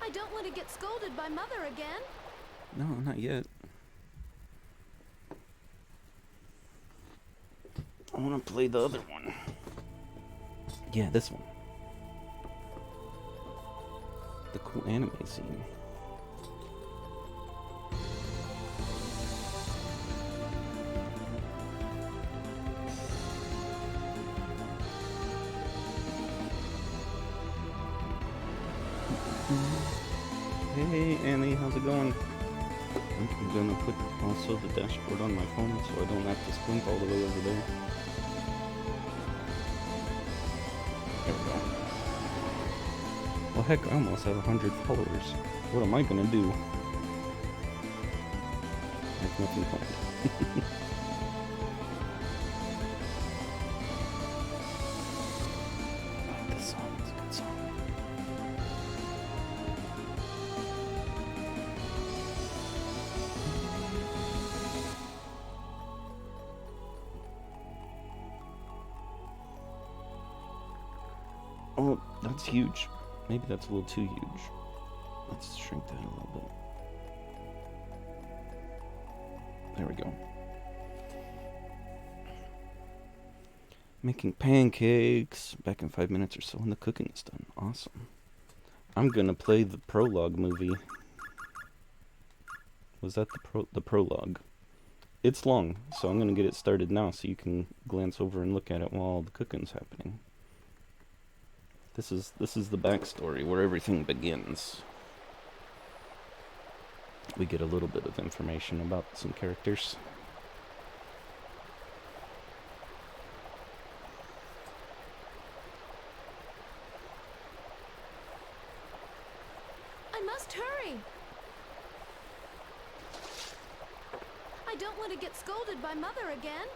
I don't want to get scolded by Mother again. No, not yet. I want to play the other one. Yeah, this one. The cool anime scene. Hey Annie, how's it going? I'm gonna put also the dashboard on my phone so I don't have to squint all the way over there. There we go. Well heck, I almost have 100 followers. What am I gonna do? I have nothing planned. This song is a good song. Oh, that's huge. Maybe that's a little too huge. Let's shrink that a little bit. There we go. Making pancakes. Back in 5 minutes or so when the cooking is done. Awesome. I'm gonna play the prologue movie. Was that the prologue? It's long, so I'm gonna get it started now so you can glance over and look at it while the cooking's happening. This is the backstory where everything begins. We get a little bit of information about some characters. I must hurry. I don't want to get scolded by Mother again.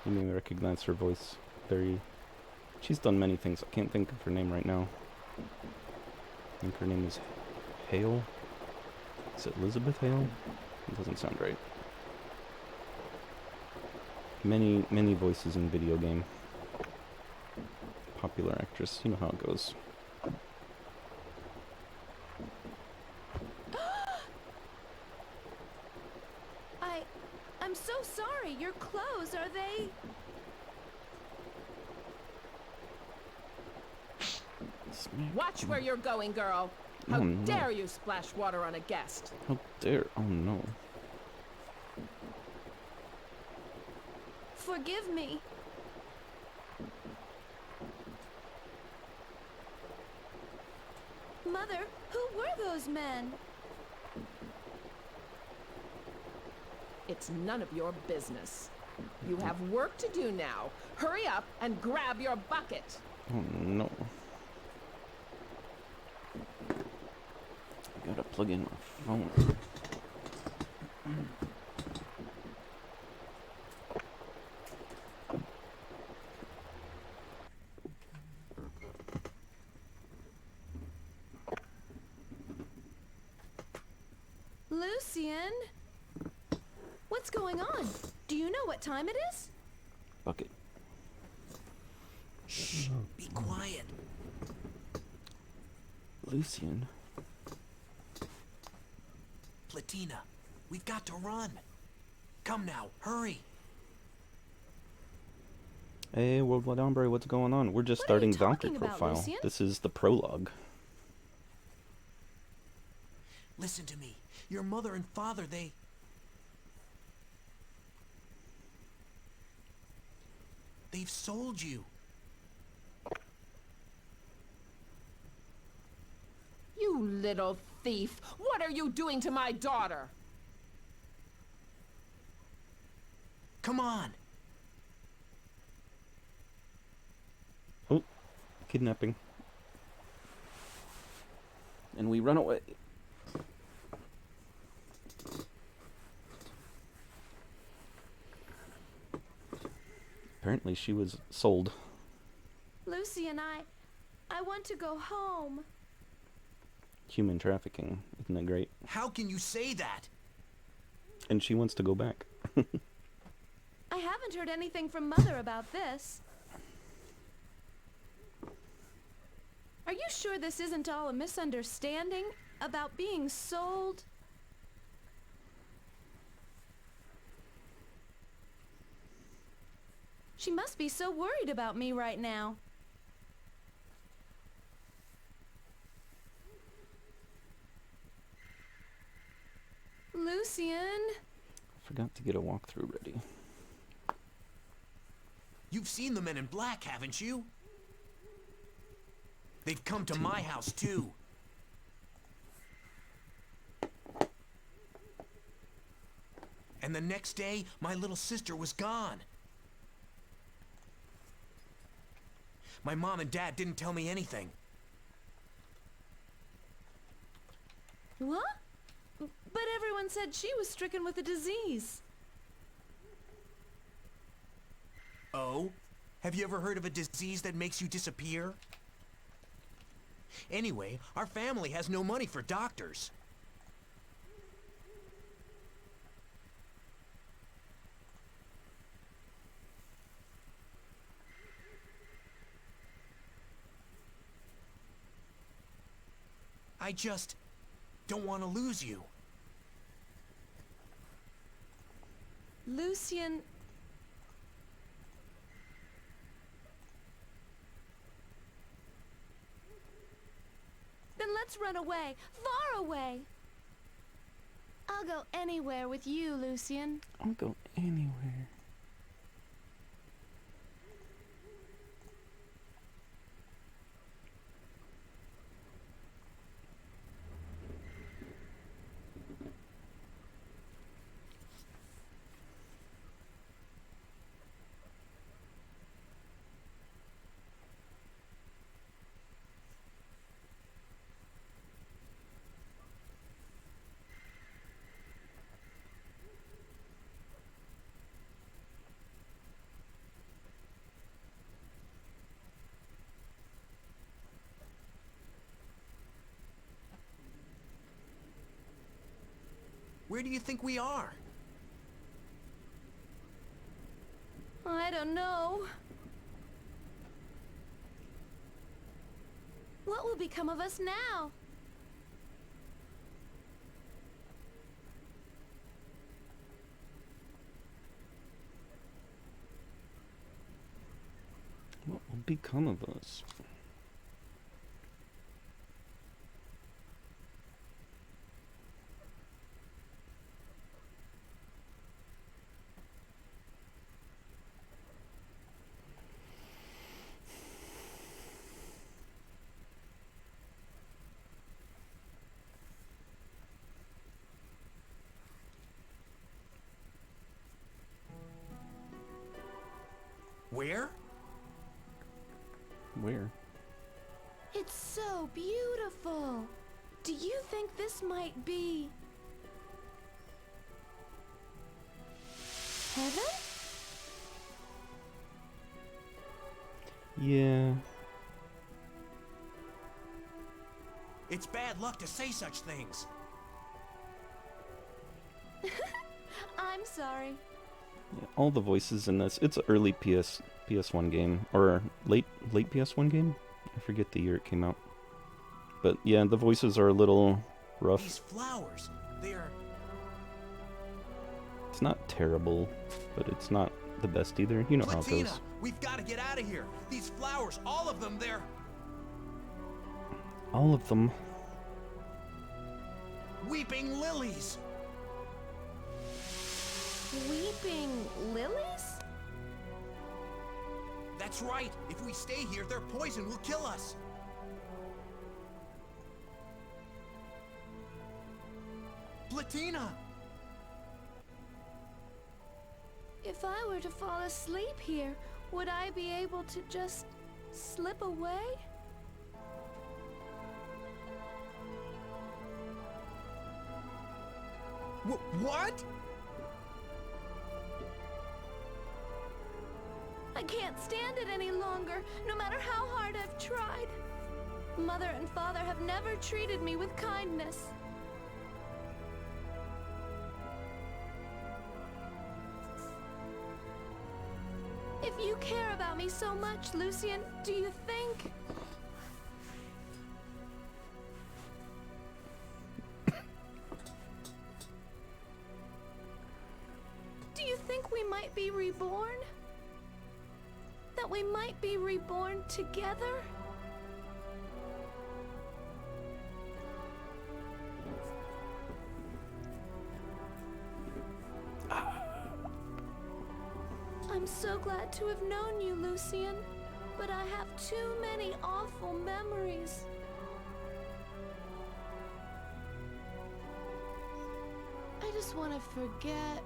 You may recognize her voice. She's done many things. I can't think of her name right now. I think her name is Hale. Is it Elizabeth Hale? It doesn't sound right. Many voices in video game. Popular actress. You know how it goes. I'm so sorry. Your clothes, are they... Watch where you're going, girl. How dare you splash water on a guest? How dare... Oh no. Forgive me. Mother, who were those men? It's none of your business. You have work to do now. Hurry up and grab your bucket. Oh no. I gotta plug in my phone. Lucian? What's going on? Do you know what time it is? Bucket. Shh, be quiet. Lucian. Platina, we've got to run. Come now, hurry. Hey, Worldwide Ombre, what's going on? We're just starting Valkyrie Profile. Lucian? This is the prologue. Listen to me. Your mother and father, they've sold you. You little thief! What are you doing to my daughter? Come on. Oh, kidnapping. And we run away. Apparently she was sold. Lucian, I want to go home. Human trafficking, isn't that great? How can you say that? And she wants to go back. I haven't heard anything from Mother about this. Are you sure this isn't all a misunderstanding about being sold? She must be so worried about me right now. Lucian. Forgot to get a walkthrough ready. You've seen the men in black, haven't you? They've come to my house, too. And the next day, my little sister was gone. My mom and dad didn't tell me anything. What? But everyone said she was stricken with a disease. Oh? Have you ever heard of a disease that makes you disappear? Anyway, our family has no money for doctors. I just don't want to lose you. Lucian... Then let's run away, far away. I'll go anywhere with you, Lucian. I'll go anywhere. Where do you think we are? I don't know. What will become of us now? What will become of us? Where? Where? It's so beautiful. Do you think this might be... heaven? Yeah. It's bad luck to say such things. I'm sorry. Yeah, all the voices in this. It's an early PS1 game, or late PS1 game. I forget the year it came out. But yeah, the voices are a little rough. These flowers, they're... It's not terrible, but it's not the best either. You know how it Platina, goes. we've got to get out of here. These flowers, all of them, they're... All of them. weeping lilies. Weeping lilies? That's right. If we stay here, their poison will kill us. Platina! If I were to fall asleep here, would I be able to just slip away? What? I can't stand it any longer, no matter how hard I've tried. Mother and Father have never treated me with kindness. If you care about me so much, Lucian, do you think... be reborn? That we might be reborn together? I'm so glad to have known you, Lucian, but I have too many awful memories. I just want to forget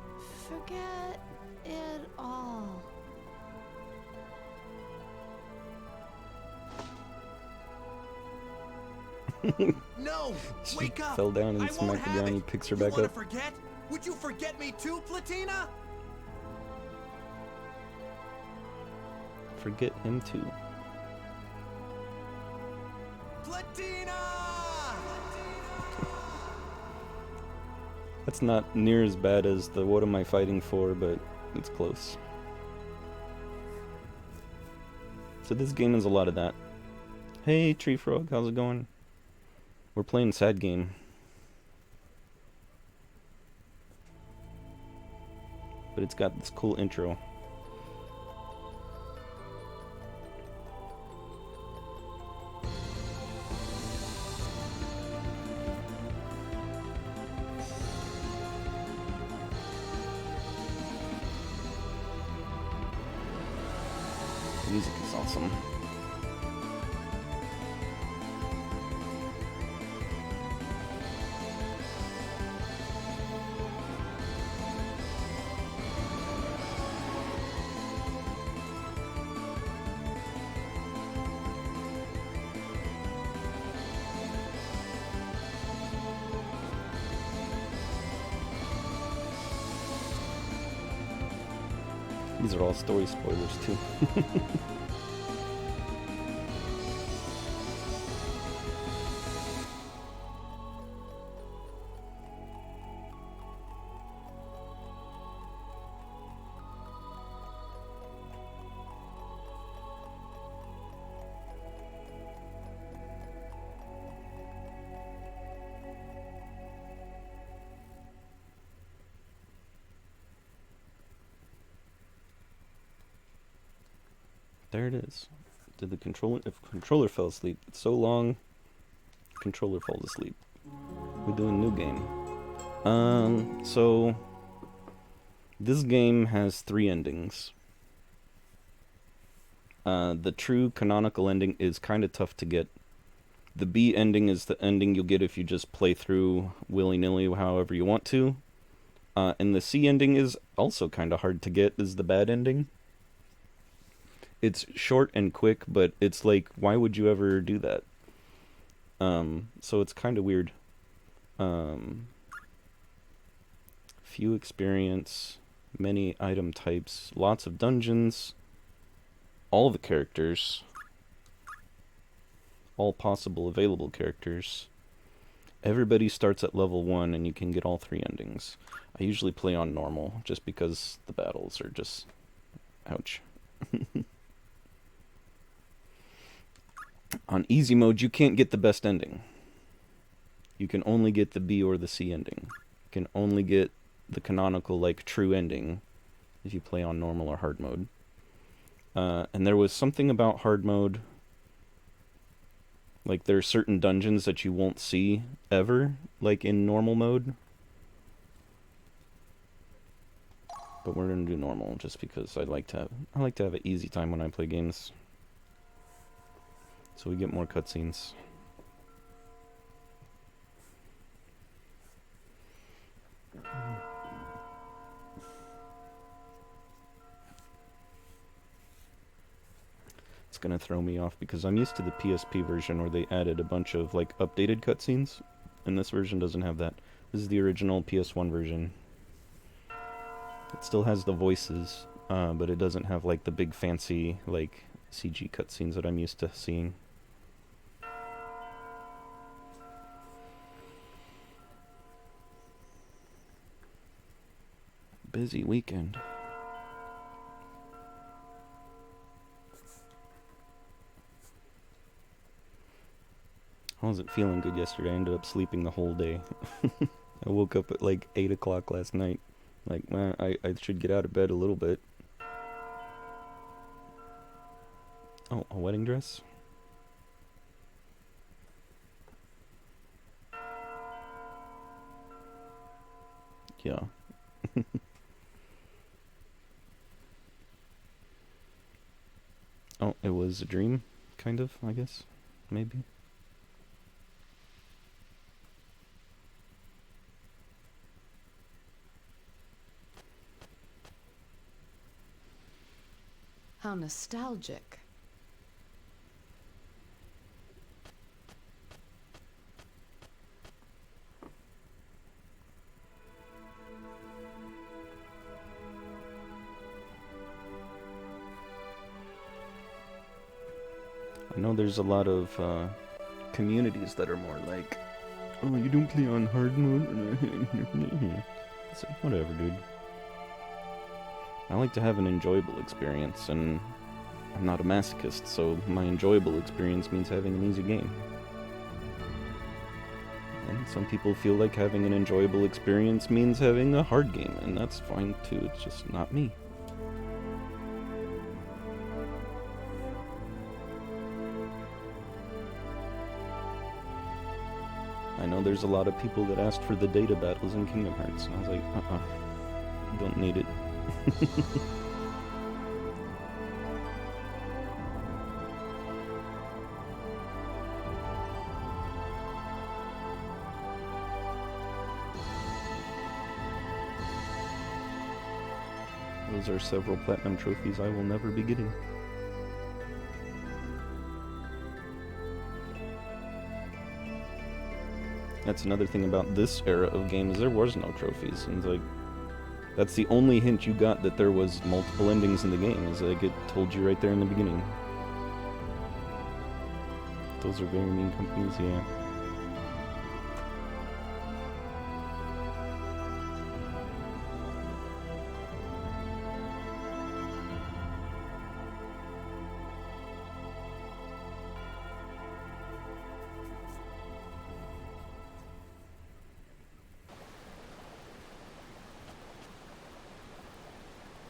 it all. No! She Wake up! fell down and I won't smacked the have ground. it. He picks her You back wanna up. forget? Would you forget me too, Platina? Forget him too. Platina! That's not near as bad as the what am I fighting for, but it's close. So this game is a lot of that. Hey, Tree Frog, how's it going? We're playing Sad Game. But it's got this cool intro. The music is awesome. These are all story spoilers too. There it is. Did the controller? If controller fell asleep, it's so long. Controller falls asleep. We're doing a new game. So this game has 3 endings. The true canonical ending is kind of tough to get. The B ending is the ending you'll get if you just play through willy-nilly however you want to. And the C ending is also kind of hard to get, is the bad ending. It's short and quick, but it's like, why would you ever do that? So it's kind of weird. Few experience, many item types, lots of dungeons, all the characters, all possible available characters. Everybody starts at level 1 and you can get all 3 endings. I usually play on normal just because the battles are just... ouch. On easy mode, you can't get the best ending. You can only get the B or the C ending. You can only get the canonical, like, true ending if you play on normal or hard mode. And there was something about hard mode. Like, there are certain dungeons that you won't see ever, like in normal mode. But we're gonna do normal just because I like to have an easy time when I play games. So we get more cutscenes. It's gonna throw me off because I'm used to the PSP version where they added a bunch of like updated cutscenes, and this version doesn't have that. This is the original PS1 version. It still has the voices, but it doesn't have like the big fancy like CG cutscenes that I'm used to seeing. Busy weekend. I wasn't feeling good yesterday. I ended up sleeping the whole day. I woke up at like 8 o'clock last night. Like, man, I should get out of bed a little bit. Oh, a wedding dress? Yeah. Oh, it was a dream, kind of, I guess. Maybe. How nostalgic. I know there's a lot of communities that are more like, oh, you don't play on hard mode? It's like, whatever, dude. I like to have an enjoyable experience, and I'm not a masochist, so my enjoyable experience means having an easy game. And some people feel like having an enjoyable experience means having a hard game, and that's fine too, it's just not me. I know there's a lot of people that asked for the data battles in Kingdom Hearts, and I was like, don't need it. Those are several platinum trophies I will never be getting. That's another thing about this era of games, there was no trophies, and like, that's the only hint you got that there was multiple endings in the game, is like it told you right there in the beginning. Those are very mean companies, yeah.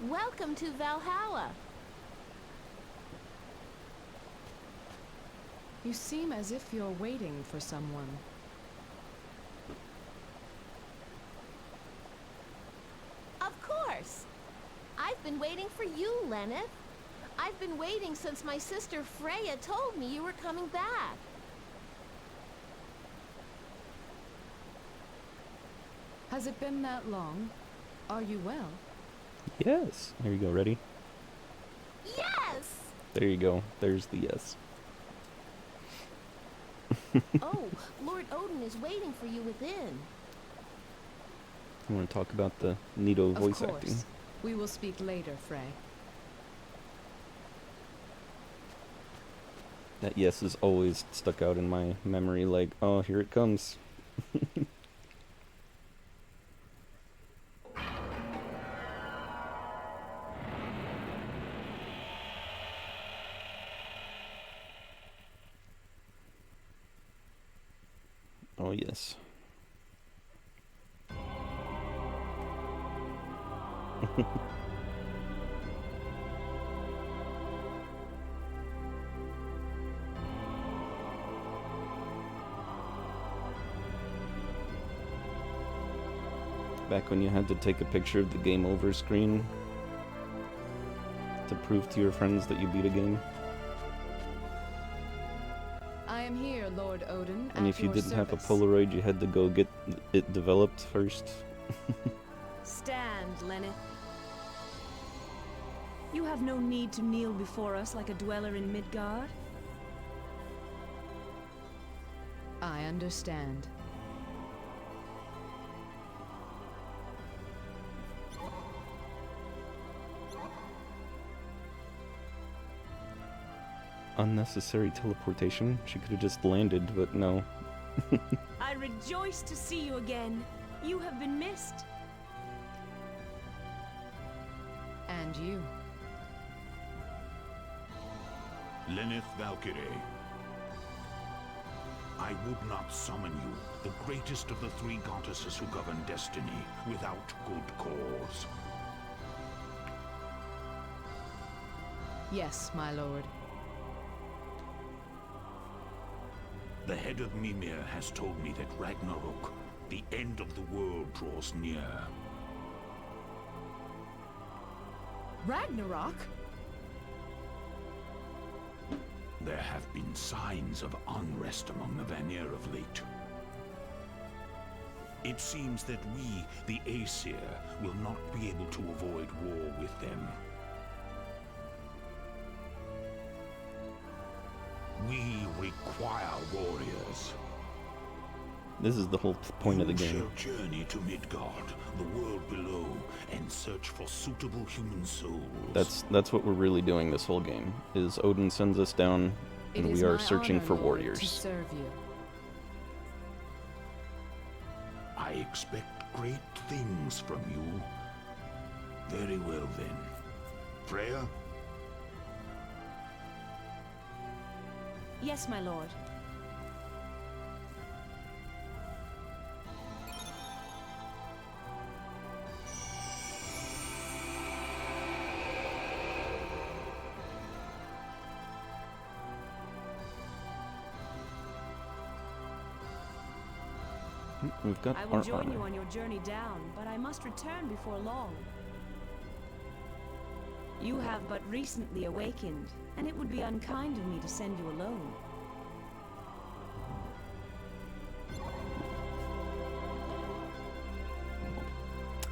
Welcome to Valhalla. You seem as if you're waiting for someone. Of course. I've been waiting for you, Lenneth. I've been waiting since my sister Freya told me you were coming back. Has it been that long? Are you well? Yes. There you go, ready? Yes! There you go. There's the yes. Oh, Lord Odin is waiting for you within. You want to talk about the neato voice Of course. acting? We will speak later, Frey. That yes is always stuck out in my memory like, oh, here it comes. Oh, yes. Back when you had to take a picture of the game over screen to prove to your friends that you beat a game. I am here, Lord Odin. And if you didn't have a Polaroid, you had to go get it developed first. Stand, Lenneth. You have no need to kneel before us like a dweller in Midgard. I understand. Unnecessary teleportation. She could have just landed, but no. I rejoice to see you again. You have been missed. And you. Lenneth Valkyrie. I would not summon you, the greatest of the three goddesses who govern destiny, without good cause. Yes, my lord. The head of Mimir has told me that Ragnarok, the end of the world, draws near. Ragnarok? There have been signs of unrest among the Vanir of late. It seems that we, the Aesir, will not be able to avoid war with them. We require warriors. This is the whole point of the You game. shall journey to Midgard, the world below, and search for suitable human souls. That's what we're really doing this whole game. Is Odin sends us down, It and is we are my searching honor, for Lord, warriors. to serve you. I expect great things from you. Very well then. Freya? Yes, my lord. We've got I will our join you armor. on your journey down, but I must return before long. You have but recently awakened, and it would be unkind of me to send you alone.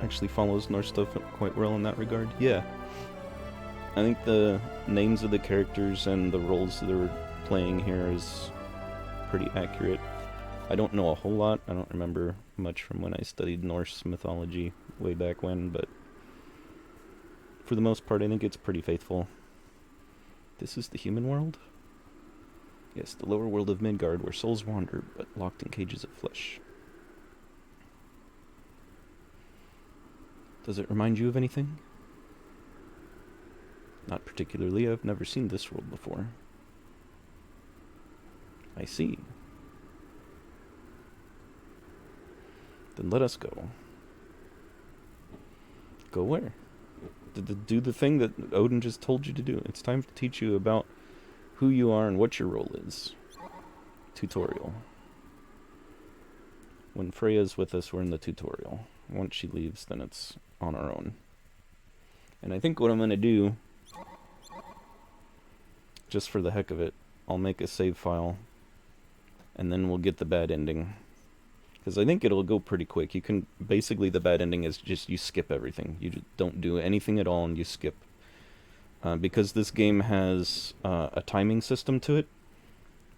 Actually follows Norse stuff quite well in that regard. Yeah. I think the names of the characters and the roles that they're playing here is pretty accurate. I don't know a whole lot. I don't remember much from when I studied Norse mythology way back when, but for the most part I think it's pretty faithful. This is the human world? Yes, the lower world of Midgard, where souls wander, but locked in cages of flesh. Does it remind you of anything? Not particularly. I've never seen this world before. I see. Then let us go. Go where? Do the thing that Odin just told you to do. It's time to teach you about who you are and what your role is. Tutorial. When Freya's with us, we're in the tutorial. Once she leaves, then it's on our own. And I think what I'm going to do, just for the heck of it, I'll make a save file, and then we'll get the bad ending. Because I think it'll go pretty quick. You can, basically the bad ending is just you skip everything. You just don't do anything at all and you skip. Because this game has a timing system to it,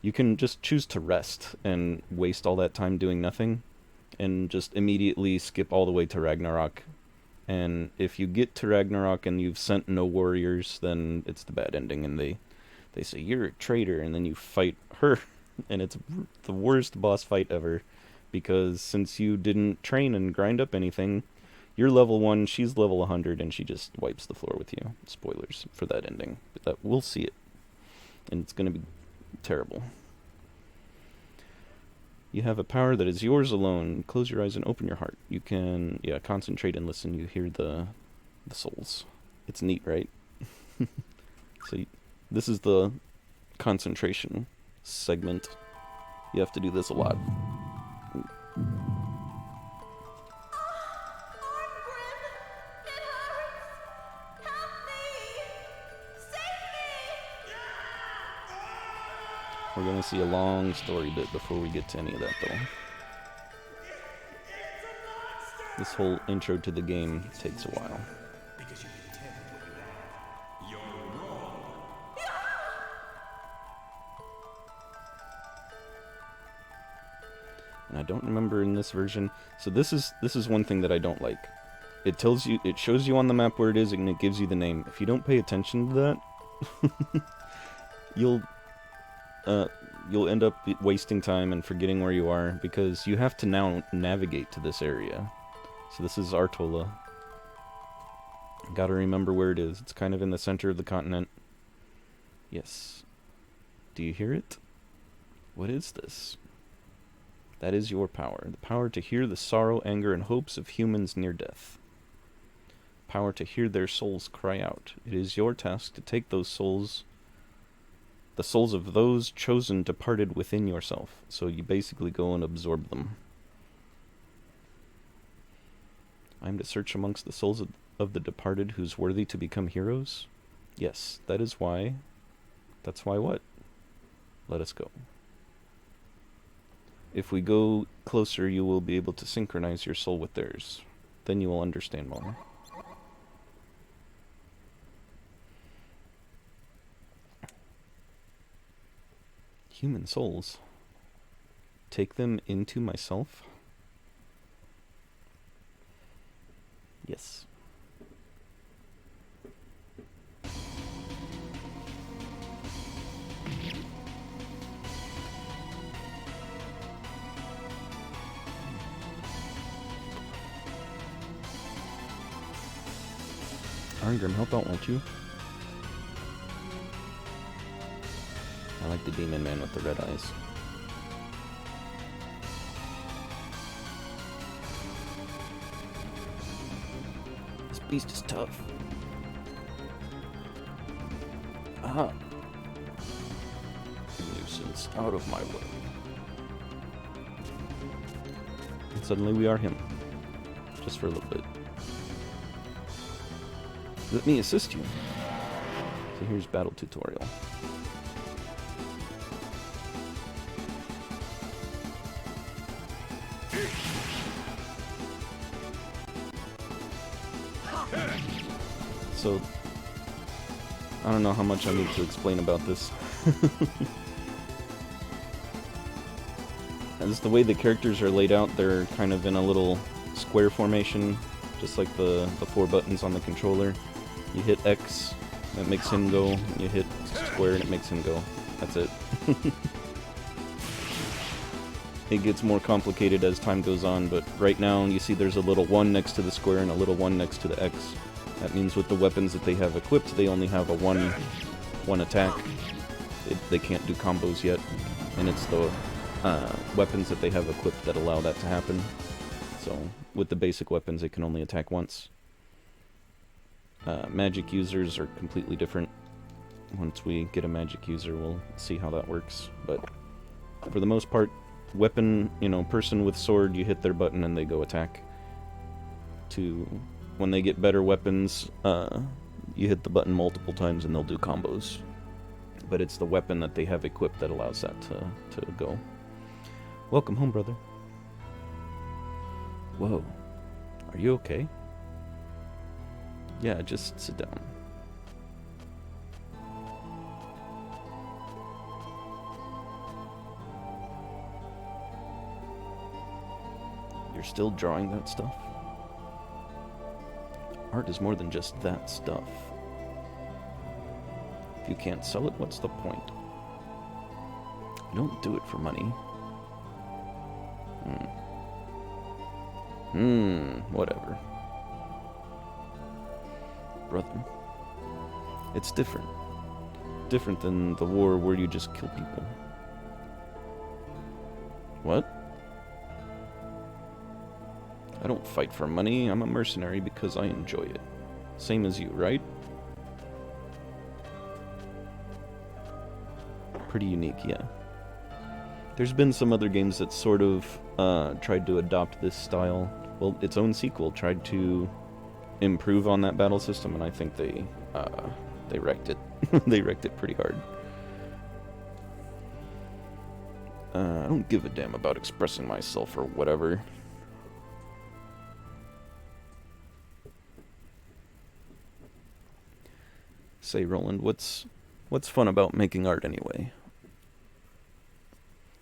you can just choose to rest and waste all that time doing nothing, and just immediately skip all the way to Ragnarok. And if you get to Ragnarok and you've sent no warriors, then it's the bad ending, and they say, you're a traitor, and then you fight her, and it's the worst boss fight ever. Because since you didn't train and grind up anything, you're level 1, she's level 100, and she just wipes the floor with you. Spoilers for that ending. But that, we'll see it. And it's going to be terrible. You have a power that is yours alone. Close your eyes and open your heart. You can, concentrate and listen. You hear the souls. It's neat, right? So this is the concentration segment. You have to do this a lot. We're going to see a long story bit before we get to any of that, though. This whole intro to the game takes a while. Because you can tell what you have. You're wrong. And I don't remember in this version. So this is one thing that I don't like. It shows you on the map where it is, and it gives you the name. If you don't pay attention to that, you'll end up wasting time and forgetting where you are, because you have to now navigate to this area. So this is Artola. Gotta remember where it is. It's kind of in the center of the continent. Yes. Do you hear it? What is this? That is your power. The power to hear the sorrow, anger, and hopes of humans near death. Power to hear their souls cry out. It is your task to take those souls The souls of those chosen departed within yourself. So you basically go and absorb them. I am to search amongst the souls of the departed who's worthy to become heroes? Yes, that is why. That's why what? Let us go. If we go closer, you will be able to synchronize your soul with theirs. Then you will understand more. Human souls. Take them into myself? Yes. Arngrim, help out, won't you? I like the demon man with the red eyes. This beast is tough. Aha! Nuisance, out of my way. And suddenly we are him. Just for a little bit. Let me assist you. So here's battle tutorial. So, I don't know how much I need to explain about this. As the way the characters are laid out, they're kind of in a little square formation, just like the 4 buttons on the controller. You hit X, that makes him go, and you hit square and it makes him go. That's it. It gets more complicated as time goes on, but right now you see there's a little 1 next to the square and a little 1 next to the X. That means with the weapons that they have equipped, they only have a one attack. They can't do combos yet, and it's the weapons that they have equipped that allow that to happen. So with the basic weapons, they can only attack once. Magic users are completely different. Once we get a magic user, we'll see how that works. But for the most part, weapon, person with sword, you hit their button and they go attack. When they get better weapons, you hit the button multiple times and they'll do combos. But it's the weapon that they have equipped that allows that to go. Welcome home, brother. Whoa. Are you okay? Yeah, just sit down. You're still drawing that stuff? Art is more than just that stuff. If you can't sell it, what's the point? You don't do it for money. Whatever. Brother. It's different. Different than the war where you just kill people. What? I don't fight for money. I'm a mercenary because I enjoy it. Same as you, right? Pretty unique, yeah. There's been some other games that sort of tried to adopt this style. Well, its own sequel tried to improve on that battle system, and I think they wrecked it. They wrecked it pretty hard. I don't give a damn about expressing myself or whatever. Say, Roland, what's fun about making art anyway?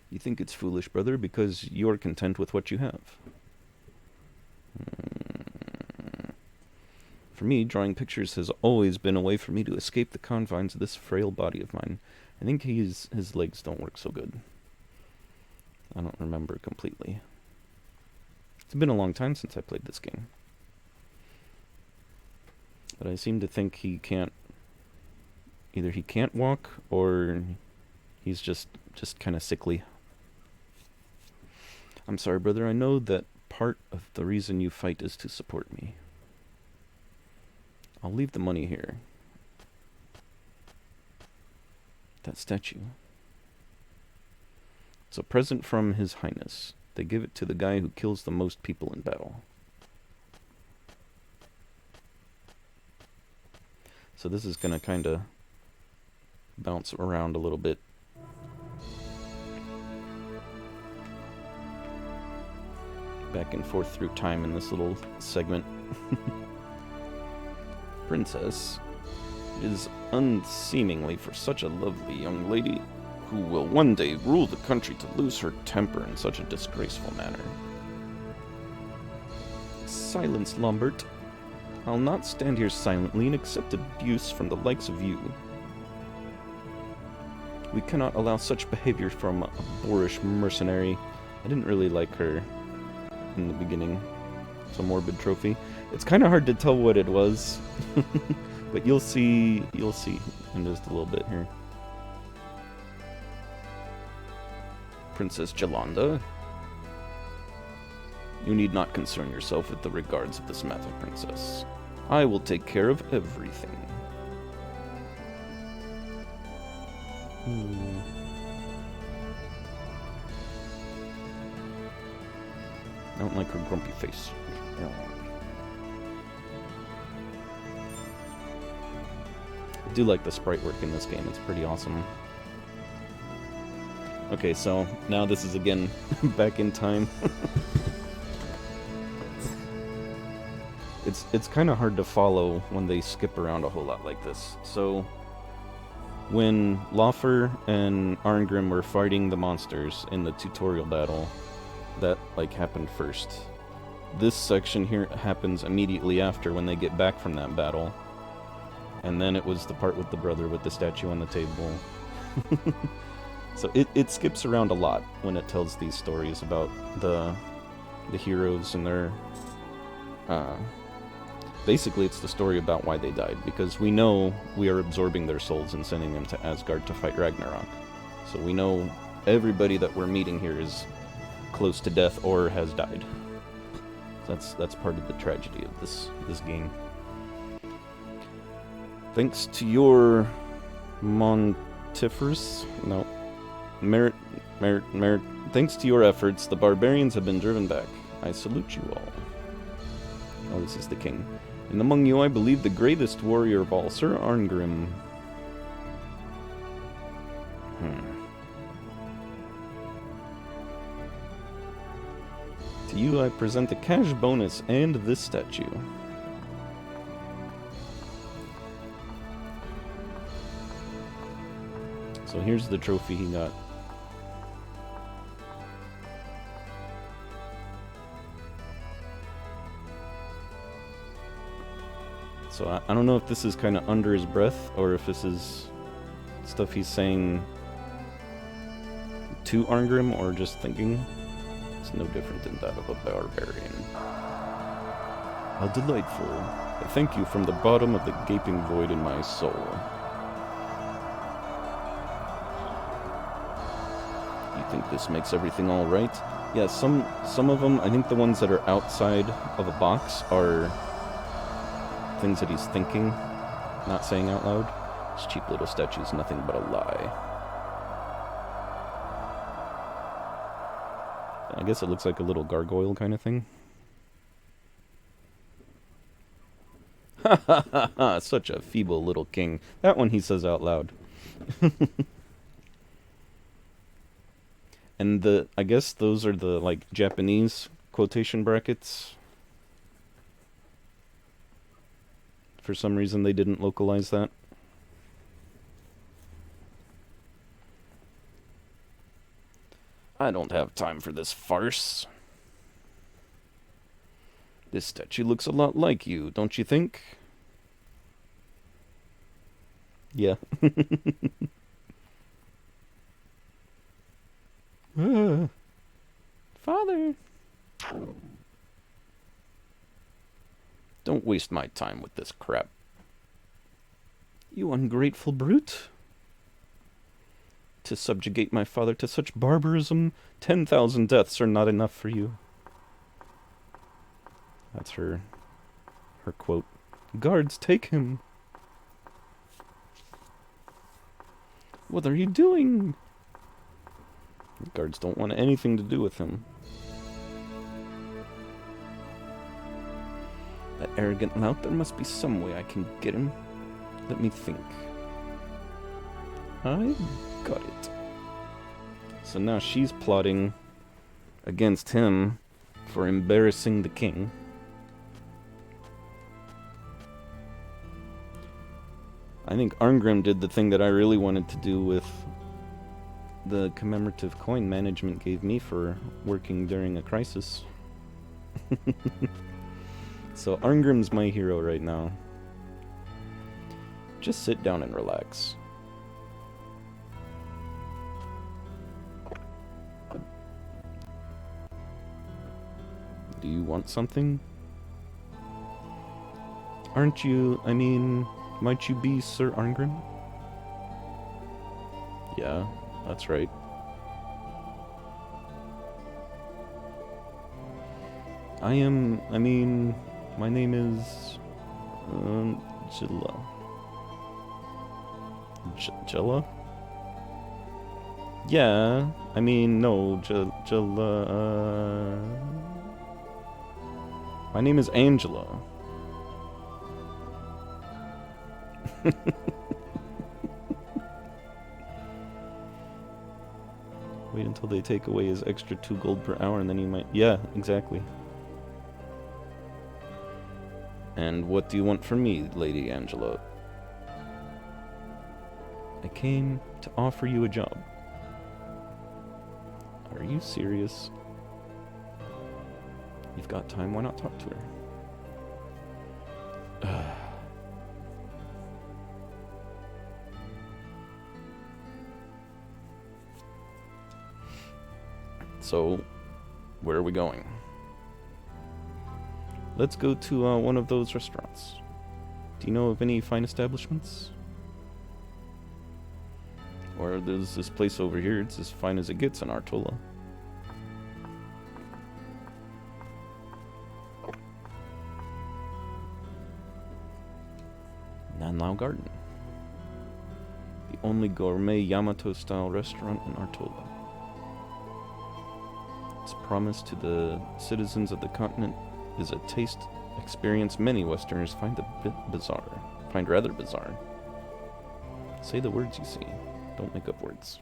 You think it's foolish, brother, because you're content with what you have. For me, drawing pictures has always been a way for me to escape the confines of this frail body of mine. I think his legs don't work so good. I don't remember completely. It's been a long time since I played this game. But I seem to think he can't... Either he can't walk, or he's just kind of sickly. I'm sorry, brother. I know that part of the reason you fight is to support me. I'll leave the money here. that statue. It's a present from His Highness. They give it to the guy who kills the most people in battle. So this is gonna kinda bounce around a little bit. Back and forth through time in this little segment. Princess, it is unseemingly for such a lovely young lady who will one day rule the country to lose her temper in such a disgraceful manner. Silence, Lombert. I'll not stand here silently and accept abuse from the likes of you. We cannot allow such behavior from a boorish mercenary. I didn't really like her in the beginning. It's a morbid trophy. It's kind of hard to tell what it was, but you'll see in just a little bit here. Princess Jalanda, you need not concern yourself with the regards of this matter, Princess. I will take care of everything. I don't like her grumpy face. I do like the sprite work in this game. It's pretty awesome. Okay, so now this is again back in time. It's kind of hard to follow when they skip around a whole lot like this. So when Laufer and Arngrim were fighting the monsters in the tutorial battle, that like happened first. This section here happens immediately after when they get back from that battle. And then it was the part with the brother with the statue on the table. So it skips around a lot when it tells these stories about the heroes and their... basically, it's the story about why they died, because we know we are absorbing their souls and sending them to Asgard to fight Ragnarok. So we know everybody that we're meeting here is close to death or has died. That's part of the tragedy of this game. Thanks to your merit. Thanks to your efforts, the barbarians have been driven back. I salute you all. Oh, this is the king. And among you, I believe the greatest warrior of all, Sir Arngrim. To you, I present a cash bonus and this statue. So here's the trophy he got. So I don't know if this is kind of under his breath, or if this is stuff he's saying to Arngrim, or just thinking. It's no different than that of a barbarian. How delightful. I thank you from the bottom of the gaping void in my soul. You think this makes everything all right? Yeah, some of them, I think the ones that are outside of a box are things that he's thinking, not saying out loud. This cheap little statue's nothing but a lie. I guess it looks like a little gargoyle kind of thing. Ha ha ha ha! Such a feeble little king. That one he says out loud. And I guess those are the, like, Japanese quotation brackets. For some reason they didn't localize that. I don't have time for this farce. This statue looks a lot like you, don't you think? Yeah. Father. Don't waste my time with this crap. You ungrateful brute. To subjugate my father to such barbarism, 10,000 deaths are not enough for you. That's her quote. Guards, take him. What are you doing? The guards don't want anything to do with him. That arrogant lout, there must be some way I can get him. Let me think. I got it. So now she's plotting against him for embarrassing the king. I think Arngrim did the thing that I really wanted to do with the commemorative coin management gave me for working during a crisis. So Arngrim's my hero right now. Just sit down and relax. Do you want something? Aren't you, I mean, might you be Sir Arngrim? Yeah, that's right. I mean, my name is, Jilla. Jilla? Yeah, I mean, no, Jilla, my name is Angela. Wait until they take away his extra 2 gold per hour and then he might... Yeah, exactly. And what do you want from me, Lady Angela? I came to offer you a job. Are you serious? You've got time, why not talk to her? So, where are we going? Let's go to one of those restaurants. Do you know of any fine establishments? Or there's this place over here, it's as fine as it gets in Artola. Nanlao Garden. The only gourmet Yamato-style restaurant in Artola. Its promise to the citizens of the continent is a taste experience many Westerners find rather bizarre. Say the words you see. Don't make up words.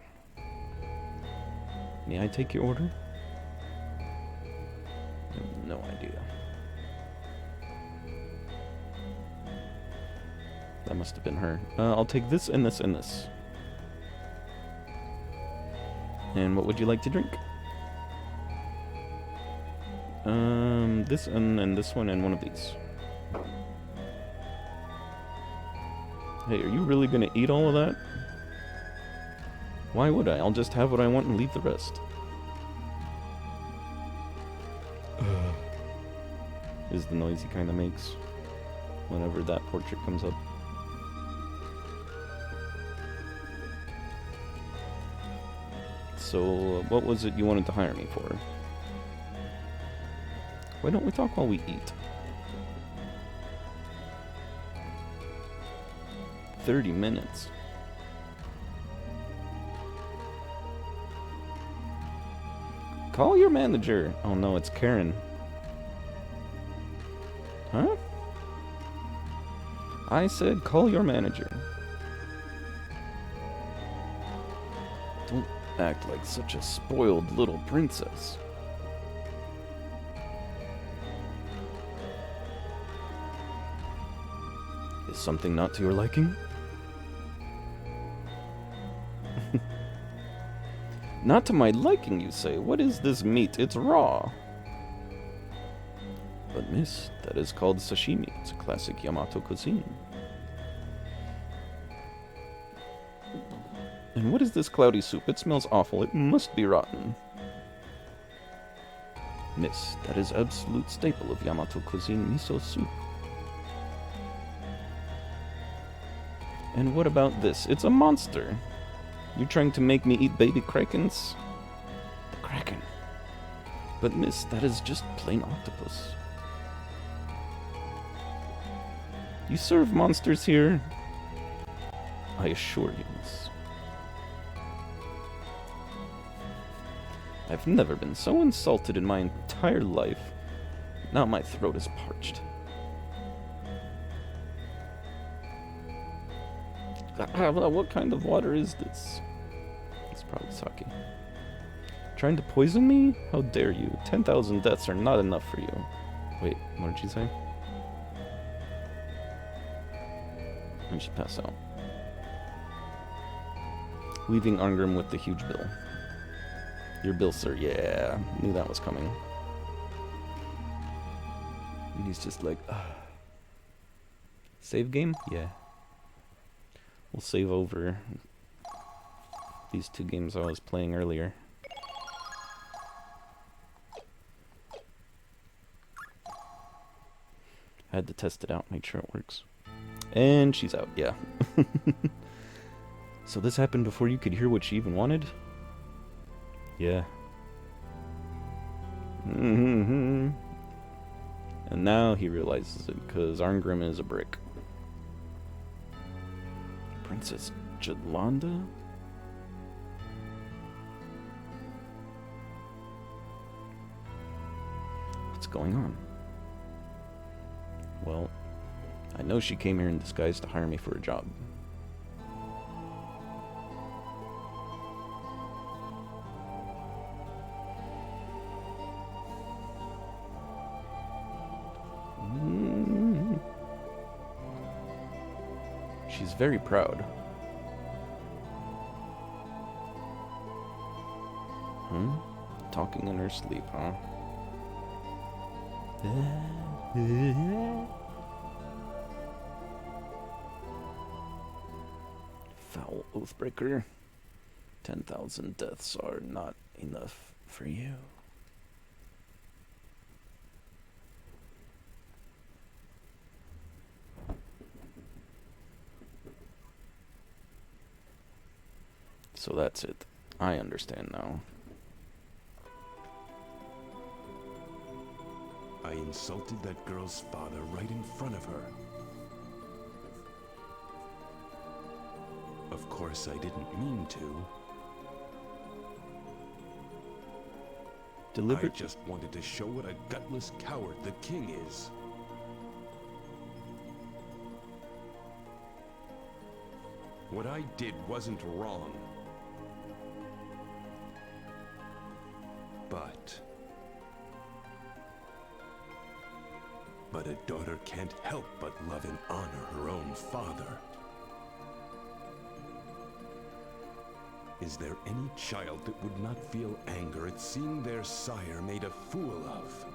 May I take your order? No idea. That must have been her. I'll take this and this and this. And what would you like to drink? This and this one and one of these. Hey, are you really gonna eat all of that? Why would I? I'll just have what I want and leave the rest. Is the noise he kind of makes whenever that portrait comes up. So, what was it you wanted to hire me for? Why don't we talk while we eat? 30 minutes. Call your manager. Oh no, it's Karen. Huh? I said call your manager. Don't act like such a spoiled little princess. Is something not to your liking? Not to my liking, you say? What is this meat? It's raw. But miss, that is called sashimi. It's a classic Yamato cuisine. And what is this cloudy soup? It smells awful. It must be rotten. Miss, that is absolute staple of Yamato cuisine, miso soup. And what about this? It's a monster. You're trying to make me eat baby krakens? The kraken. But miss, that is just plain octopus. You serve monsters here? I assure you, miss. I've never been so insulted in my entire life. Now my throat is parched. What kind of water is this? It's probably sake. Trying to poison me? How dare you? 10,000 deaths are not enough for you. Wait, what did she say? And she passed out. Leaving Arngrim with the huge bill. Your bill, sir. Yeah, knew that was coming. And he's just like, save game? Yeah. We'll save over these 2 games I was playing earlier. I had to test it out, make sure it works. And she's out, yeah. So this happened before you could hear what she even wanted? Yeah. And now he realizes it, because Arngrim is a brick. Princess Jolanda? What's going on? Well, I know she came here in disguise to hire me for a job. She's very proud. Talking in her sleep, huh? Foul Oathbreaker. 10,000 deaths are not enough for you. So that's it. I understand now. I insulted that girl's father right in front of her. Of course, I didn't mean to. I just wanted to show what a gutless coward the king is. What I did wasn't wrong. But a daughter can't help but love and honor her own father. Is there any child that would not feel anger at seeing their sire made a fool of?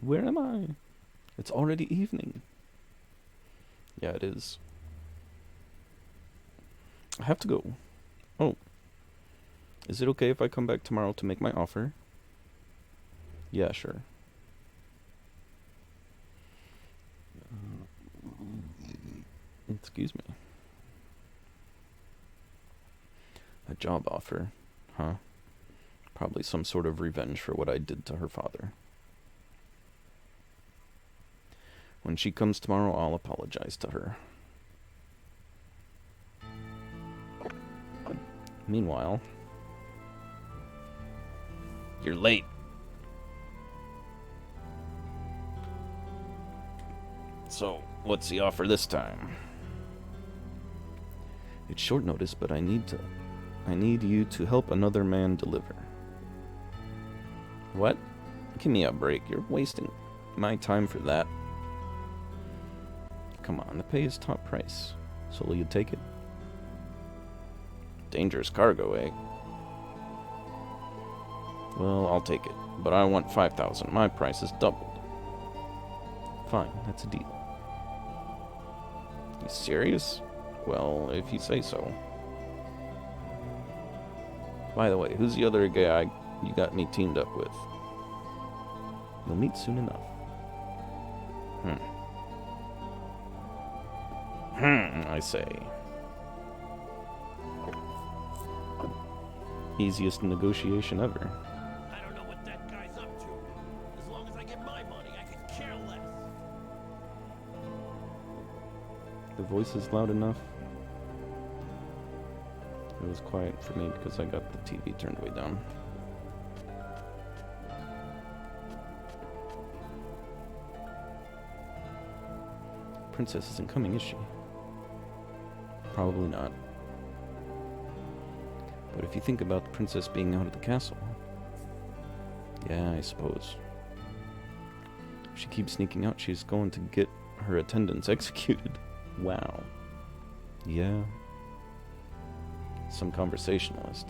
Where am I? It's already evening. Yeah, it is. I have to go. Oh. Is it okay if I come back tomorrow to make my offer? Yeah, sure. Excuse me. A job offer, huh? Probably some sort of revenge for what I did to her father. When she comes tomorrow, I'll apologize to her. Meanwhile... You're late. So, what's the offer this time? It's short notice, but I need you to help another man deliver. What? Give me a break. You're wasting my time for that. Come on, the pay is top price. So will you take it? Dangerous cargo, eh? Well, I'll take it. But I want 5,000. My price is doubled. Fine, that's a deal. You serious? Well, if you say so. By the way, who's the other guy you got me teamed up with? You'll meet soon enough. I say. Easiest negotiation ever. her voice is loud enough. It was quiet for me because I got the TV turned way down. Princess isn't coming, is she? Probably not. But if you think about the princess being out of the castle, yeah, I suppose. If she keeps sneaking out, she's going to get her attendants executed. Wow. Yeah. Some conversationalist.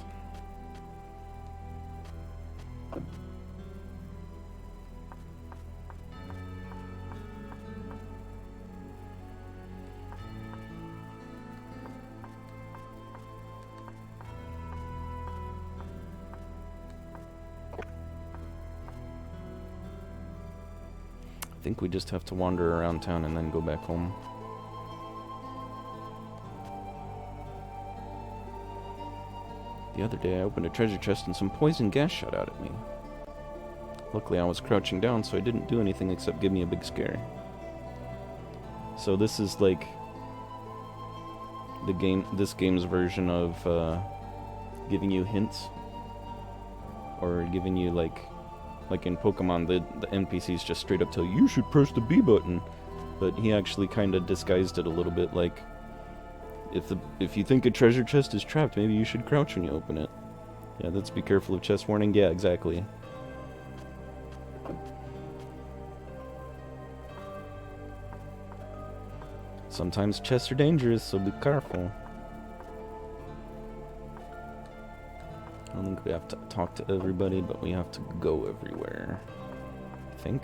I think we just have to wander around town and then go back home. The other day I opened a treasure chest and some poison gas shot out at me. Luckily I was crouching down, so I didn't do anything except give me a big scare. So this is like this game's version of giving you hints, or giving you like in Pokemon, the NPCs just straight up tell you should press the B button, but he actually kind of disguised it a little bit, like if you think a treasure chest is trapped, maybe you should crouch when you open it. Yeah, that's be careful of chest warning. Yeah, exactly. Sometimes chests are dangerous, so be careful. I don't think we have to talk to everybody, but we have to go everywhere. I think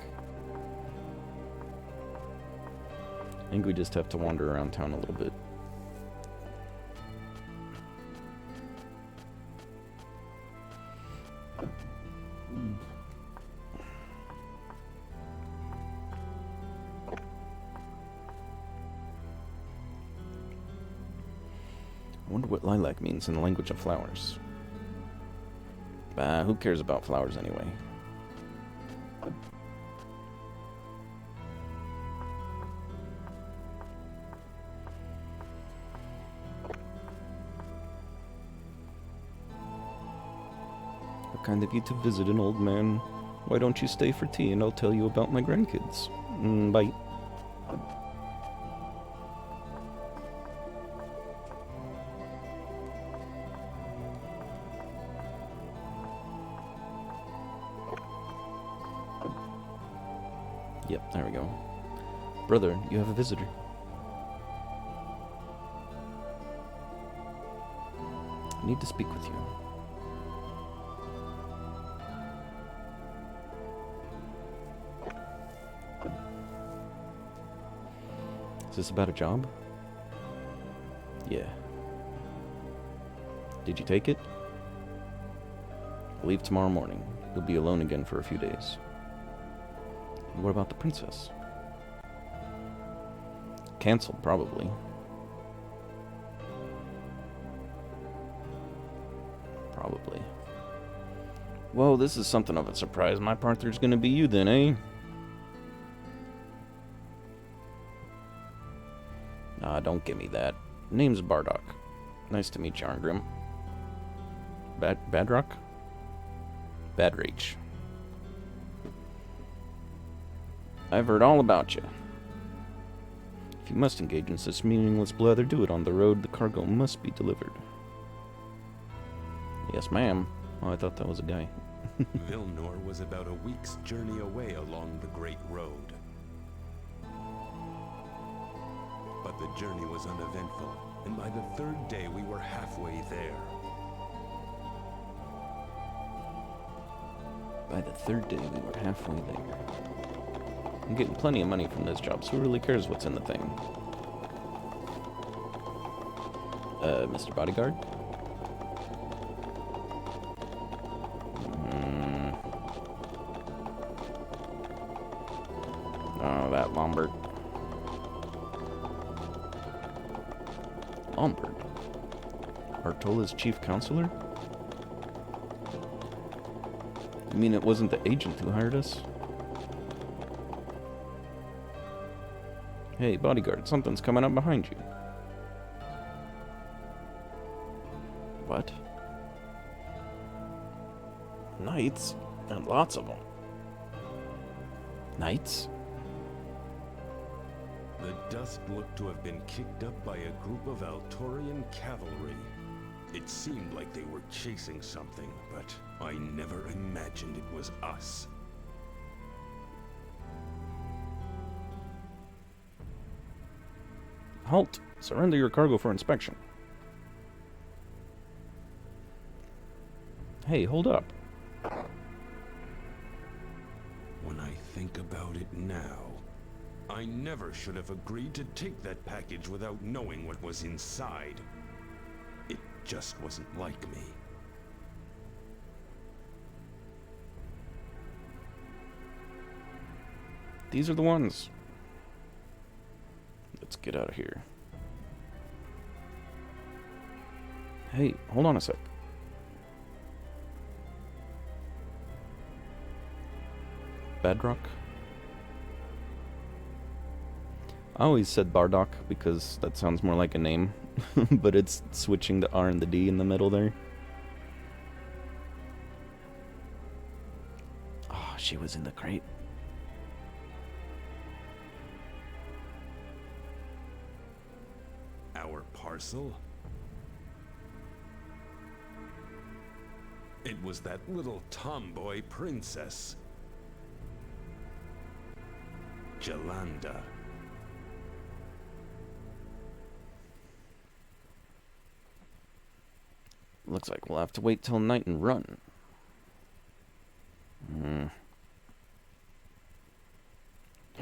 we just have to wander around town a little bit. I wonder what lilac means in the language of flowers. Bah, who cares about flowers anyway? How kind of you to visit an old man. Why don't you stay for tea and I'll tell you about my grandkids? Bye. Yep, there we go. Brother, you have a visitor. I need to speak with you. Is this about a job? Yeah. Did you take it? Leave tomorrow morning. You'll be alone again for a few days. What about the princess? Cancelled, probably. Probably. Whoa, this is something of a surprise. My partner's gonna be you then, eh? Nah, don't give me that. Name's Bardock. Nice to meet you, Arngrim. Badrock? Badreach. I've heard all about you. If you must engage in such meaningless blather, do it on the road. The cargo must be delivered. Yes, ma'am. Oh, I thought that was a guy. Vilnor was about a week's journey away along the Great Road. But the journey was uneventful, and by the third day we were halfway there. By the third day, we were halfway there. I'm getting plenty of money from this job, so who really cares what's in the thing? Mr. Bodyguard? Oh, that Lombard. Lombard? Artola's chief counselor? You mean it wasn't the agent who hired us? Hey, bodyguard, something's coming up behind you. What? Knights? And lots of them. Knights? The dust looked to have been kicked up by a group of Altorian cavalry. It seemed like they were chasing something, but I never imagined it was us. Halt! Surrender your cargo for inspection. Hey, hold up. When I think about it now, I never should have agreed to take that package without knowing what was inside. It just wasn't like me. These are the ones. Let's get out of here. Hey, hold on a sec. Bedrock? I always said Bardock because that sounds more like a name, but it's switching the R and the D in the middle there. Oh, she was in the crate. Our parcel? It was that little tomboy princess. Jolanda. Looks like we'll have to wait till night and run.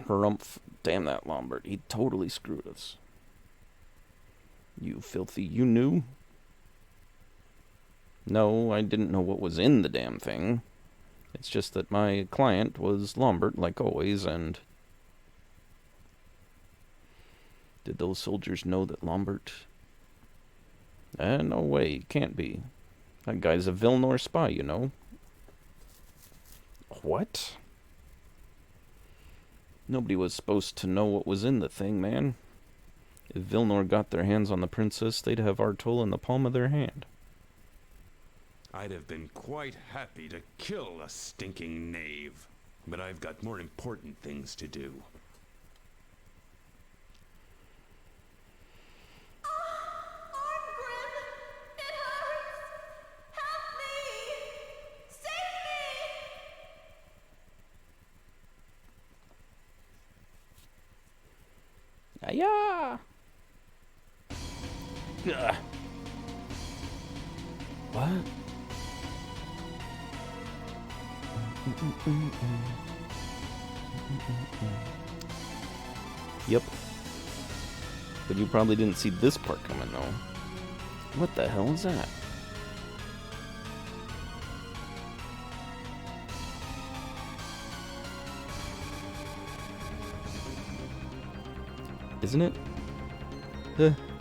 Harumph. Damn that Lombard. He totally screwed us. You filthy, you knew? No, I didn't know what was in the damn thing. It's just that my client was Lombard, like always, and... Did those soldiers know that Lombard... no way, can't be. That guy's a Vilnor spy, you know. What? Nobody was supposed to know what was in the thing, man. If Vilnor got their hands on the princess, they'd have Artol in the palm of their hand. I'd have been quite happy to kill a stinking knave, but I've got more important things to do. Yeah. What? Yep. But you probably didn't see this part coming, though. What the hell is that? Isn't it?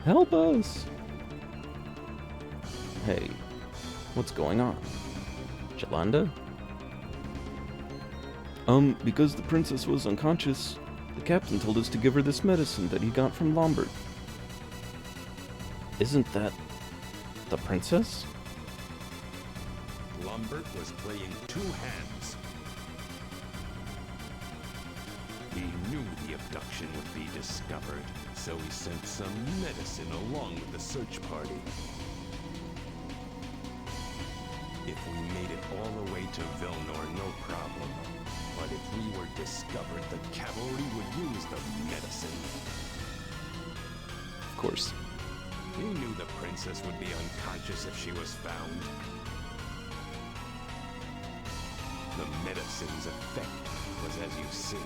Help us! Hey, what's going on? Jolanda? Because the princess was unconscious, the captain told us to give her this medicine that he got from Lombard. Isn't that the princess? Lombard was playing two hands. He knew the abduction would be discovered, so he sent some medicine along with the search party. If we made it all the way to Vilnor, no problem. But if we were discovered, the cavalry would use the medicine. Of course. He knew the princess would be unconscious if she was found. The medicine's effect was as you see.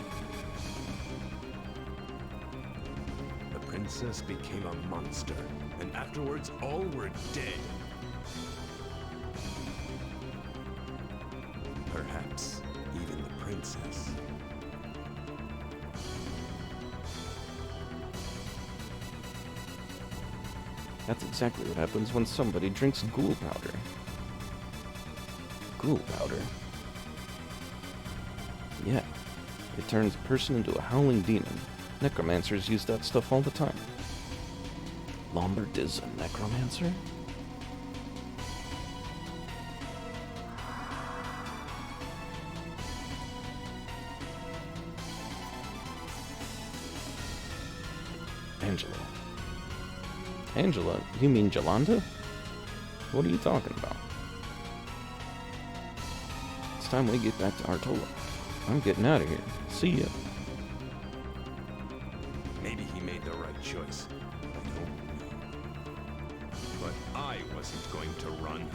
The princess became a monster, and afterwards all were dead. Perhaps even the princess. That's exactly what happens when somebody drinks ghoul powder. Ghoul powder? Yeah. It turns a person into a howling demon. Necromancers use that stuff all the time. Lombard is a necromancer? Angela. Angela? You mean Jolanda? What are you talking about? It's time we get back to Artola. I'm getting out of here. See ya. Maybe he made the right choice. I don't know. But I wasn't going to run.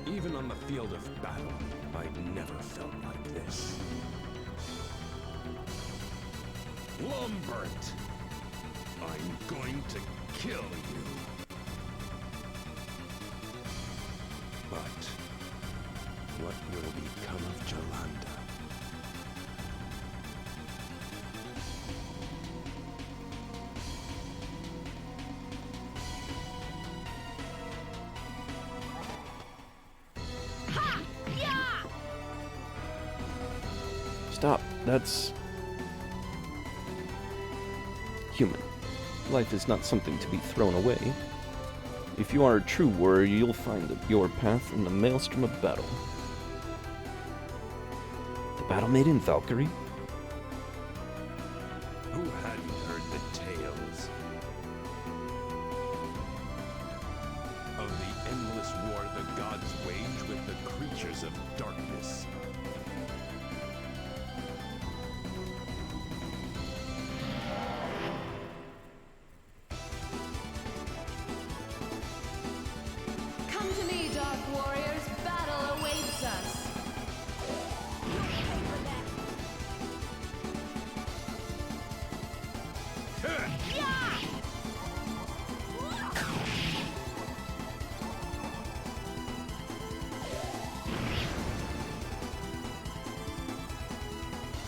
Even on the field of battle, I'd never felt like this. Lombard! I'm going to kill you. But what will become of Jolanda? Stop. That's human. Life is not something to be thrown away. If you are a true warrior, you'll find your path in the maelstrom of battle. The battle maiden Valkyrie? Who hadn't heard the tales of the endless war the gods wage with the creatures of darkness? Come to me, Dark Warriors. Battle awaits us.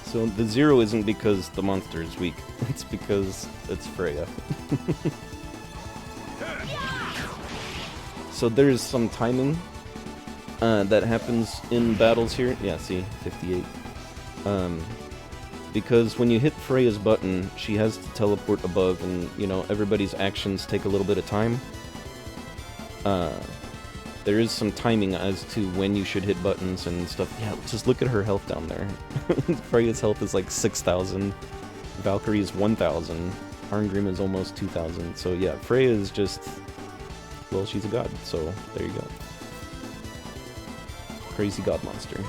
So the 0 isn't because the monster is weak. It's because it's Freya. So there's some timing that happens in battles here. Yeah, see, 58. Because when you hit Freya's button, she has to teleport above, and, you know, everybody's actions take a little bit of time. There is some timing as to when you should hit buttons and stuff. Yeah, just look at her health down there. Freya's health is like 6,000. Valkyrie is 1,000. Arngrim is almost 2,000. So yeah, Freya is just... well, she's a god, so there you go. Crazy god monster.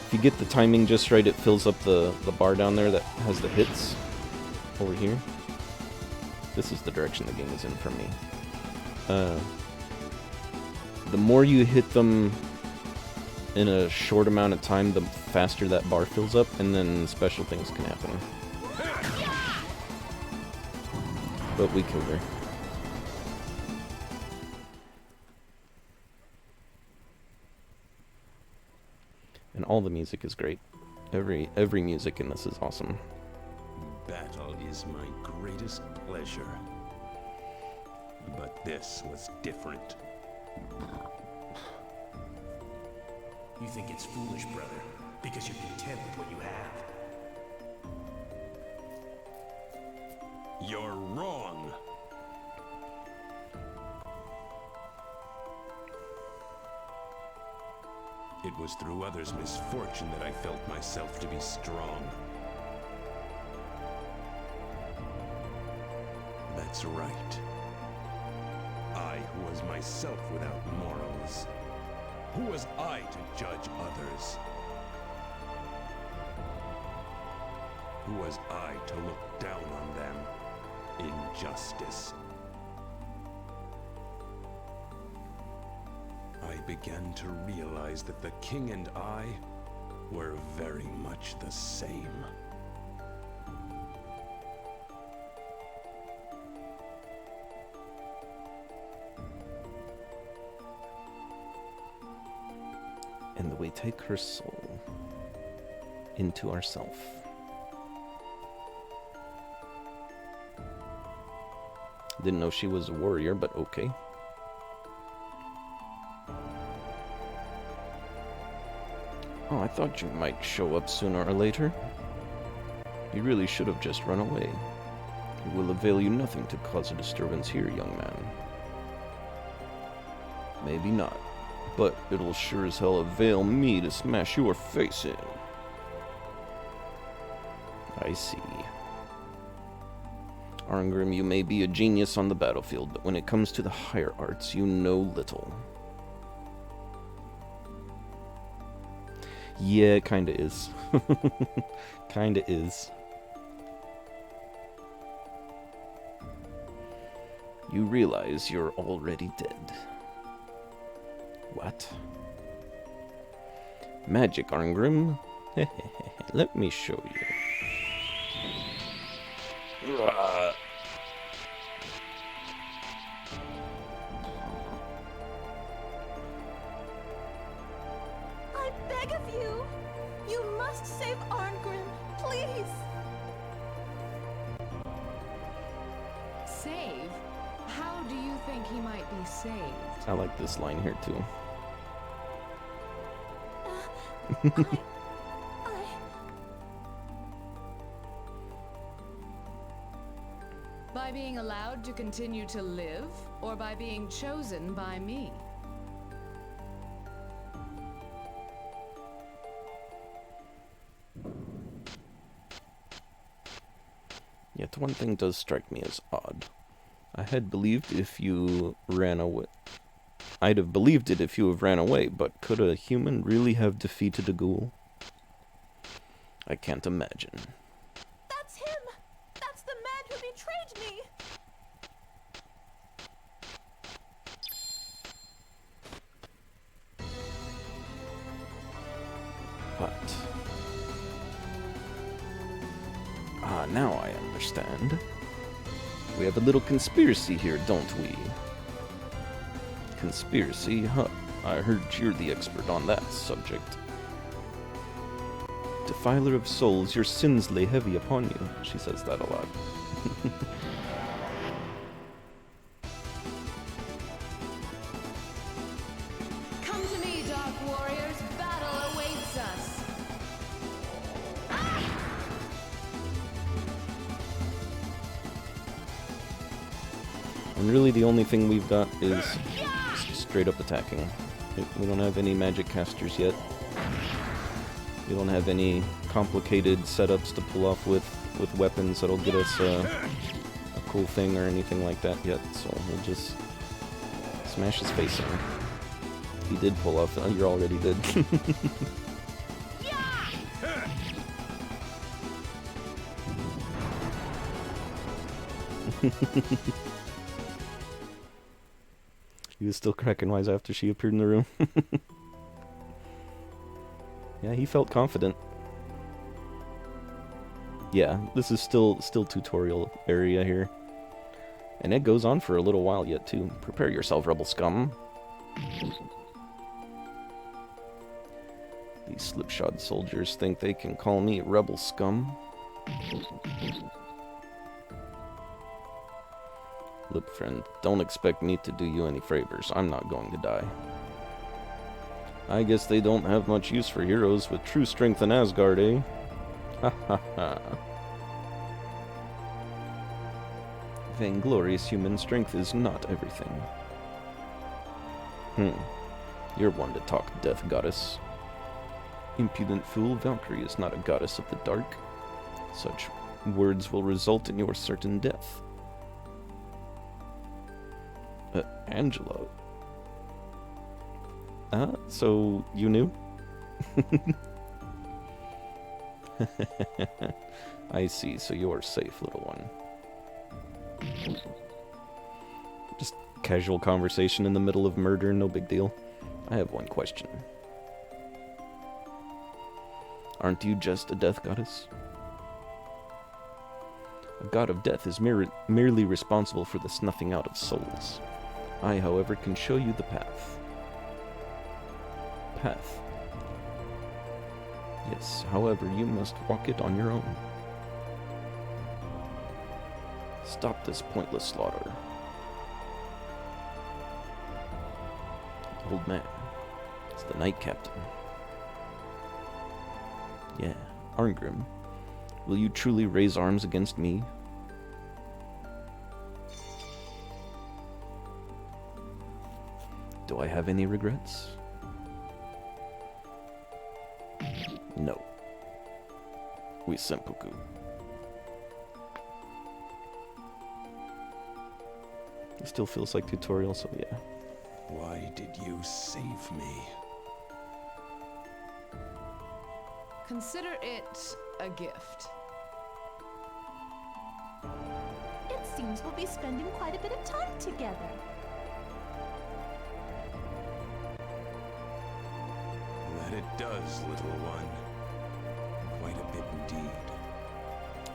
If you get the timing just right, it fills up the bar down there that has the hits over here. This is the direction the game is in for me. The more you hit them in a short amount of time, the faster that bar fills up, and then special things can happen. But we killed her. And all the music is great. Every music in this is awesome. Battle is my greatest pleasure. But this was different. You think it's foolish, brother, because you're content with what you have. You're wrong. It was through others' misfortune that I felt myself to be strong. That's right. I who was myself without morals. Who was I to judge others? Who was I to look down on them? Injustice. I began to realize that the king and I were very much the same. And we take her soul into ourself. Didn't know she was a warrior, but okay. Oh, I thought you might show up sooner or later. You really should have just run away. It will avail you nothing to cause a disturbance here, young man. Maybe not, but it'll sure as hell avail me to smash your face in. I see. Arngrim, you may be a genius on the battlefield, but when it comes to the higher arts, you know little. Yeah, kinda is. Kinda is. You realize you're already dead. What? Magic, Arngrim? Let me show you. I beg of you! You must save Arngrim, please! Save? How do you think he might be saved? I like this line here too. I... By being allowed to continue to live, or by being chosen by me? Yet one thing does strike me as odd. I had believed if you ran away. I'd have believed it if you have ran away, but could a human really have defeated a ghoul? I can't imagine. That's him! That's the man who betrayed me! But... Ah, now I understand. We have a little conspiracy here, don't we? Conspiracy? Huh. I heard you're the expert on that subject. Defiler of souls, your sins lay heavy upon you. She says that a lot. Come to me, Dark Warriors. Battle awaits us. And really the only thing we've got is straight up attacking. We don't have any magic casters yet. We don't have any complicated setups to pull off with weapons that'll get us a cool thing or anything like that yet, so we'll just smash his face in. He did pull off... Oh, you're already dead. He was still cracking wise after she appeared in the room. Yeah, he felt confident. Yeah, this is still tutorial area here. And it goes on for a little while yet, too. Prepare yourself, rebel scum. These slipshod soldiers think they can call me rebel scum. Look, friend, don't expect me to do you any favors. I'm not going to die. I guess they don't have much use for heroes with true strength in Asgard, eh? Ha ha ha. Vainglorious human strength is not everything. You're one to talk, death goddess. Impudent fool, Valkyrie is not a goddess of the dark. Such words will result in your certain death. Angela. So you knew? I see, so you're safe, little one. Just casual conversation in the middle of murder, no big deal. I have one question. Aren't you just a death goddess? A god of death is merely responsible for the snuffing out of souls. I, however, can show you the path. Path. Yes, however, you must walk it on your own. Stop this pointless slaughter. Old man, it's the Knight Captain. Yeah, Arngrim. Will you truly raise arms against me? Do I have any regrets? No. We senpuku. It still feels like tutorial, so yeah. Why did you save me? Consider it a gift. It seems we'll be spending quite a bit of time together. That it does, little one. Quite a bit indeed.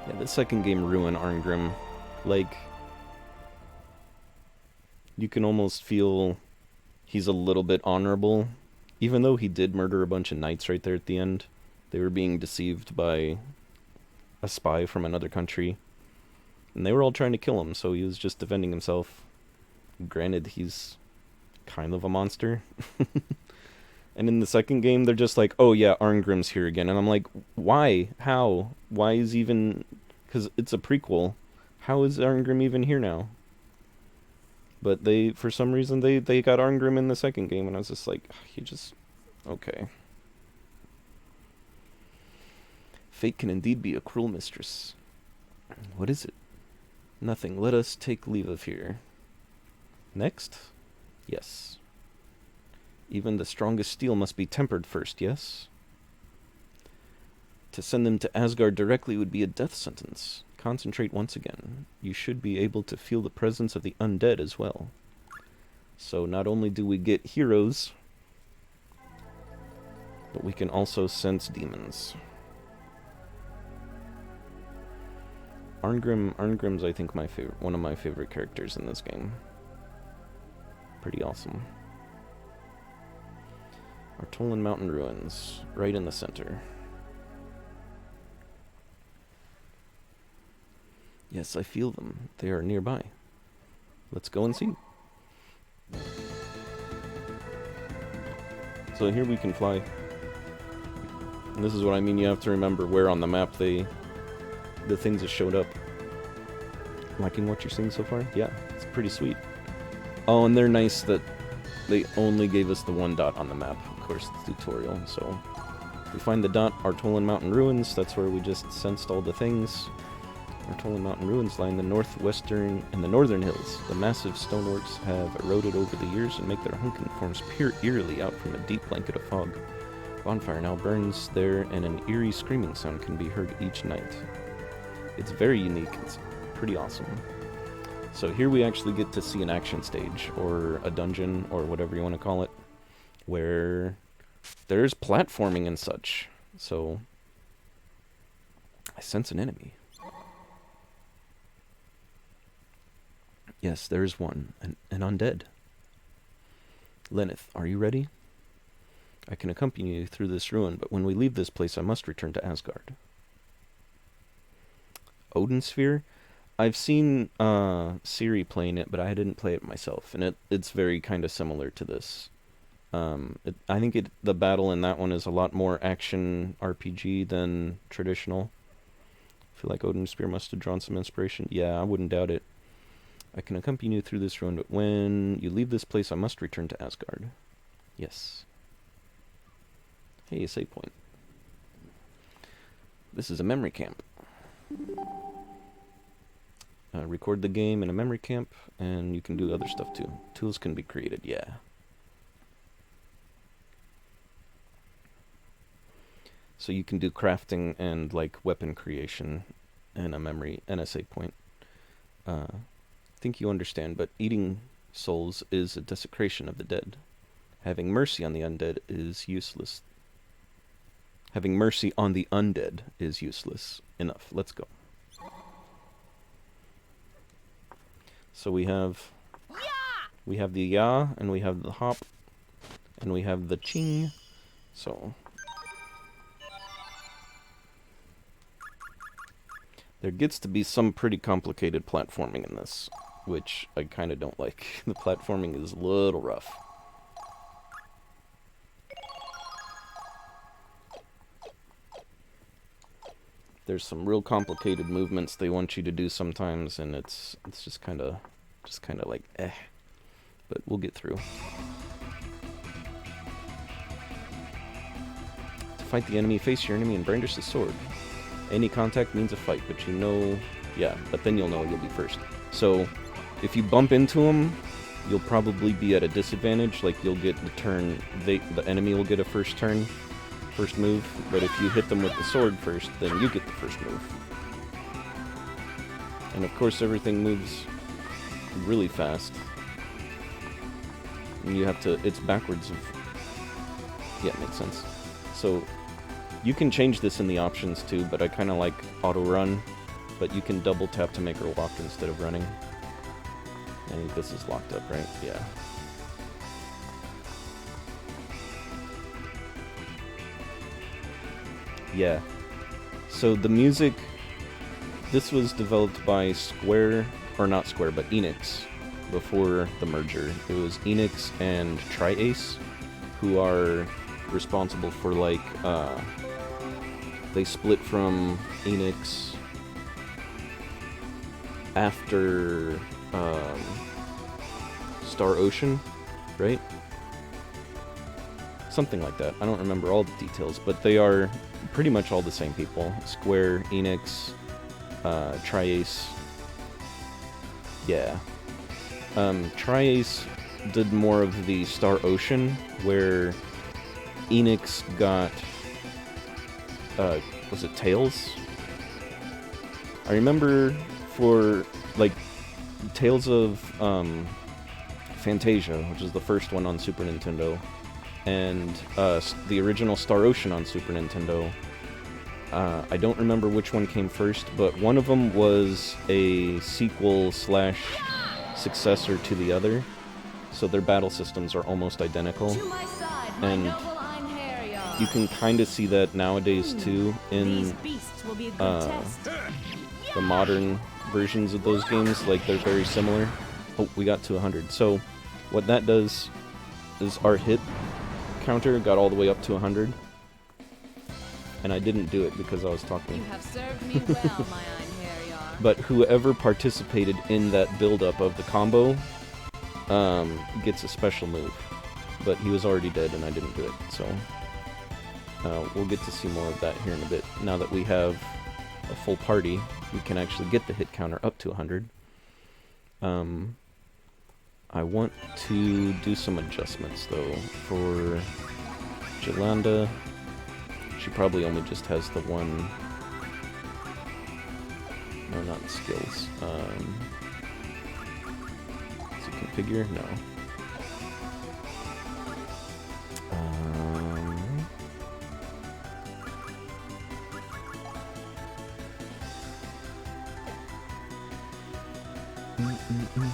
Yeah, the second game ruined Arngrim. Like, you can almost feel he's a little bit honorable. Even though he did murder a bunch of knights right there at the end. They were being deceived by a spy from another country. And they were all trying to kill him, so he was just defending himself. Granted, he's kind of a monster. And in the second game, they're just like, oh yeah, Arngrim's here again. And I'm like, why? How? Why is even... Because it's a prequel. How is Arngrim even here now? But they, for some reason, they got Arngrim in the second game. And I was just like, you just... Okay. Fate can indeed be a cruel mistress. What is it? Nothing. Let us take leave of here. Next? Yes. Even the strongest steel must be tempered first, yes? To send them to Asgard directly would be a death sentence. Concentrate once again. You should be able to feel the presence of the undead as well. So not only do we get heroes, but we can also sense demons. Arngrim's, I think, one of my favorite characters in this game. Pretty awesome. Artolan Mountain Ruins, right in the center. Yes, I feel them. They are nearby. Let's go and see. So here we can fly. And this is what I mean, you have to remember where on the map the things that showed up. Liking what you're seeing so far? Yeah, it's pretty sweet. Oh, and they're nice that they only gave us the one dot on the map. Of course, it's tutorial, so... We find the dot, Artolan Mountain Ruins, that's where we just sensed all the things. Artolan Mountain Ruins lie in the northern hills. The massive stoneworks have eroded over the years and make their hunking forms peer eerily out from a deep blanket of fog. Bonfire now burns there, and an eerie screaming sound can be heard each night. It's very unique. It's pretty awesome. So here we actually get to see an action stage, or a dungeon, or whatever you want to call it, where there's platforming and such. So I sense an enemy. Yes, there is one, an undead. Lenneth, are you ready? I can accompany you through this ruin, but when we leave this place, I must return to Asgard. Odin Sphere? I've seen Siri playing it, but I didn't play it myself, and it's very kind of similar to this. I think the battle in that one is a lot more action RPG than traditional. I feel like Odin Sphere must have drawn some inspiration. Yeah, I wouldn't doubt it. I can accompany you through this ruin, but when you leave this place, I must return to Asgard. Yes. Hey, a save point. This is a memory camp. Record the game in a memory camp, and you can do other stuff too. Tools can be created, yeah. So you can do crafting and like weapon creation and a memory and a save point. I think you understand, but eating souls is a desecration of the dead. Having mercy on the undead is useless. Having mercy on the undead is useless. Enough. Let's go. So we have the ya, and we have the hop, and we have the ching. So there gets to be some pretty complicated platforming in this, which I kind of don't like. The platforming is a little rough. there's some real complicated movements they want you to do sometimes, and it's just kind of like eh. But we'll get through. To fight the enemy, face your enemy and brandish the sword. Any contact means a fight, but you know, yeah, but then you'll know you'll be first. So if you bump into them, you'll probably be at a disadvantage. Like you'll get the turn, the enemy will get a first move. But if you hit them with the sword first, then you get the first move. And of course, everything moves really fast. And you have to, it's backwards of, yeah, it makes sense. So you can change this in the options too, but I kind of like auto run. But you can double tap to make her walk instead of running. I think this is locked up, right? Yeah. Yeah. So the music, this was developed by Square, or not Square, but Enix, before the merger. It was Enix and Tri-Ace, who are responsible for, like, they split from Enix after Star Ocean, right? Something like that. I don't remember all the details, but they are pretty much all the same people. Square, Enix, Tri-Ace. Yeah. Tri-Ace did more of the Star Ocean, where Enix got, was it Tales? I remember for, like, Tales of Fantasia, which is the first one on Super Nintendo, and the original Star Ocean on Super Nintendo. I don't remember which one came first, but one of them was a sequel / successor to the other, so their battle systems are almost identical. And you can kind of see that nowadays too in the modern versions of those games. Like, they're very similar. Oh, we got to 100. So what that does is our hit counter got all the way up to 100. And I didn't do it because I was talking. You have served me well, my Einherjar. But whoever participated in that build-up of the combo gets a special move. But he was already dead and I didn't do it, so we'll get to see more of that here in a bit. Now that we have a full party, we can actually get the hit counter up to 100. I want to do some adjustments, though, for Jolanda. She probably only just has the one... No, not skills. Is it configure? No.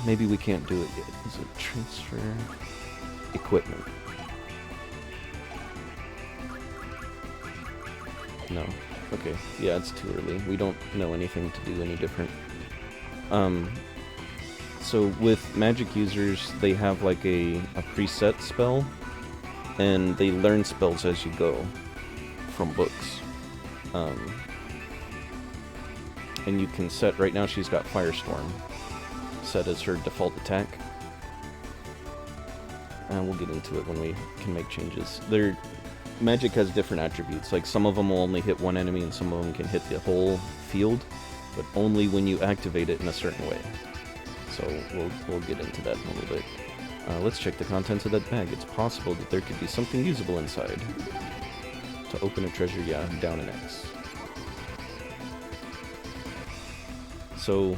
Maybe we can't do it yet. Is it transfer equipment? No. Okay. Yeah, it's too early. We don't know anything to do any different. So with magic users, they have like a preset spell, and they learn spells as you go from books. And you can set, right now she's got Firestorm set as her default attack. And we'll get into it when we can make changes. Magic has different attributes, like some of them will only hit one enemy and some of them can hit the whole field, but only when you activate it in a certain way. So we'll get into that in a little bit. Let's check the contents of that bag. It's possible that there could be something usable inside. To open a treasure, yeah, down an X. So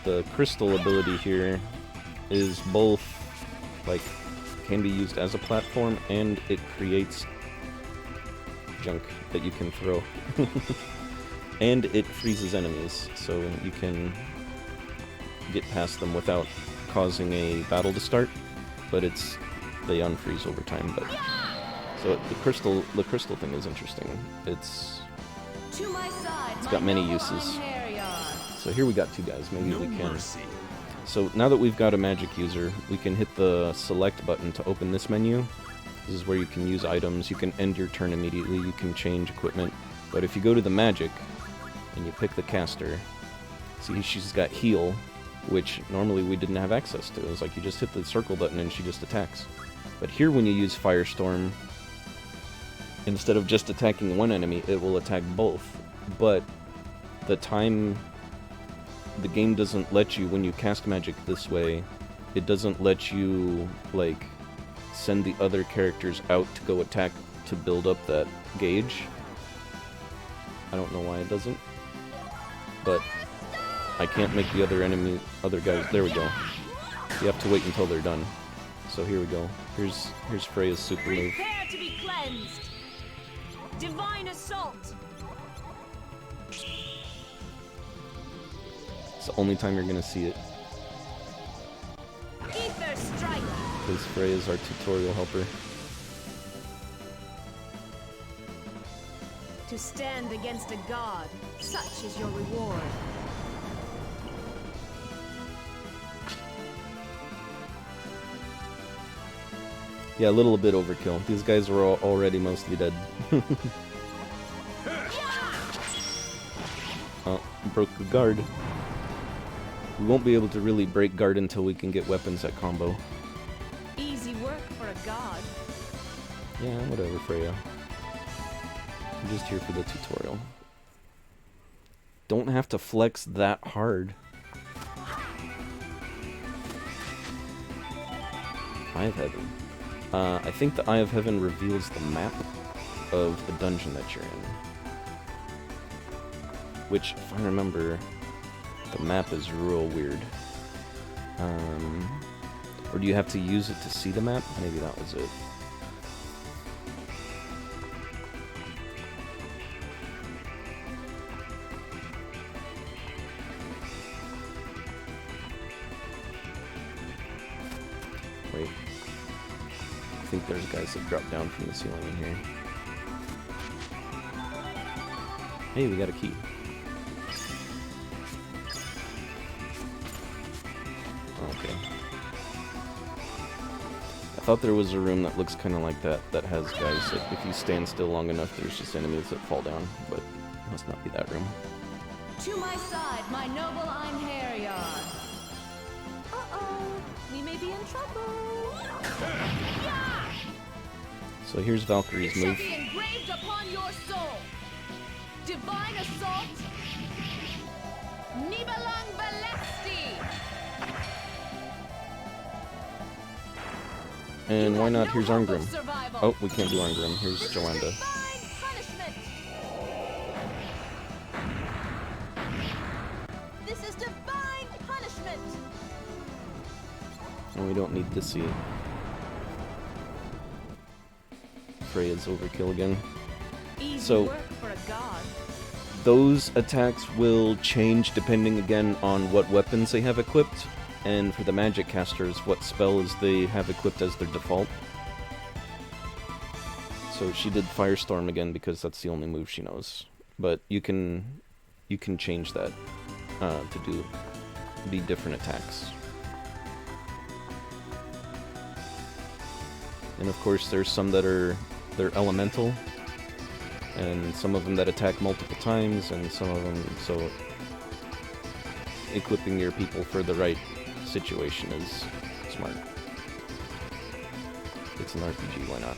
the crystal ability here is both, like, can be used as a platform, and it creates junk that you can throw. And it freezes enemies, so you can get past them without causing a battle to start, but they unfreeze over time. But so the crystal thing is interesting. It's got many uses. So here we got two guys. Maybe we can. So now that we've got a magic user, we can hit the select button to open this menu. This is where you can use items. You can end your turn immediately. You can change equipment. But if you go to the magic, and you pick the caster, see she's got heal, which normally we didn't have access to. It was like you just hit the circle button and she just attacks. But here when you use Firestorm, instead of just attacking one enemy, it will attack both. But the game doesn't let you, when you cast magic this way, it doesn't let you, like, send the other characters out to go attack to build up that gauge. I don't know why it doesn't. But I can't make the other guys, there we go. You have to wait until they're done. So here we go. Here's Freya's super move. Prepare to be cleansed. Divine assault. It's the only time you're gonna see it. Ether strike. Because Freya's our tutorial helper. To stand against a god, such is your reward. Yeah, a little bit overkill. These guys were already mostly dead. Oh, broke the guard. We won't be able to really break guard until we can get weapons at combo. Easy work for a god. Yeah, whatever, Freya. I'm just here for the tutorial. Don't have to flex that hard. Eye of Heaven. I think the Eye of Heaven reveals the map of the dungeon that you're in. Which, if I remember, the map is real weird. Or do you have to use it to see the map? Maybe that was it. Wait. I think there's guys that drop down from the ceiling in here. Hey, we got a key. Okay. I thought there was a room that looks kind of like that has guys that if you stand still long enough, there's just enemies that fall down, but it must not be that room. To my side, my noble Einherjar. Uh-oh, we may be in trouble. So here's Valkyrie's Shall move. be engraved upon your soul. Divine assault. Nibelang Balesti. And why not? Here's Arngrim. Survival. Oh, we can't do Arngrim. Here's Joanda. Divine punishment. This is divine punishment. And we don't need to see Freya's overkill again. Easy So- work for a god. Those attacks will change depending again on what weapons they have equipped, and for the magic casters, what spells they have equipped as their default. So she did Firestorm again because that's the only move she knows. But you can change that to be different attacks. And of course, there's some that they're elemental, and some of them that attack multiple times, and some of them, so equipping your people for the right situation is smart. It's an RPG, why not?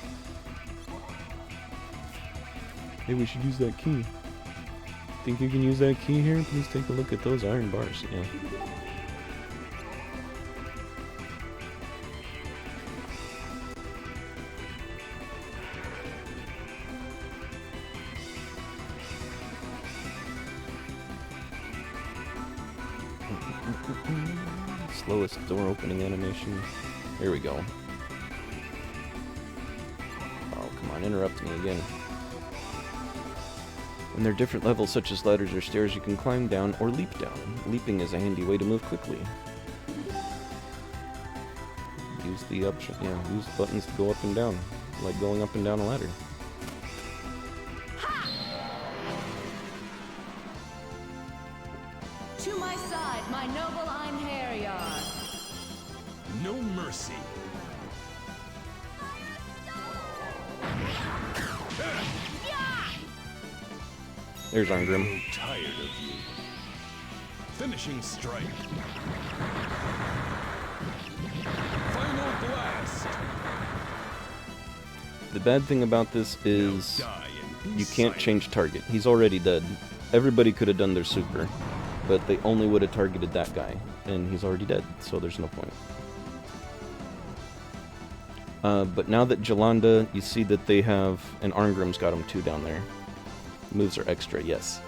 Hey, we should use that key. Think you can use that key here? Please take a look at those iron bars. Yeah. Slowest door opening animation. Here we go. Oh, come on, interrupt me again. When there are different levels, such as ladders or stairs, you can climb down or leap down. Leaping is a handy way to move quickly. Use the option, yeah, use the buttons to go up and down, like going up and down a ladder. To my side, my noble Einherjar. No mercy. There's I'm Arngrim. tired of you. Finishing strike. Final blast. The bad thing about this is Now die and be you can't silent. change target. He's already dead. Everybody could have done their super, but they only would have targeted that guy, and he's already dead, so there's no point. But now that Jolanda, you see that they have, and Arngrim's got them too down there. Moves are extra, yes.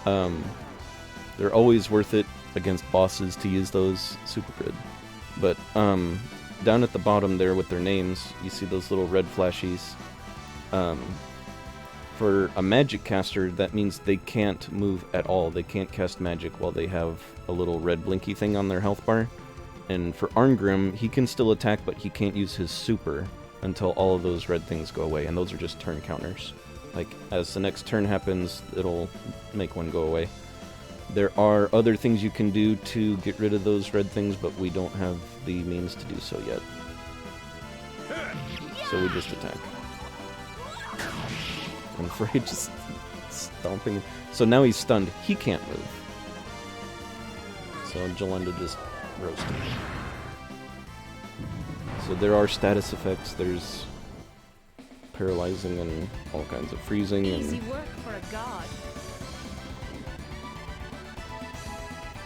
They're always worth it against bosses to use those, super good. But down at the bottom there with their names, you see those little red flashies. For a magic caster, that means they can't move at all. They can't cast magic while they have a little red blinky thing on their health bar. And for Arngrim, he can still attack, but he can't use his super until all of those red things go away, and those are just turn counters. Like, as the next turn happens, it'll make one go away. There are other things you can do to get rid of those red things, but we don't have the means to do so yet. So we just attack. And Frey just stomping. So now he's stunned. He can't move. So Jolanda just roasted. So there are status effects. There's paralyzing and all kinds of freezing Easy and work for a god.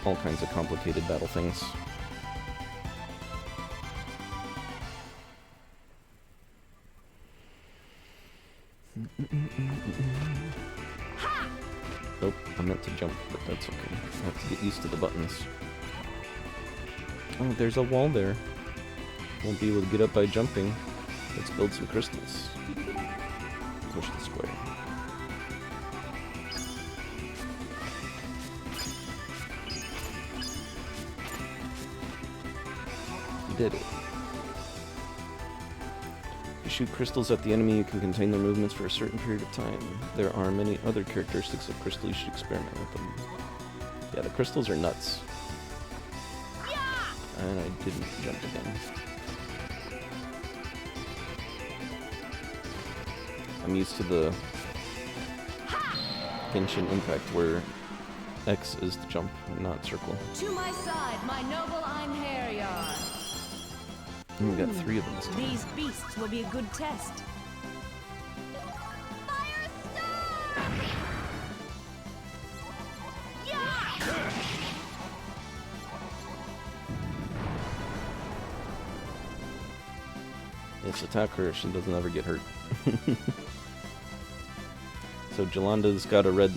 all kinds of complicated battle things. Nope, I meant to jump, but that's okay. I have to get used to the buttons. Oh, there's a wall there. Won't be able to get up by jumping. Let's build some crystals. Push the square. You did it. If you shoot crystals at the enemy, you can contain their movements for a certain period of time. There are many other characteristics of crystal. You should experiment with them. Yeah, the crystals are nuts. And I didn't jump again. I'm used to the Genshin Impact where X is the jump, not circle. To my side, my noble Einherjar. And we got 3 of them this time. These beasts will be a good test. Yes, attack her. She doesn't ever get hurt. So Jolanda's got a red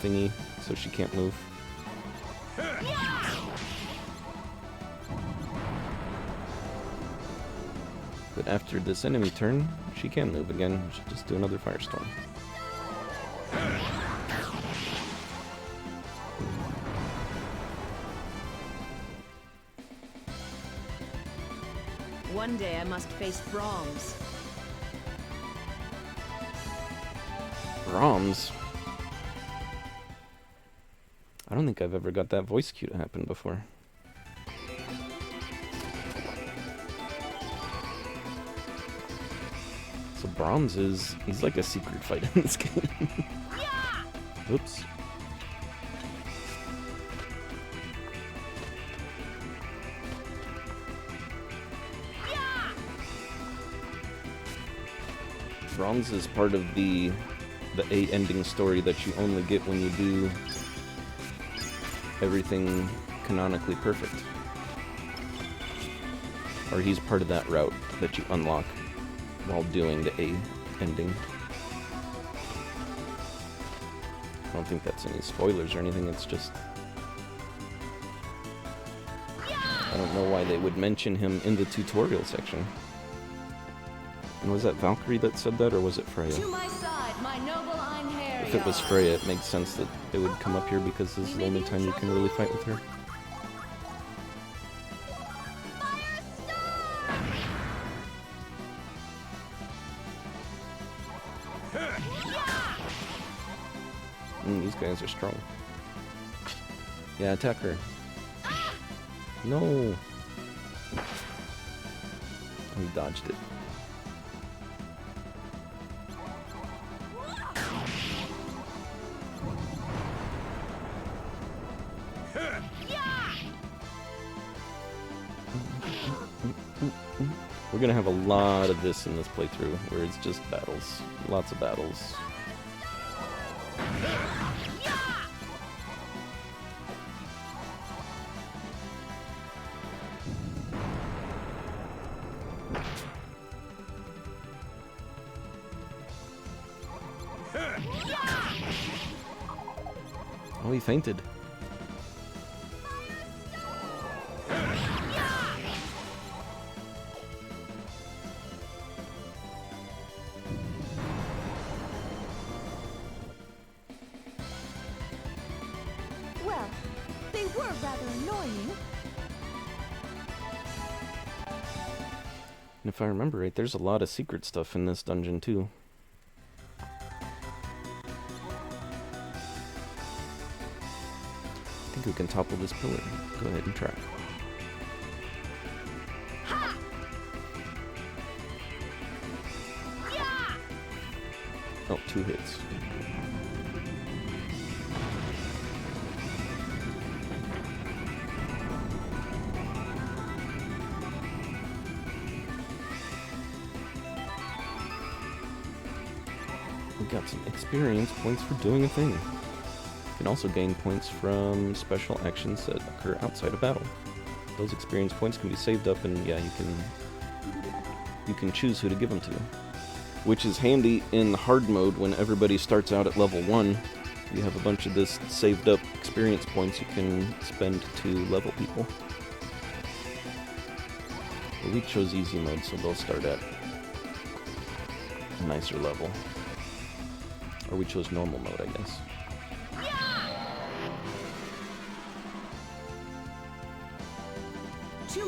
thingy, so she can't move. But after this enemy turn, she can move again. She'll just do another firestorm. One day I must face Brahms. Brahms? I don't think I've ever got that voice cue to happen before. So Brahms is... he's like a secret fight in this game. Oops. Brahms is part of the A ending story that you only get when you do everything canonically perfect. Or he's part of that route that you unlock while doing the A ending. I don't think that's any spoilers or anything, it's just... I don't know why they would mention him in the tutorial section. And was that Valkyrie that said that, or was it Freya? To my side, my noble Einherjar. If it was Freya, it makes sense that it would come up here because this is the only time you can really fight with her. These guys are strong. Yeah, attack her. No! He dodged it. We're gonna have a lot of this in this playthrough, where it's just battles. Lots of battles. Oh, he fainted. Well, they were rather annoying. And if I remember right, there's a lot of secret stuff in this dungeon too. I think we can topple this pillar. Go ahead and try. Oh, 2 hits. We got some experience points for doing a thing. You can also gain points from special actions that occur outside of battle. Those experience points can be saved up, and yeah, you can choose who to give them to. Which is handy in hard mode when everybody starts out at level 1. You have a bunch of this saved up experience points you can spend to level people. But we chose easy mode, so they'll start at a nicer level. Or we chose normal mode, I guess.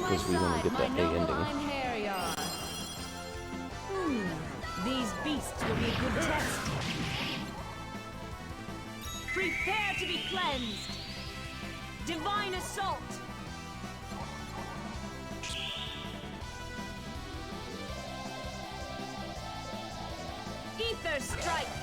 Because we want to get that A ending. These beasts will be a good test. Prepare to be cleansed. Divine assault. Ether strike.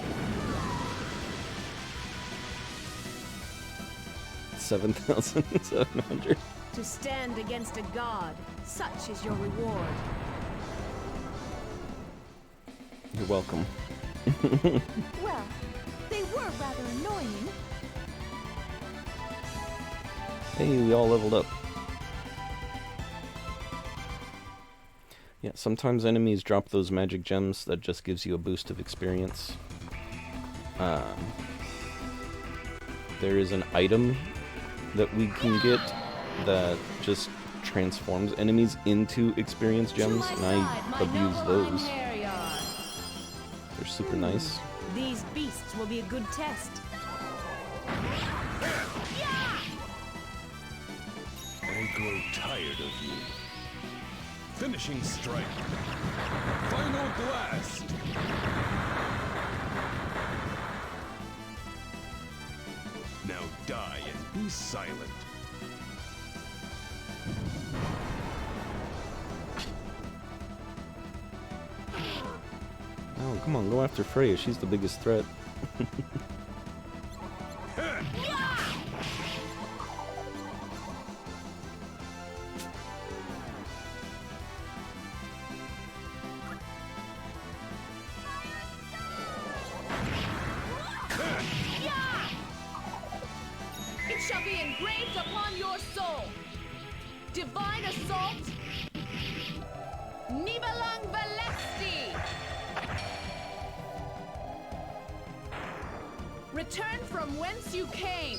7,700. To stand against a god, such is your reward. You're welcome. Well, they were rather annoying. Hey, we all leveled up. Yeah, sometimes enemies drop those magic gems that just gives you a boost of experience. There is an item that we can get that just transforms enemies into experience gems, and I abuse those. They're super nice. These beasts will be a good test. I grow tired of you. Finishing strike. Final blast. Now die and be silent. Oh, come on, go after Freya. She's the biggest threat. It shall be engraved upon your soul. Divine assault. Nibelang Valesti. Return from whence you came.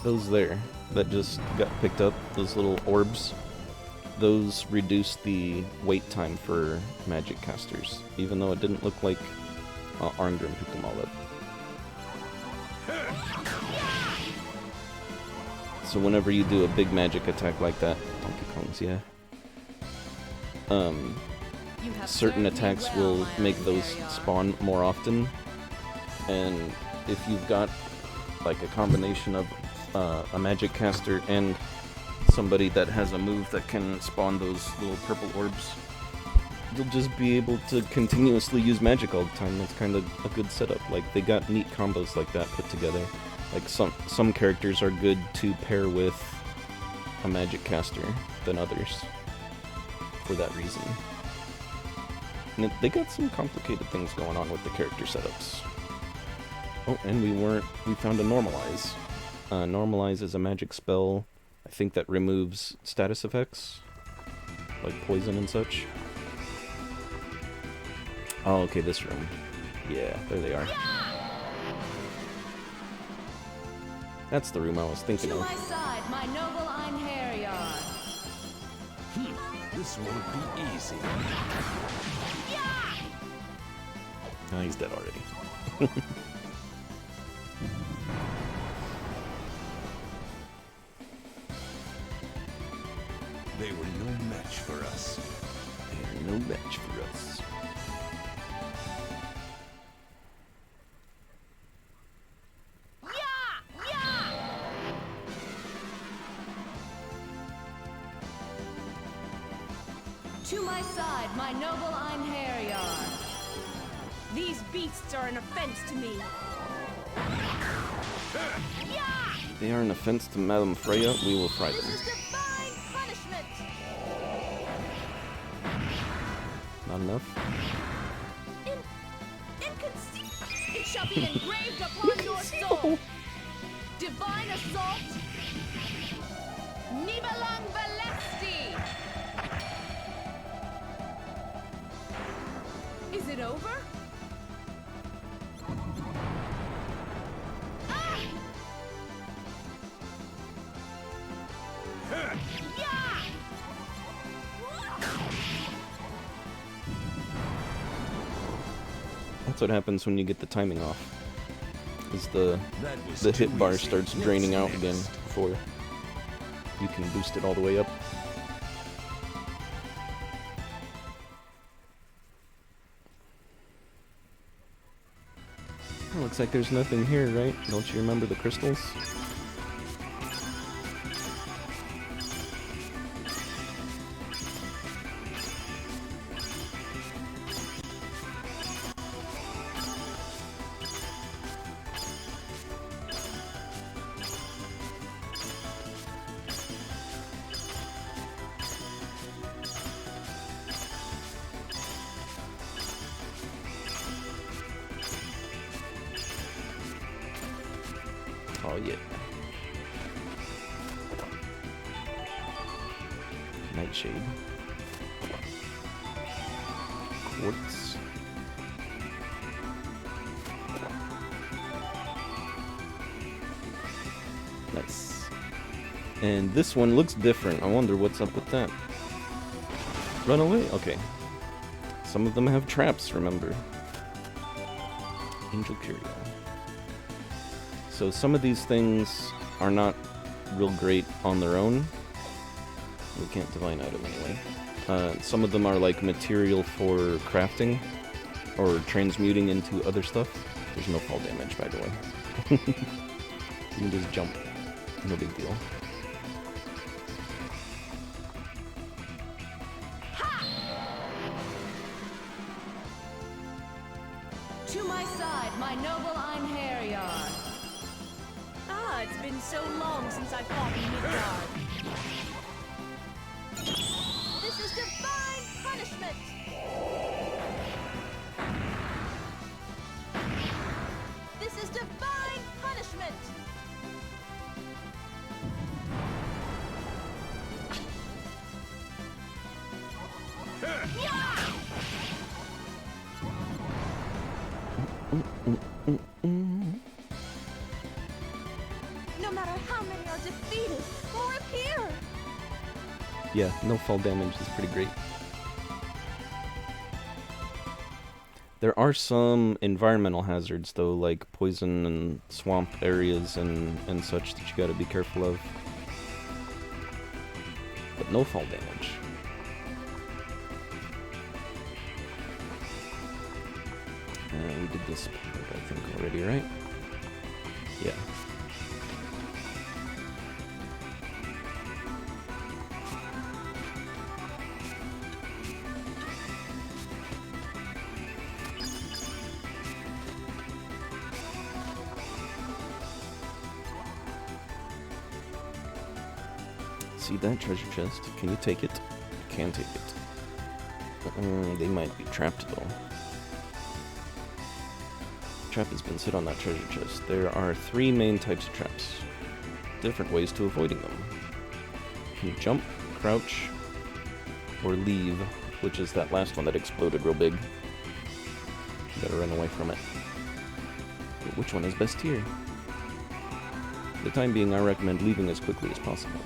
Those there that just got picked up, those little orbs, those reduce the wait time for magic casters, even though it didn't look like Arngrim picked them all up. So whenever you do a big magic attack like that, Donkey Kong's, yeah, certain attacks will make those spawn more often, and if you've got like a combination of a magic caster and somebody that has a move that can spawn those little purple orbs, you'll just be able to continuously use magic all the time. That's kind of a good setup. Like, they got neat combos like that put together. Like, some characters are good to pair with a magic caster than others. for that reason. And they got some complicated things going on with the character setups. Oh, and we found a Normalize. Normalize is a magic spell, I think, that removes status effects, like poison and such. Oh, okay, this room. Yeah, there they are. That's the room I was thinking To of. my side, my noble Einherjar. This won't be easy. Oh, he's dead already. They were no match for us. They're no match for us. To my side, my noble Einherjar. These beasts are an offense to me. They are an offense to Madame Freya. We will fry them. This is divine punishment. Not enough? It shall be engraved upon your soul. Divine assault. Nibelang Valesti. Is it over? That's what happens when you get the timing off. Is the That was hit too bar easy. starts What's draining out next? again before you can boost it all the way up. Oh, looks like there's nothing here, right? Don't you remember the crystals? Oh yeah. Nightshade. Quartz. Nice. And this one looks different. I wonder what's up with that. Run away? Okay. Some of them have traps, remember. Angel Curio. So some of these things are not real great on their own. We can't divine item anyway. Some of them are like material for crafting or transmuting into other stuff. There's no fall damage, by the way. You can just jump. No big deal. To my side, my noble Einherjar. Ah, it's been so long since I fought in Midgard. This is divine punishment. This is divine punishment. No matter how many are defeated, more appear. Yeah, no fall damage is pretty great. There are some environmental hazards though, like poison and swamp areas and such that you gotta be careful of. But no fall damage. We did this part, I think, already, right? Yeah. See that treasure chest? Can you take it? Can take it. They might be trapped though. Trap has been set on that treasure chest. There are 3 main types of traps. Different ways to avoiding them. You can jump, crouch, or leave, which is that last one that exploded real big. You gotta run away from it. But which one is best here? For the time being, I recommend leaving as quickly as possible.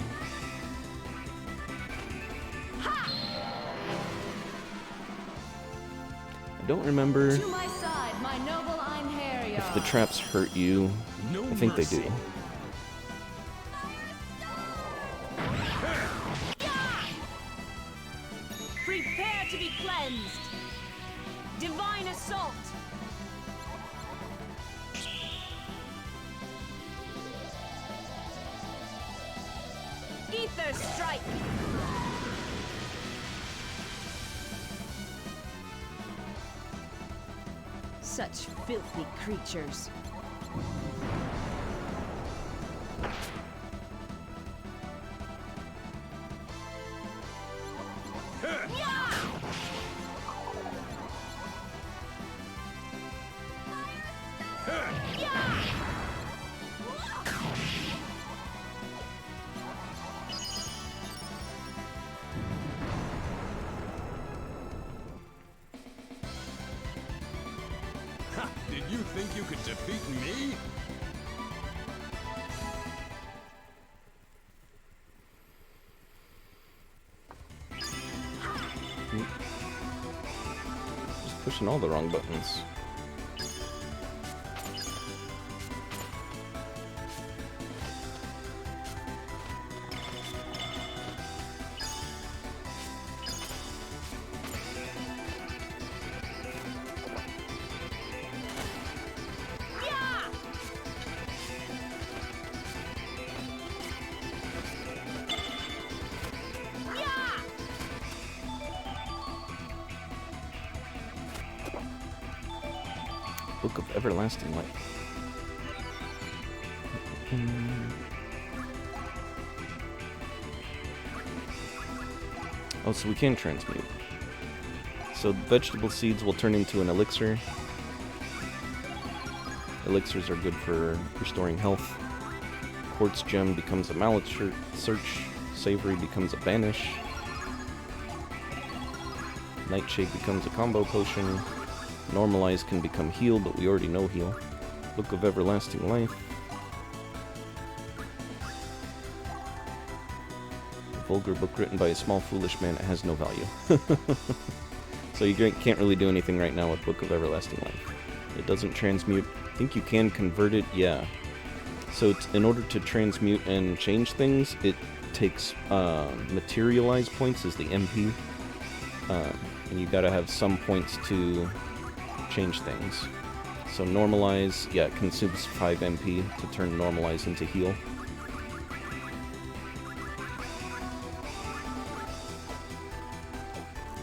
I don't remember To my side, my noble Einherjar. if the traps hurt you. No I think they mercy. do. Prepare to be cleansed. Divine assault. Ether strike. Such filthy creatures. Ha! Did you think you could defeat me? Just pushing all the wrong buttons. Book of Everlasting Life. Oh, so we can transmute. So vegetable seeds will turn into an elixir. Elixirs are good for restoring health. Quartz gem becomes a mallet search. Savory becomes a banish. Nightshade becomes a combo potion. Normalize can become heal, but we already know heal. Book of Everlasting Life. A vulgar book written by a small foolish man, it has no value. So you can't really do anything right now with Book of Everlasting Life. It doesn't transmute. I think you can convert it, yeah. So in order to transmute and change things, it takes materialize points as the MP. And you gotta have some points to change things. So normalize, yeah, it consumes 5 MP to turn normalize into heal.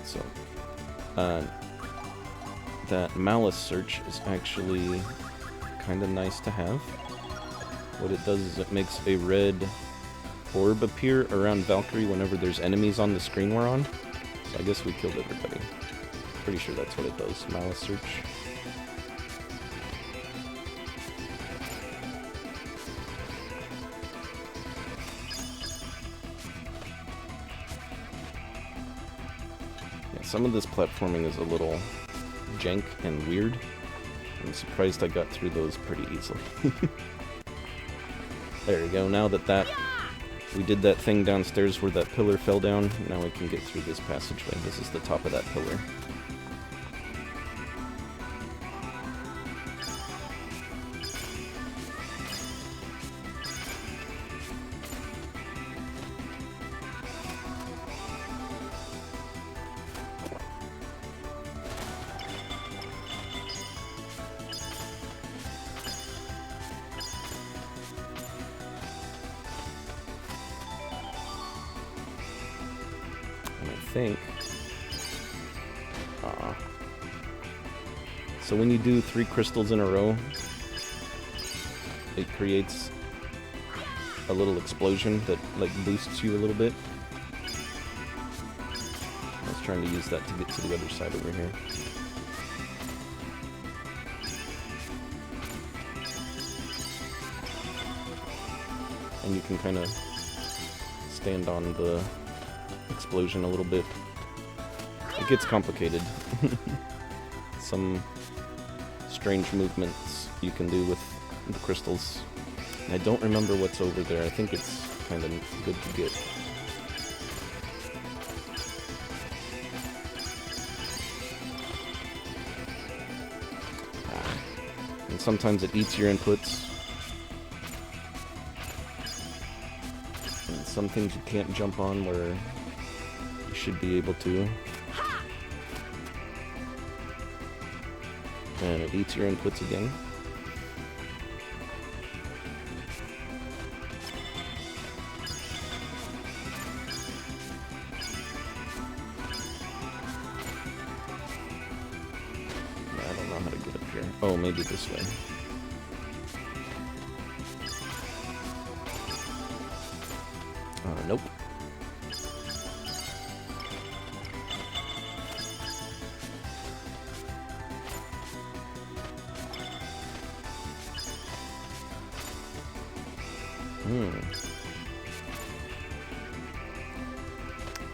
So, that malice search is actually kind of nice to have. What it does is it makes a red orb appear around Valkyrie whenever there's enemies on the screen we're on. So I guess we killed everybody. Pretty sure that's what it does, malice search. Yeah, some of this platforming is a little jank and weird. I'm surprised I got through those pretty easily. There we go, now that we did that thing downstairs where that pillar fell down, now we can get through this passageway. This is the top of that pillar. Think. So when you do 3 crystals in a row, it creates a little explosion that like boosts you a little bit. Let's trying to use that to get to the other side over here. And you can kind of stand on the explosion a little bit. It gets complicated. Some strange movements you can do with the crystals. And I don't remember what's over there. I think it's kind of good to get. And sometimes it eats your inputs. And some things you can't jump on where you should be able to. And it eats your inputs again. I don't know how to get up here. Oh, maybe this way. Nope.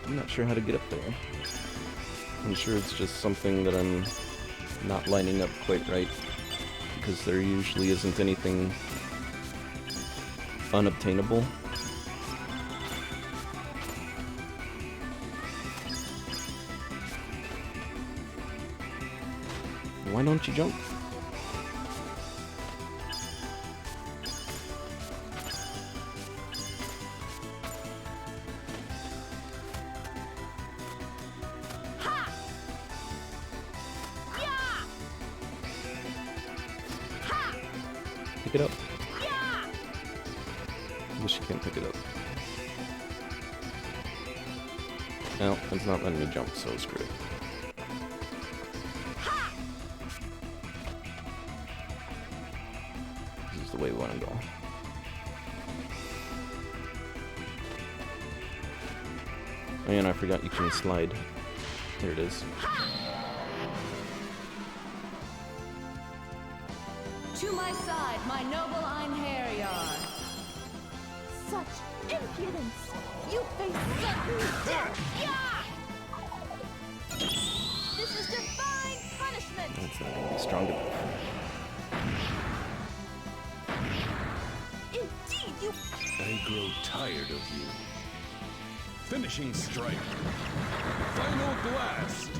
I'm not sure how to get up there. I'm sure it's just something that I'm not lining up quite right, because there usually isn't anything unobtainable. Why don't you jump? Pick it up. I wish you can't pick it up. No, it's not letting me jump, so screw it. This is the way we want to go. Oh yeah, and I forgot you can slide. There it is. To my side, my noble Einherjar. Such impudence! You face certain death! This is divine punishment! That's not going to be strong enough. Indeed, you... I grow tired of you. Finishing strike. Final blast.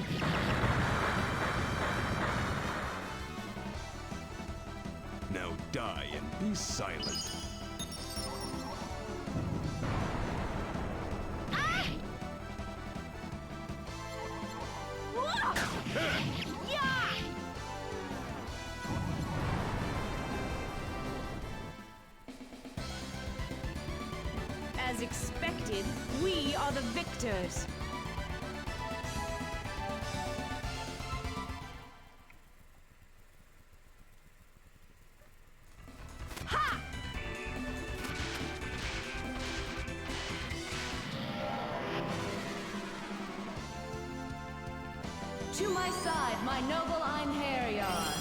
Now die and be silent. As expected, we are the victors. To my side, my noble Einherjar.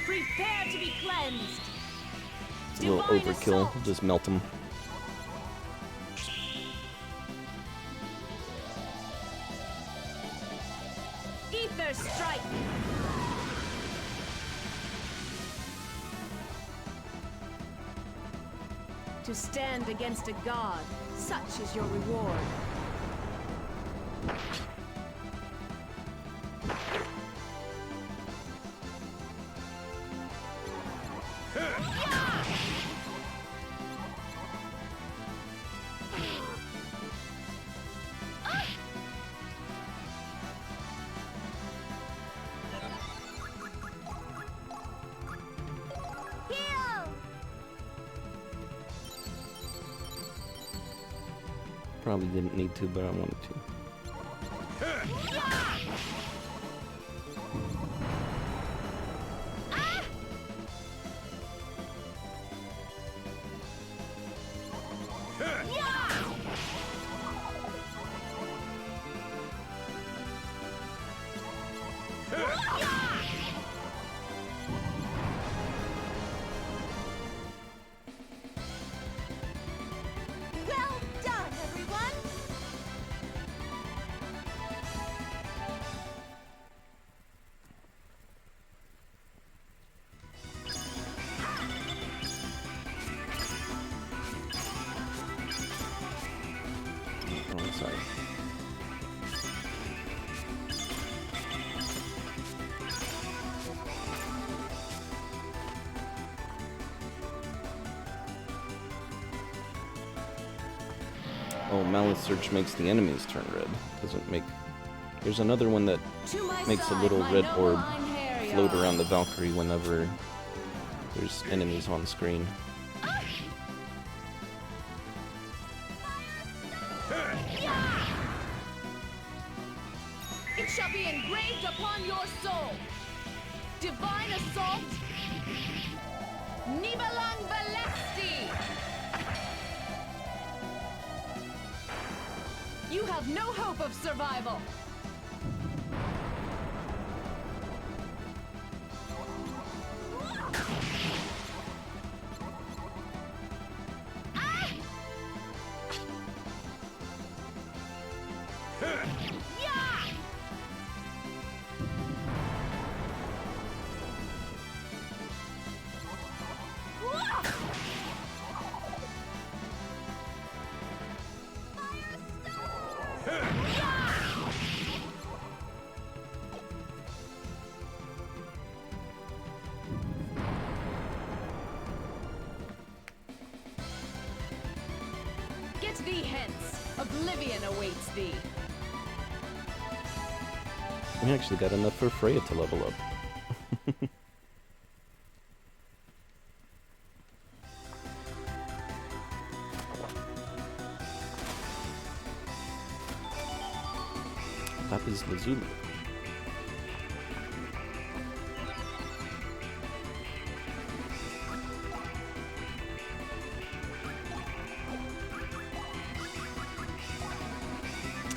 Prepare to be cleansed. It's a little overkill. Just melt them. Ether strike. To stand against a god, such is your reward. Probably didn't need to, but I wanted to. Oh, Malice Search makes the enemies turn red. Doesn't make... There's another one that makes a little red orb float around the Valkyrie whenever there's enemies on screen. It shall be engraved upon your soul. Divine Assault, Nibalang Valesti. You have no hope of survival. Get thee hence. Oblivion awaits thee. We actually got enough for Freya to level up. Lapis Lazuli.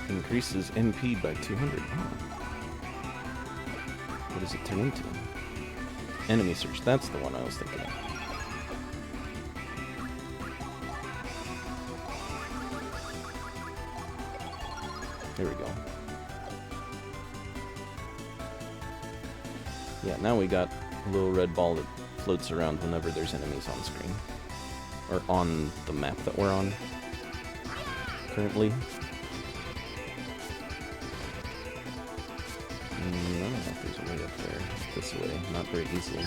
Increases MP by 200. What does it turn into? Enemy Search. That's the one I was thinking of. There we go. Yeah, now we got a little red ball that floats around whenever there's enemies on screen. Or on the map that we're on currently. I don't know if there's a way up there. This way, not very easily.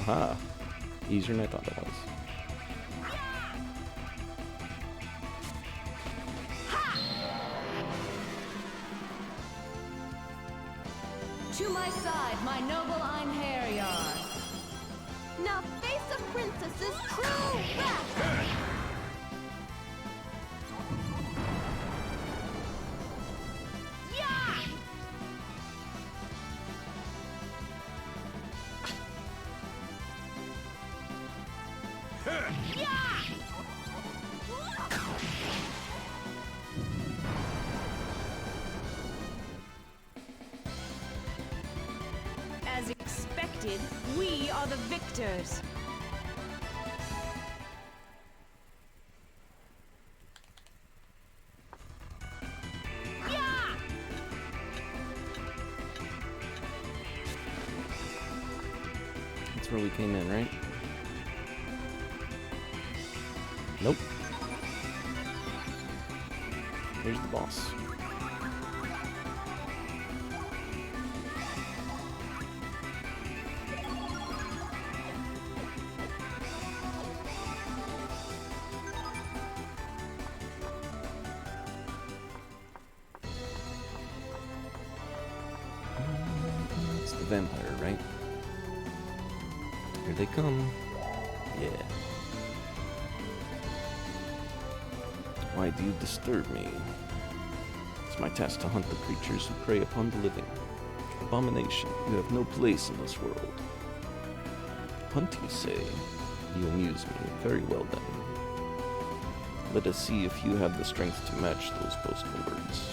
Aha! Easier than I thought it was. To my side, my noble Einherjar. Now face a princess's true wrath! As expected, we are the victors. That's where we came in, right? Nope. Here's the boss. It's the vampire, right? Here they come. Yeah. Why do you disturb me? It's my task to hunt the creatures who prey upon the living. Abomination, you have no place in this world. Hunt, you say? You amuse me. Very well then. Let us see if you have the strength to match those boastful words.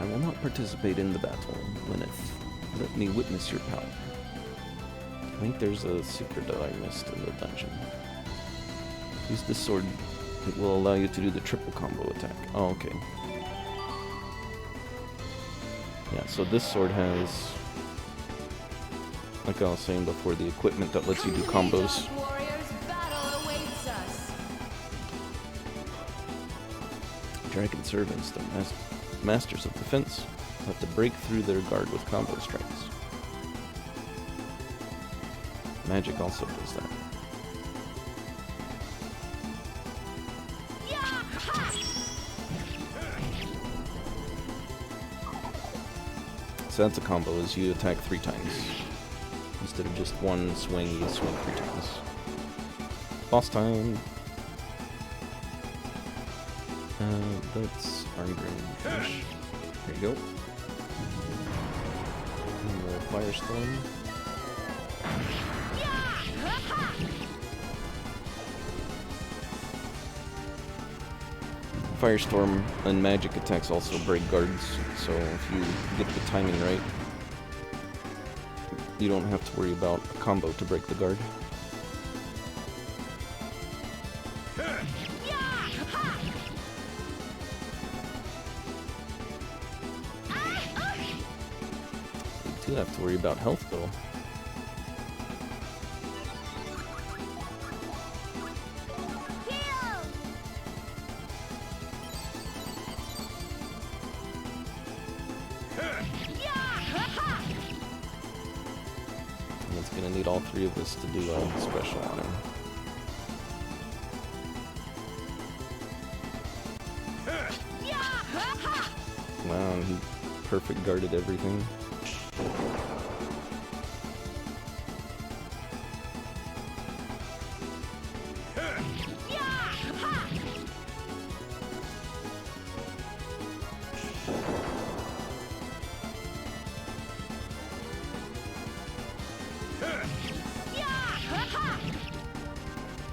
I will not participate in the battle, Lyneth. Let me witness your power. I think there's a secret that I missed in the dungeon. Use this sword. It will allow you to do the triple combo attack. Oh, okay. Yeah, so this sword has, like I was saying before, the equipment that lets you do combos. Dragon servants, the masters of defense, have to break through their guard with combo strikes. magic also does that. So that's a combo, is you attack 3 times. Instead of just one swing, you swing 3 times. Boss time! That's Arngrim finish. There you go. And the Firestorm. Firestorm and magic attacks also break guards, so if you get the timing right, you don't have to worry about a combo to break the guard. You do have to worry about health though. And it's gonna need all 3 of us to do a special on him. Wow, he perfect guarded everything.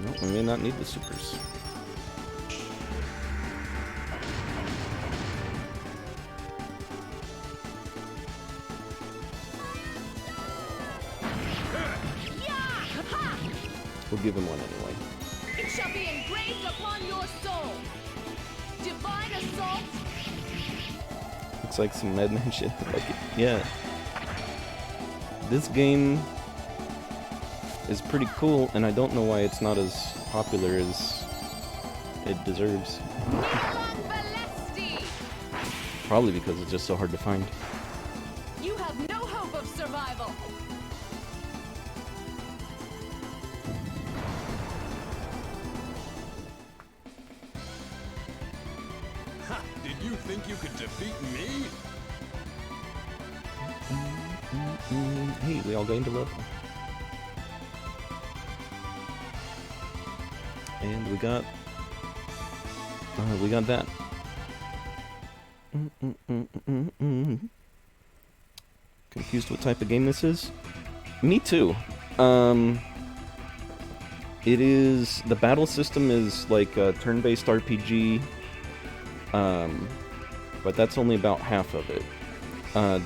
Nope, we may not need the supers. We'll give him one anyway. It shall be engraved upon your soul. Divine assault. Looks like some Mad Men shit. Like it. Yeah. This game is pretty cool, and I don't know why it's not as popular as it deserves. Probably because it's just so hard to find. You have no hope of survival. Ha! Did you think you could defeat me? Hey, we all gained a level. And we got that. Confused what type of game this is? Me too. It is, the battle system is like a turn-based RPG, but that's only about half of it.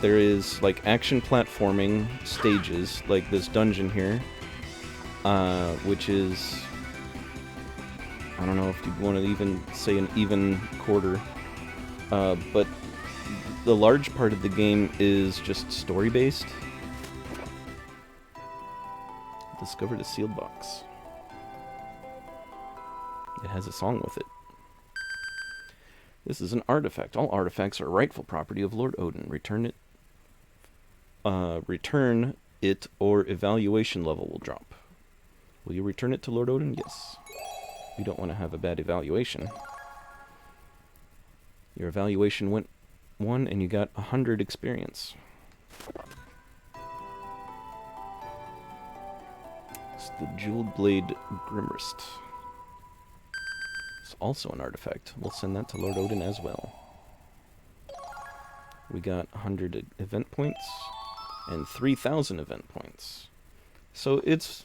There is like action platforming stages, like this dungeon here, which is, I don't know if you want to even say an even quarter, but the large part of the game is just story-based. Discovered a sealed box. It has a song with it. This is an artifact. All artifacts are rightful property of Lord Odin. Return it, or evaluation level will drop. Will you return it to Lord Odin? Yes. You don't want to have a bad evaluation. Your evaluation went 1 and you got 100 experience. It's the Jeweled Blade Grimrist. It's also an artifact. We'll send that to Lord Odin as well. We got 100 event points and 3,000 event points. So it's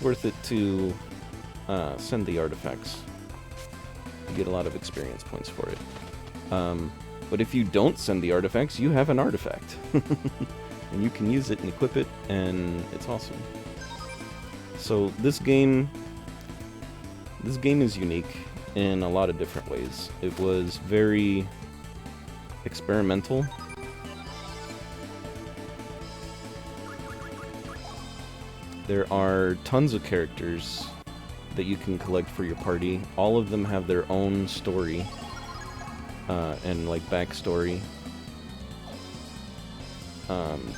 worth it to send the artifacts. You get a lot of experience points for it. But if you don't send the artifacts, you have an artifact. And you can use it and equip it, and it's awesome. So this game is unique in a lot of different ways. It was very experimental. There are tons of characters that you can collect for your party. All of them have their own story and like backstory.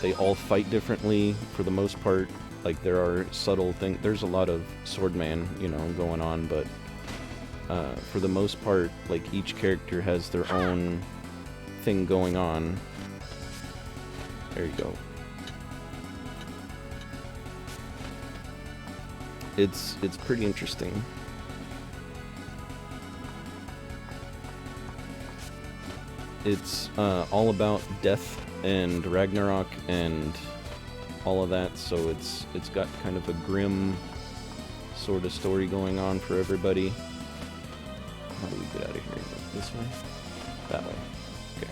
They all fight differently for the most part. Like, there are subtle things. There's a lot of swordman, you know, going on, but for the most part, like, each character has their own thing going on. There you go. It's pretty interesting. It's all about death and Ragnarok and all of that, so it's got kind of a grim sort of story going on for everybody. How do we get out of here? This way? That way. Okay.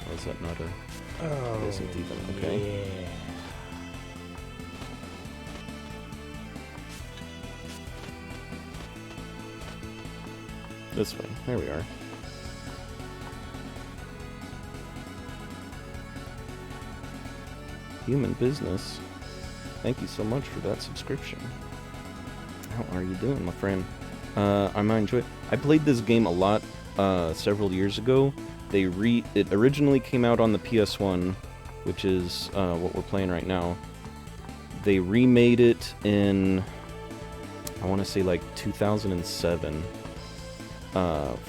Oh, is that not a... Oh, it isn't even. Okay. yeah. This way. There we are. Human Business. Thank you so much for that subscription. How are you doing, my friend? I might enjoy it. I played this game a lot several years ago. It originally came out on the PS1, which is what we're playing right now. They remade it in, I want to say, like 2007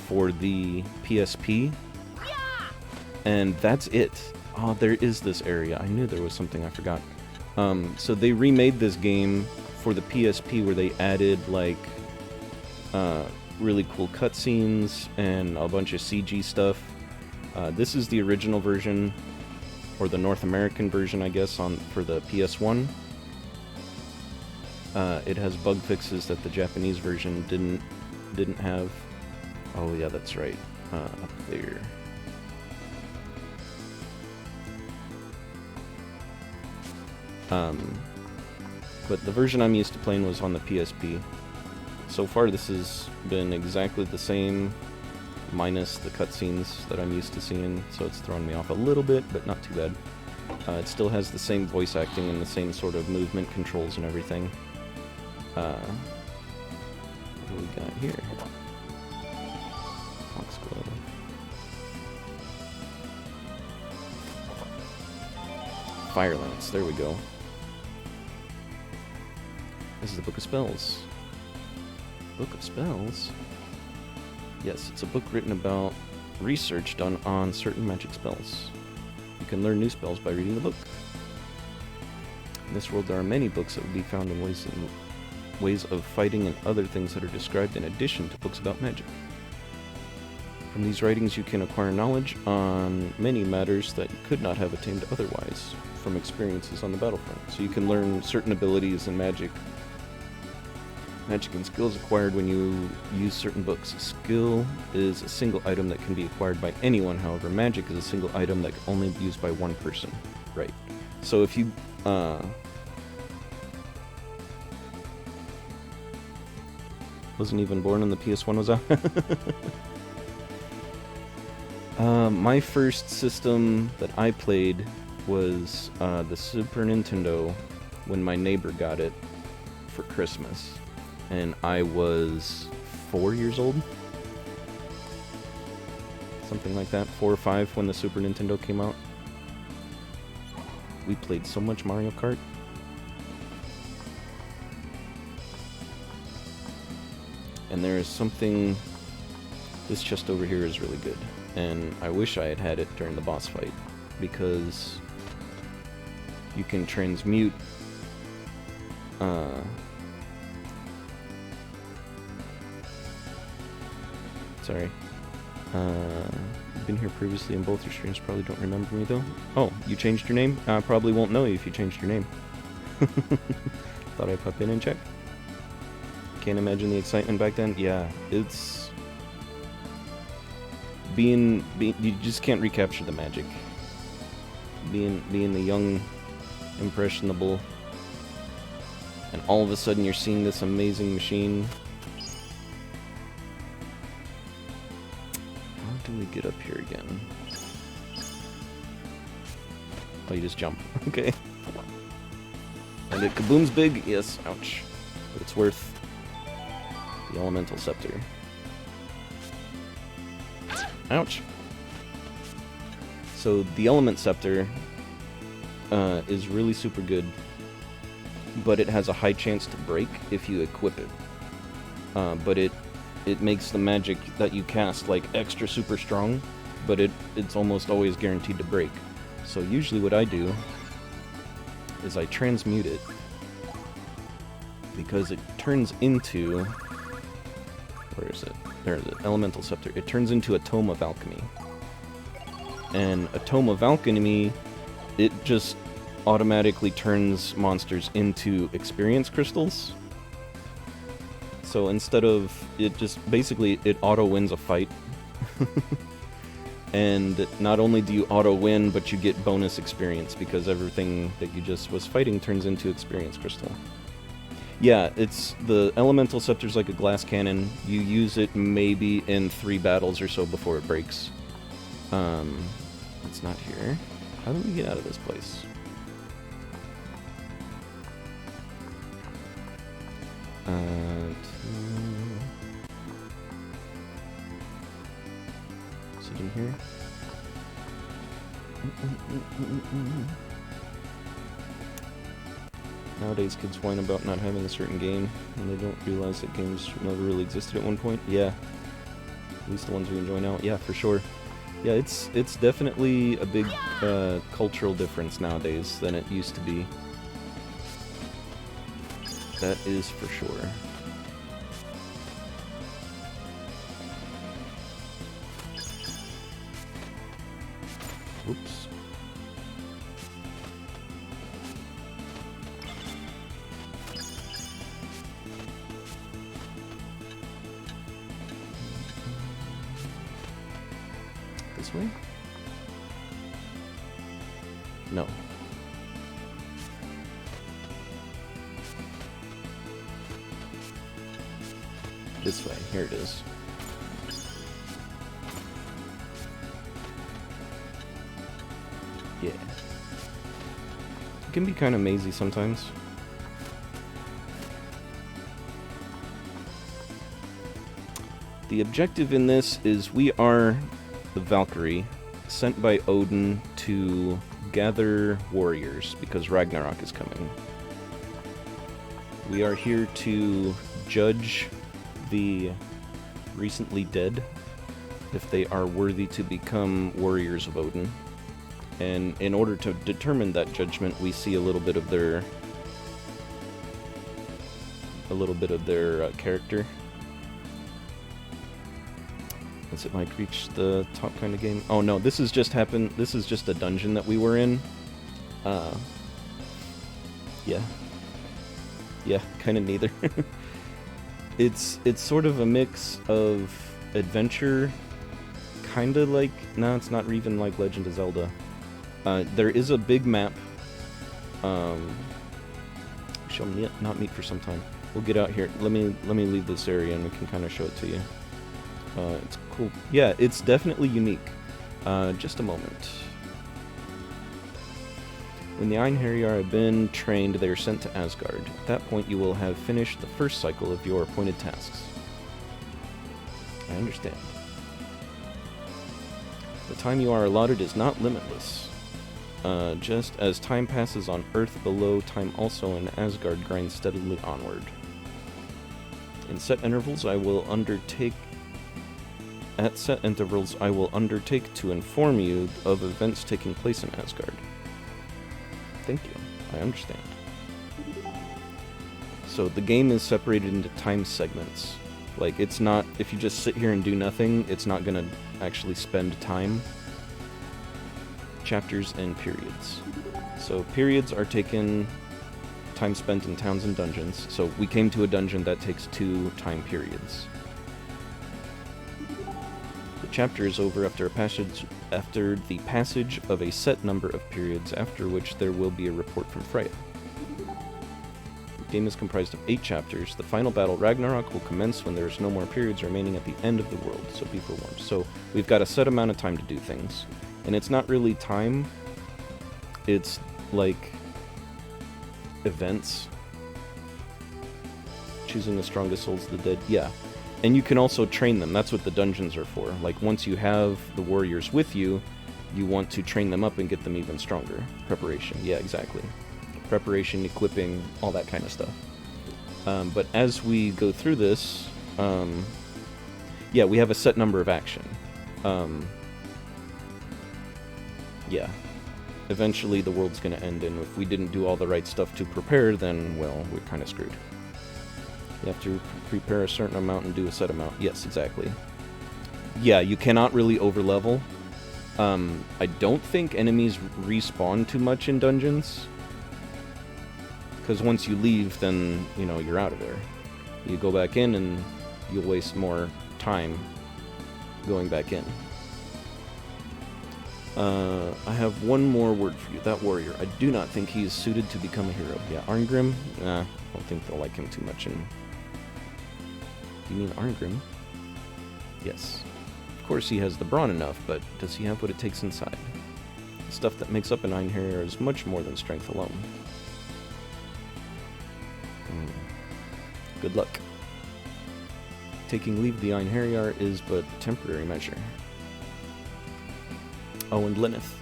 for the PSP. And that's it. Oh, there is this area. I knew there was something I forgot. So they remade this game for the PSP where they added, like, really cool cutscenes and a bunch of CG stuff. This is the original version, or the North American version, I guess, for the PS1. It has bug fixes that the Japanese version didn't have. Oh yeah, that's right. Up there. But the version I'm used to playing was on the PSP. So far this has been exactly the same, minus the cutscenes that I'm used to seeing, so it's thrown me off a little bit, but not too bad. It still has the same voice acting and the same sort of movement controls and everything. What do we got here? Foxglove. Fire Lance, there we go. This is the Book of Spells. Book of Spells? Yes, it's a book written about research done on certain magic spells. You can learn new spells by reading the book. In this world, there are many books that will be found in ways of fighting and other things that are described in addition to books about magic. From these writings, you can acquire knowledge on many matters that you could not have attained otherwise from experiences on the battlefront. So you can learn certain abilities and magic and skills acquired when you use certain books. Skill is a single item that can be acquired by anyone, however, magic is a single item that can only be used by one person. Right. So if you, wasn't even born when the PS1 was out. My first system that I played was the Super Nintendo when my neighbor got it for Christmas. And I was 4 years old. Something like that. 4 or 5 when the Super Nintendo came out. We played so much Mario Kart. And there is something... This chest over here is really good. And I wish I had had it during the boss fight. Because you can transmute... Sorry. You've been here previously in both your streams, probably don't remember me though. Oh, you changed your name? I probably won't know you if you changed your name. Thought I'd pop in and check. Can't imagine the excitement back then. Yeah, it's... Being you just can't recapture the magic. Being the young, impressionable, and all of a sudden you're seeing this amazing machine. How do we get up here again? Oh, you just jump. Okay. And it kabooms big, yes, ouch. But it's worth the Elemental Scepter. Ouch. So the Element Scepter is really super good, but it has a high chance to break if you equip it. But it makes the magic that you cast like extra super strong, but it's almost always guaranteed to break. So usually what I do is I transmute it, because it turns into, where is it? There is it, Elemental Scepter. It turns into a Tome of Alchemy. And a Tome of Alchemy, it just automatically turns monsters into experience crystals. So instead of, it just, basically, it auto-wins a fight. And not only do you auto-win, but you get bonus experience, because everything that you just was fighting turns into experience crystal. Yeah, it's, the Elemental Scepter's like a glass cannon. You use it maybe in 3 battles or so before it breaks. It's not here. How do we get out of this place? Is it in here? Nowadays, kids whine about not having a certain game, and they don't realize that games never really existed at one point. Yeah. At least the ones we enjoy now. Yeah, for sure. Yeah, it's definitely a big cultural difference nowadays than it used to be. That is for sure. Oops. This way? No. This way. Here it is. Yeah. It can be kind of mazy sometimes. The objective in this is we are the Valkyrie, sent by Odin to gather warriors because Ragnarok is coming. We are here to judge the recently dead if they are worthy to become warriors of Odin. And in order to determine that judgment, we see a little bit of their character. Does it like reach the top kind of game? Oh no, this is just a dungeon that we were in. Yeah, kind of neither. It's sort of a mix of adventure, kind of like, no, it's not even like Legend of Zelda. There is a big map. We shall not meet for some time. We'll get out here. Let me leave this area and we can kind of show it to you. It's cool. Yeah, it's definitely unique. Just a moment. When the Einherjar have been trained, they are sent to Asgard. At that point, you will have finished the first cycle of your appointed tasks. I understand. The time you are allotted is not limitless. Just as time passes on Earth below, time also in Asgard grinds steadily onward. In set intervals, I will undertake to inform you of events taking place in Asgard. Thank you. I understand. So the game is separated into time segments. Like, it's not, if you just sit here and do nothing, it's not gonna actually spend time. Chapters and periods. So periods are taken time spent in towns and dungeons. So we came to a dungeon that takes 2 time periods. The chapter is over after the passage of a set number of periods, after which there will be a report from Freya. The game is comprised of 8 chapters. The final battle, Ragnarok, will commence when there is no more periods remaining at the end of the world, so be forewarned. So we've got a set amount of time to do things. And it's not really time, it's like events. Choosing the strongest souls of the dead. Yeah. And you can also train them. That's what the dungeons are for. Like, once you have the warriors with you, you want to train them up and get them even stronger. Preparation. Yeah, exactly. Preparation, equipping, all that kind of stuff. But as we go through this, yeah, we have a set number of action. Yeah. Eventually the world's going to end, and if we didn't do all the right stuff to prepare, then, well, we're kind of screwed. You have to prepare a certain amount and do a set amount. Yes, exactly. Yeah, you cannot really overlevel. I don't think enemies respawn too much in dungeons. Because once you leave, then, you know, you're out of there. You go back in and you'll waste more time going back in. I have one more word for you. That warrior. I do not think he is suited to become a hero. Yeah, Arngrim? Nah, I don't think they'll like him too much. Do you mean Arngrim? Yes. Of course he has the brawn enough, but does he have what it takes inside? The stuff that makes up an Einherjar is much more than strength alone. Good luck. Taking leave of the Einherjar is but a temporary measure. Oh, and Lenneth.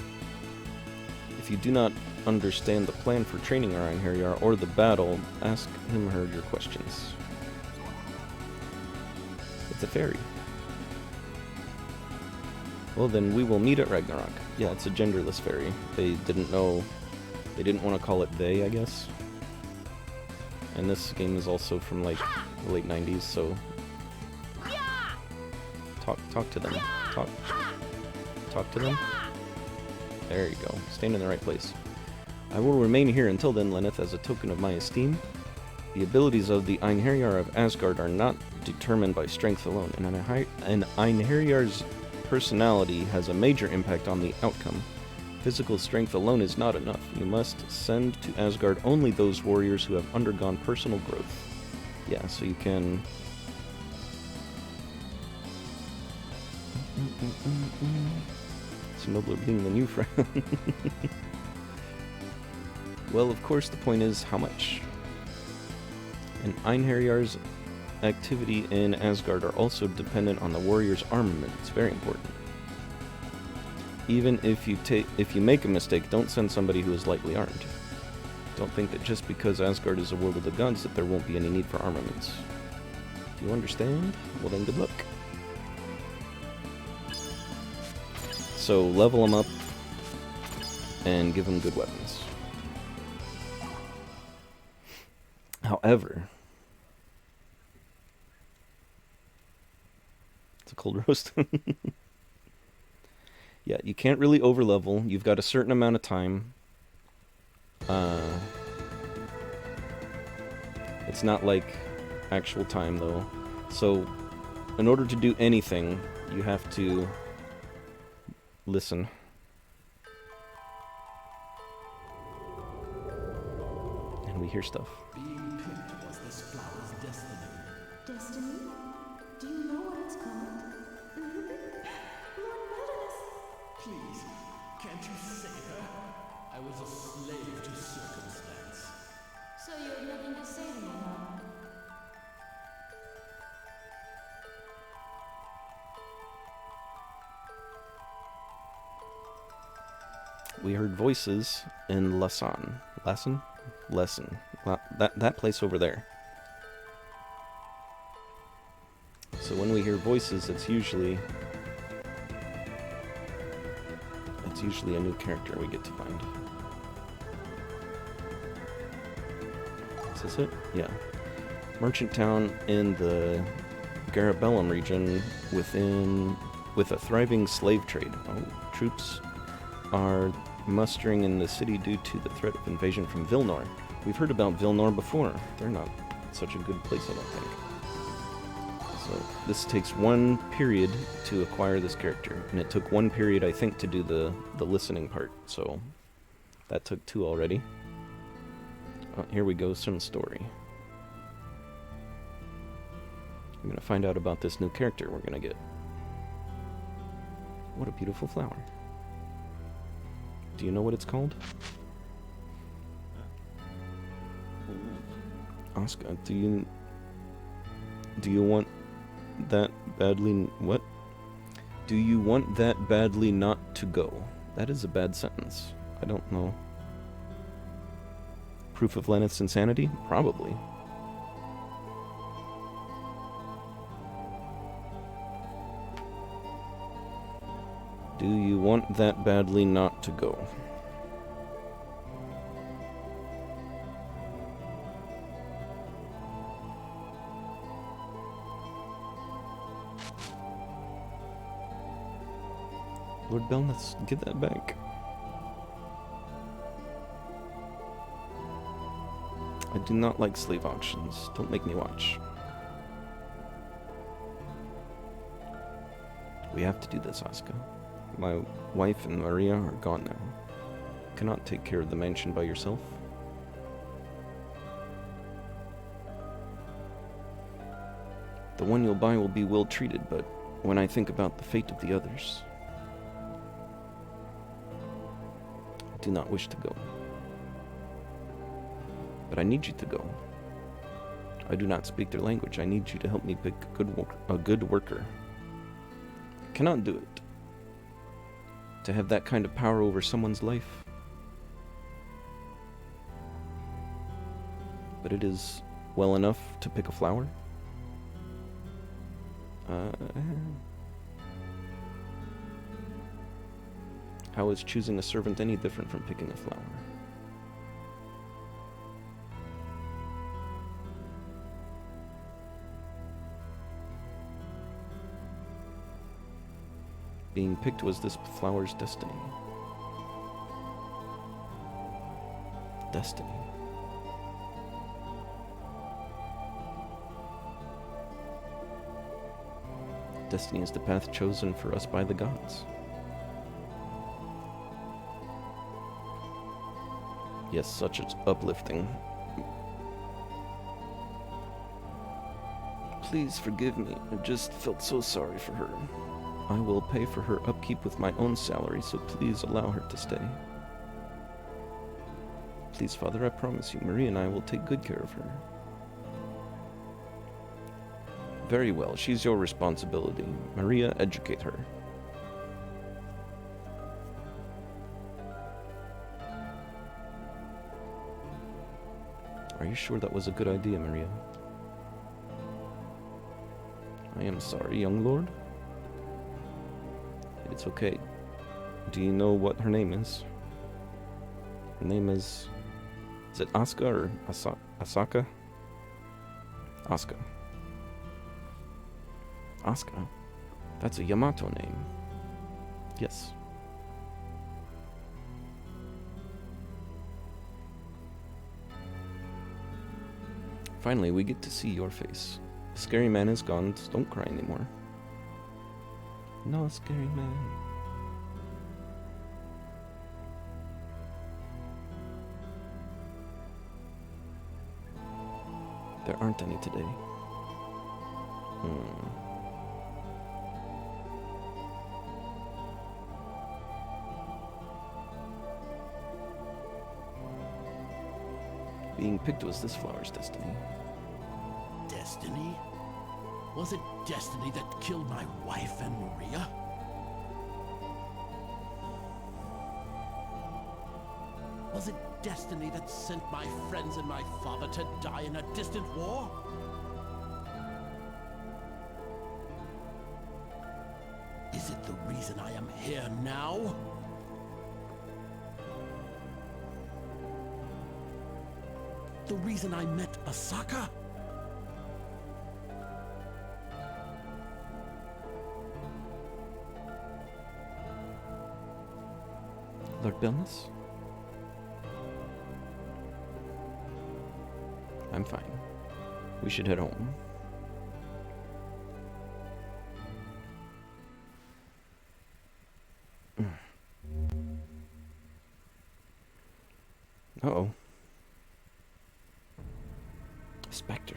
If you do not understand the plan for training our Einherjar or the battle, ask him or her your questions. It's a fairy. Well, then we will meet at Ragnarok. Yeah, it's a genderless fairy. They didn't know... They didn't want to call it they, I guess. And this game is also from, like, the late 90s, so... Talk to them. Talk to them. There you go. Stand in the right place. I will remain here until then, Lenneth, as a token of my esteem. The abilities of the Einherjar of Asgard are not determined by strength alone, and an Einherjar's personality has a major impact on the outcome. Physical strength alone is not enough. You must send to Asgard only those warriors who have undergone personal growth. Yeah, so you can... It's nobler being than you, friend. Well, of course, the point is, how much? An Einherjar's activity in Asgard are also dependent on the warrior's armament. It's very important. Even if you make a mistake, don't send somebody who is lightly armed. Don't think that just because Asgard is a world of the gods that there won't be any need for armaments. Do you understand? Well then, good luck. So level them up and give them good weapons. However, it's a cold roast. Yeah, you can't really overlevel. You've got a certain amount of time. It's not like actual time, though. So, in order to do anything, you have to listen. And we hear stuff. Being picked was this flower's destiny. Destiny? Do you know what it's called? Lord Melinus! Please, can't you save her? I was a slave to circumstance. So you have nothing to say to me, huh? We heard voices in Lassan. Lassan? Lesson. That place over there. So when we hear voices, it's usually a new character we get to find. Is this it? Yeah. Merchant town in the Garabellum region with a thriving slave trade. Oh, troops are mustering in the city due to the threat of invasion from Vilnor. We've heard about Vilnor before. They're not such a good place, I don't think. So this takes 1 period to acquire this character, and it took 1 period, I think, to do the listening part. So that took 2 already. Here we go, some story. I'm gonna find out about this new character we're gonna get. What a beautiful flower. Do you know what it's called? Asuka, do you want that badly? What? Do you want that badly not to go? That is a bad sentence. I don't know. Proof of Lenneth's insanity? Probably. Do you want that badly not to go? Lord Belneth, give that back. I do not like slave auctions. Don't make me watch. We have to do this, Asuka. My wife and Maria are gone now. You cannot take care of the mansion by yourself. The one you'll buy will be well treated, but when I think about the fate of the others, I do not wish to go. But I need you to go. I do not speak their language. I need you to help me pick a good worker. I cannot do it. To have that kind of power over someone's life. But it is well enough to pick a flower. How is choosing a servant any different from picking a flower? Being picked was this flower's destiny. Destiny. Destiny is the path chosen for us by the gods. Yes, such as uplifting. Please forgive me. I just felt so sorry for her. I will pay for her upkeep with my own salary, so please allow her to stay. Please, Father, I promise you, Maria and I will take good care of her. Very well, she's your responsibility. Maria, educate her. Are you sure that was a good idea, Maria? I am sorry, young lord. It's okay. Do you know what her name is? Her name is it Asuka or Asaka? Asuka. Asuka? That's a Yamato name. Yes. Finally, we get to see your face. The scary man is gone, so don't cry anymore. No, scary man. There aren't any today. Being picked was this flower's destiny. Destiny? Was it destiny that killed my wife and Maria? Was it destiny that sent my friends and my father to die in a distant war? Is it the reason I am here now? The reason I met Asaka? Lord Belness? I'm fine. We should head home. Uh-oh. Spectre.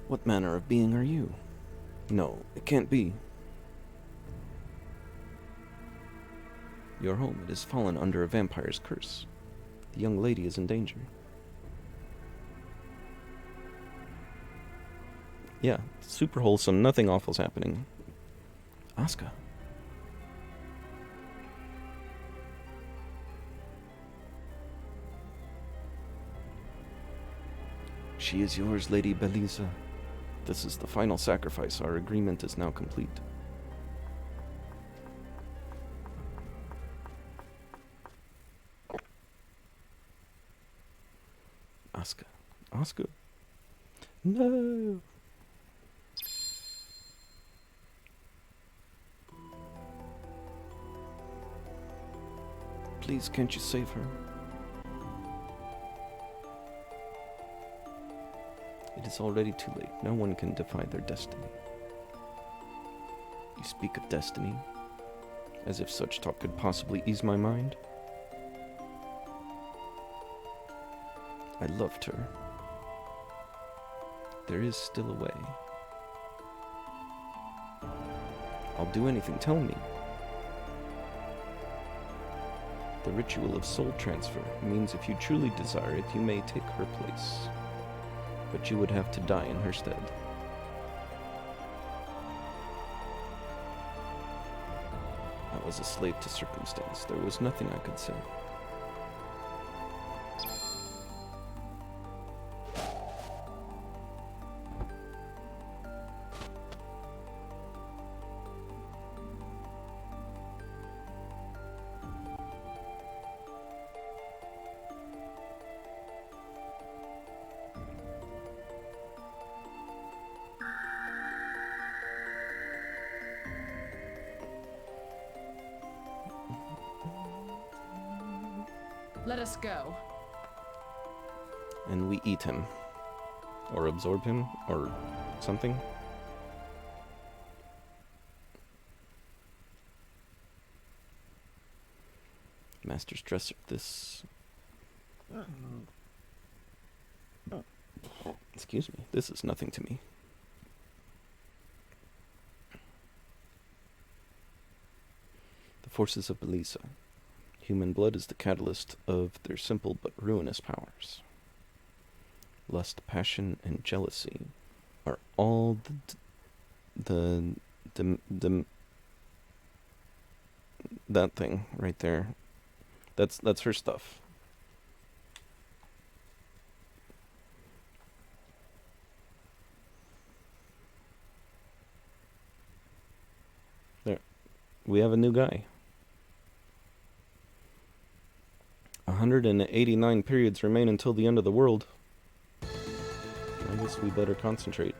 What manner of being are you? No, it can't be. Your home, it has fallen under a vampire's curse. The young lady is in danger. Yeah, super wholesome, nothing awful's happening. Asuka. She is yours, Lady Belisa. This is the final sacrifice. Our agreement is now complete. Asuka. Asuka. No. Please, can't you save her? It is already too late. No one can defy their destiny. You speak of destiny, as if such talk could possibly ease my mind. I loved her. There is still a way. I'll do anything, tell me. The ritual of soul transfer means if you truly desire it, you may take her place. But you would have to die in her stead. I was a slave to circumstance. There was nothing I could say. Let us go. And we eat him. Or absorb him, or something. Master's dresser, this... Excuse me, this is nothing to me. The forces of Belisa. Human blood is the catalyst of their simple but ruinous powers. Lust, passion, and jealousy are all that thing right there. That's her stuff. There, we have a new guy. 189 periods remain until the end of the world. I guess we better concentrate.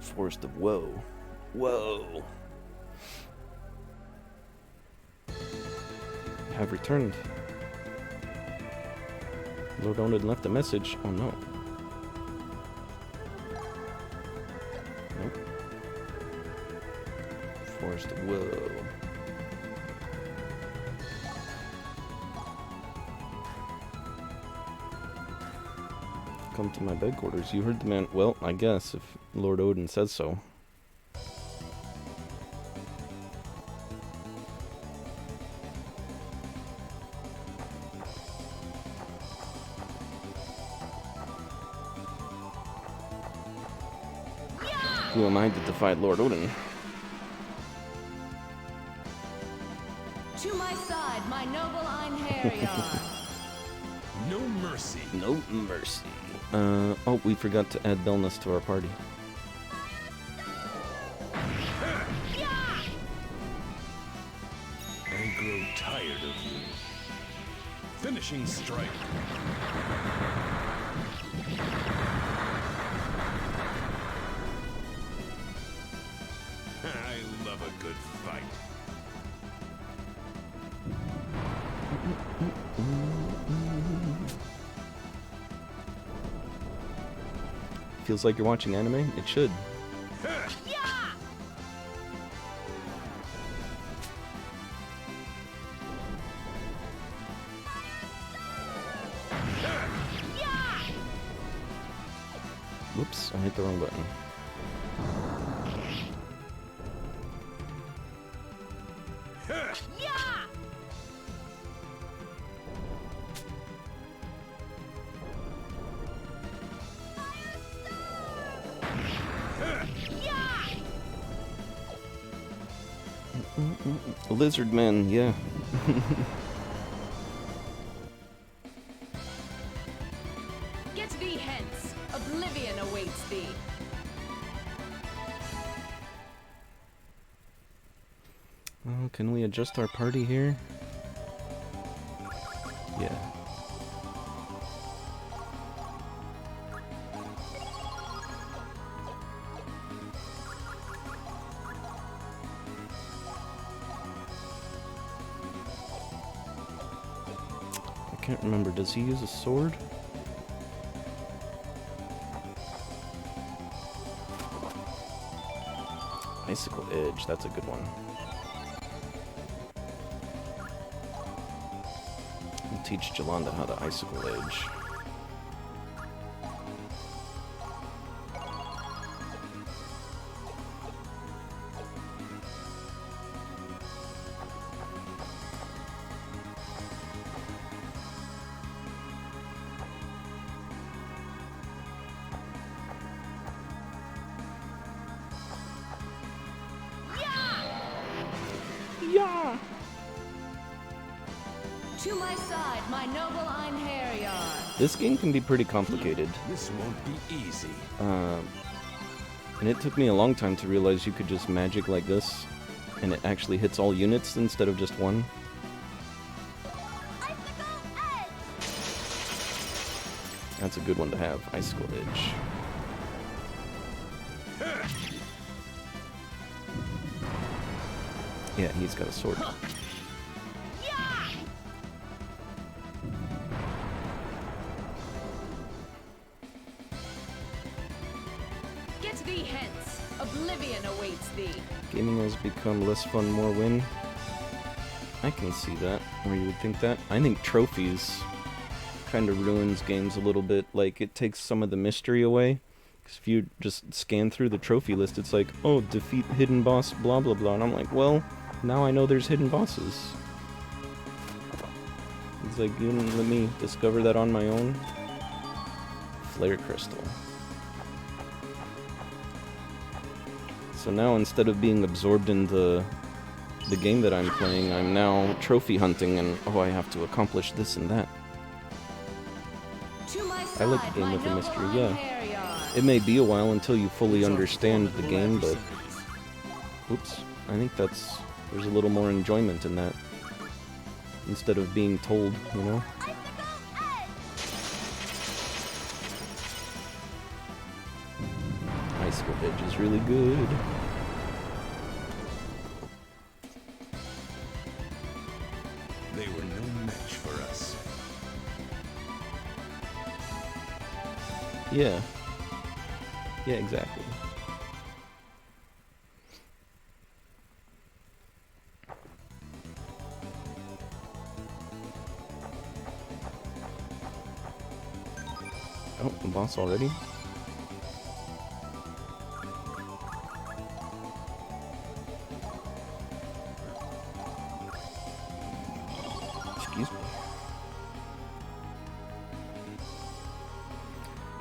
Forest of Woe. Whoa. Have returned. Lord Onan left a message. Oh no. Nope. Forest of Woe. Come to my bed quarters. You heard the man. Well, I guess if Lord Odin says so. Who am I to defy Lord Odin? To my side, my noble Einherjar. No mercy. No mercy. Oh, we forgot to add Belness to our party. I grow tired of you. Finishing strike. I love a good fight. feels like you're watching anime? It should. Whoops, I hit the wrong button. Lizard man, yeah. Get thee hence. Oblivion awaits thee. Oh, can we adjust our party here? Yeah. I can't remember, does he use a sword? Icicle Edge, that's a good one. I'll teach Jolanda how to Icicle Edge. Yeah! To my side, my noble Einherjar. This game can be pretty complicated. This won't be easy. And it took me a long time to realize you could just magic like this, and it actually hits all units instead of just one. That's a good one to have, Icicle Edge. Yeah, he's got a sword. Get thee hence. Oblivion awaits thee. Gaming has become less fun, more win. I can see that, or you would think that. I think trophies kind of ruins games a little bit. Like, it takes some of the mystery away. Because if you just scan through the trophy list, it's like, oh, defeat hidden boss, blah, blah, blah. And I'm like, well, now I know there's hidden bosses. It's like, you didn't let me discover that on my own. Flare Crystal. So now, instead of being absorbed in the game that I'm playing, I'm now trophy hunting, and oh, I have to accomplish this and that. To my I like side, a game my with a noble mystery, yeah. Einherjar. It may be a while until you fully understand the game, but... Oops. I think there's a little more enjoyment in that. Instead of being told, you know? Icicle Edge is really good. They were no match for us. Yeah. Yeah, exactly. Oh, the boss already? Excuse me.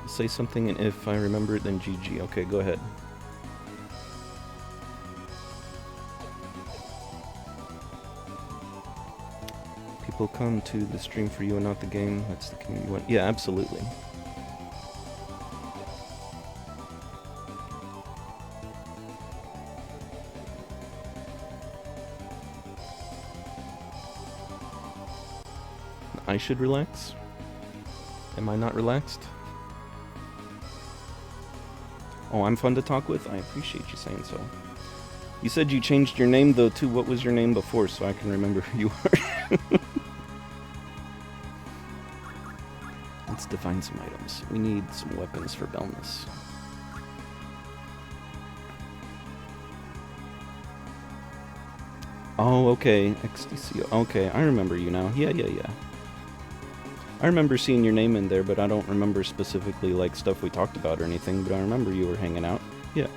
Say something, and if I remember it, then GG. Okay, go ahead. People come to the stream for you and not the game. That's the game you want. Yeah, absolutely. I should relax? Am I not relaxed? Oh, I'm fun to talk with? I appreciate you saying so. You said you changed your name, though, too. What was your name before, so I can remember who you are? Let's define some items. We need some weapons for Belness. Oh, okay. XDC. Okay, I remember you now. Yeah. I remember seeing your name in there, but I don't remember specifically, like, stuff we talked about or anything, but I remember you were hanging out. Yeah.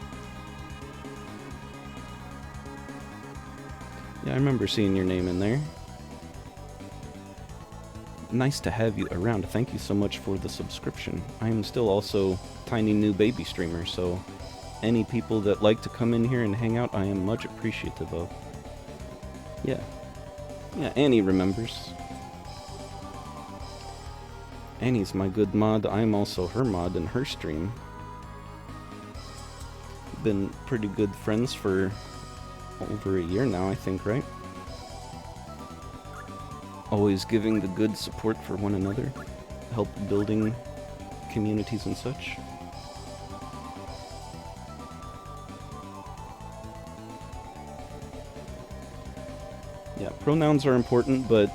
Yeah, I remember seeing your name in there. Nice to have you around. Thank you so much for the subscription. I am still also tiny new baby streamer, so any people that like to come in here and hang out, I am much appreciative of. Yeah. Yeah, Annie remembers. Annie's my good mod. I'm also her mod in her stream. Been pretty good friends for over a year now, I think, right? Always giving the good support for one another, help building communities and such. Yeah, pronouns are important, but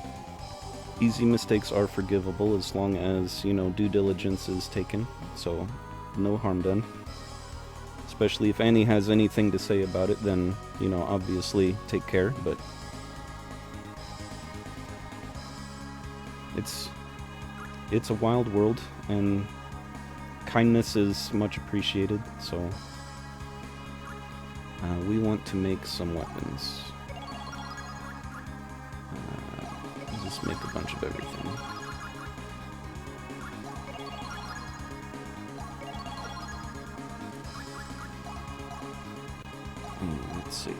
easy mistakes are forgivable as long as, you know, due diligence is taken, so no harm done. Especially if Annie has anything to say about it, then, you know, obviously take care, but it's a wild world, and kindness is much appreciated, so we want to make some weapons. Just make a bunch of everything. Let's see.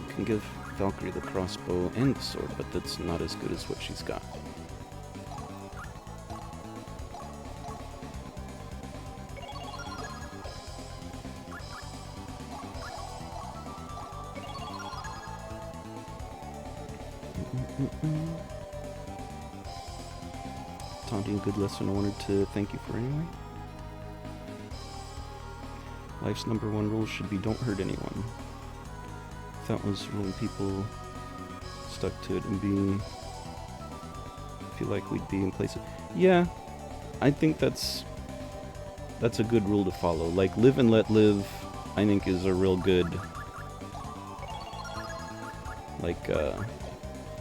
We can give Valkyrie the crossbow and the sword, but that's not as good as what she's got. Taunting, good lesson I wanted to thank you for anyway. Life's #1 rule should be don't hurt anyone. That was when people stuck to it and feel like we'd be in place of... Yeah, I think that's a good rule to follow. Like, live and let live, I think is a real good, like,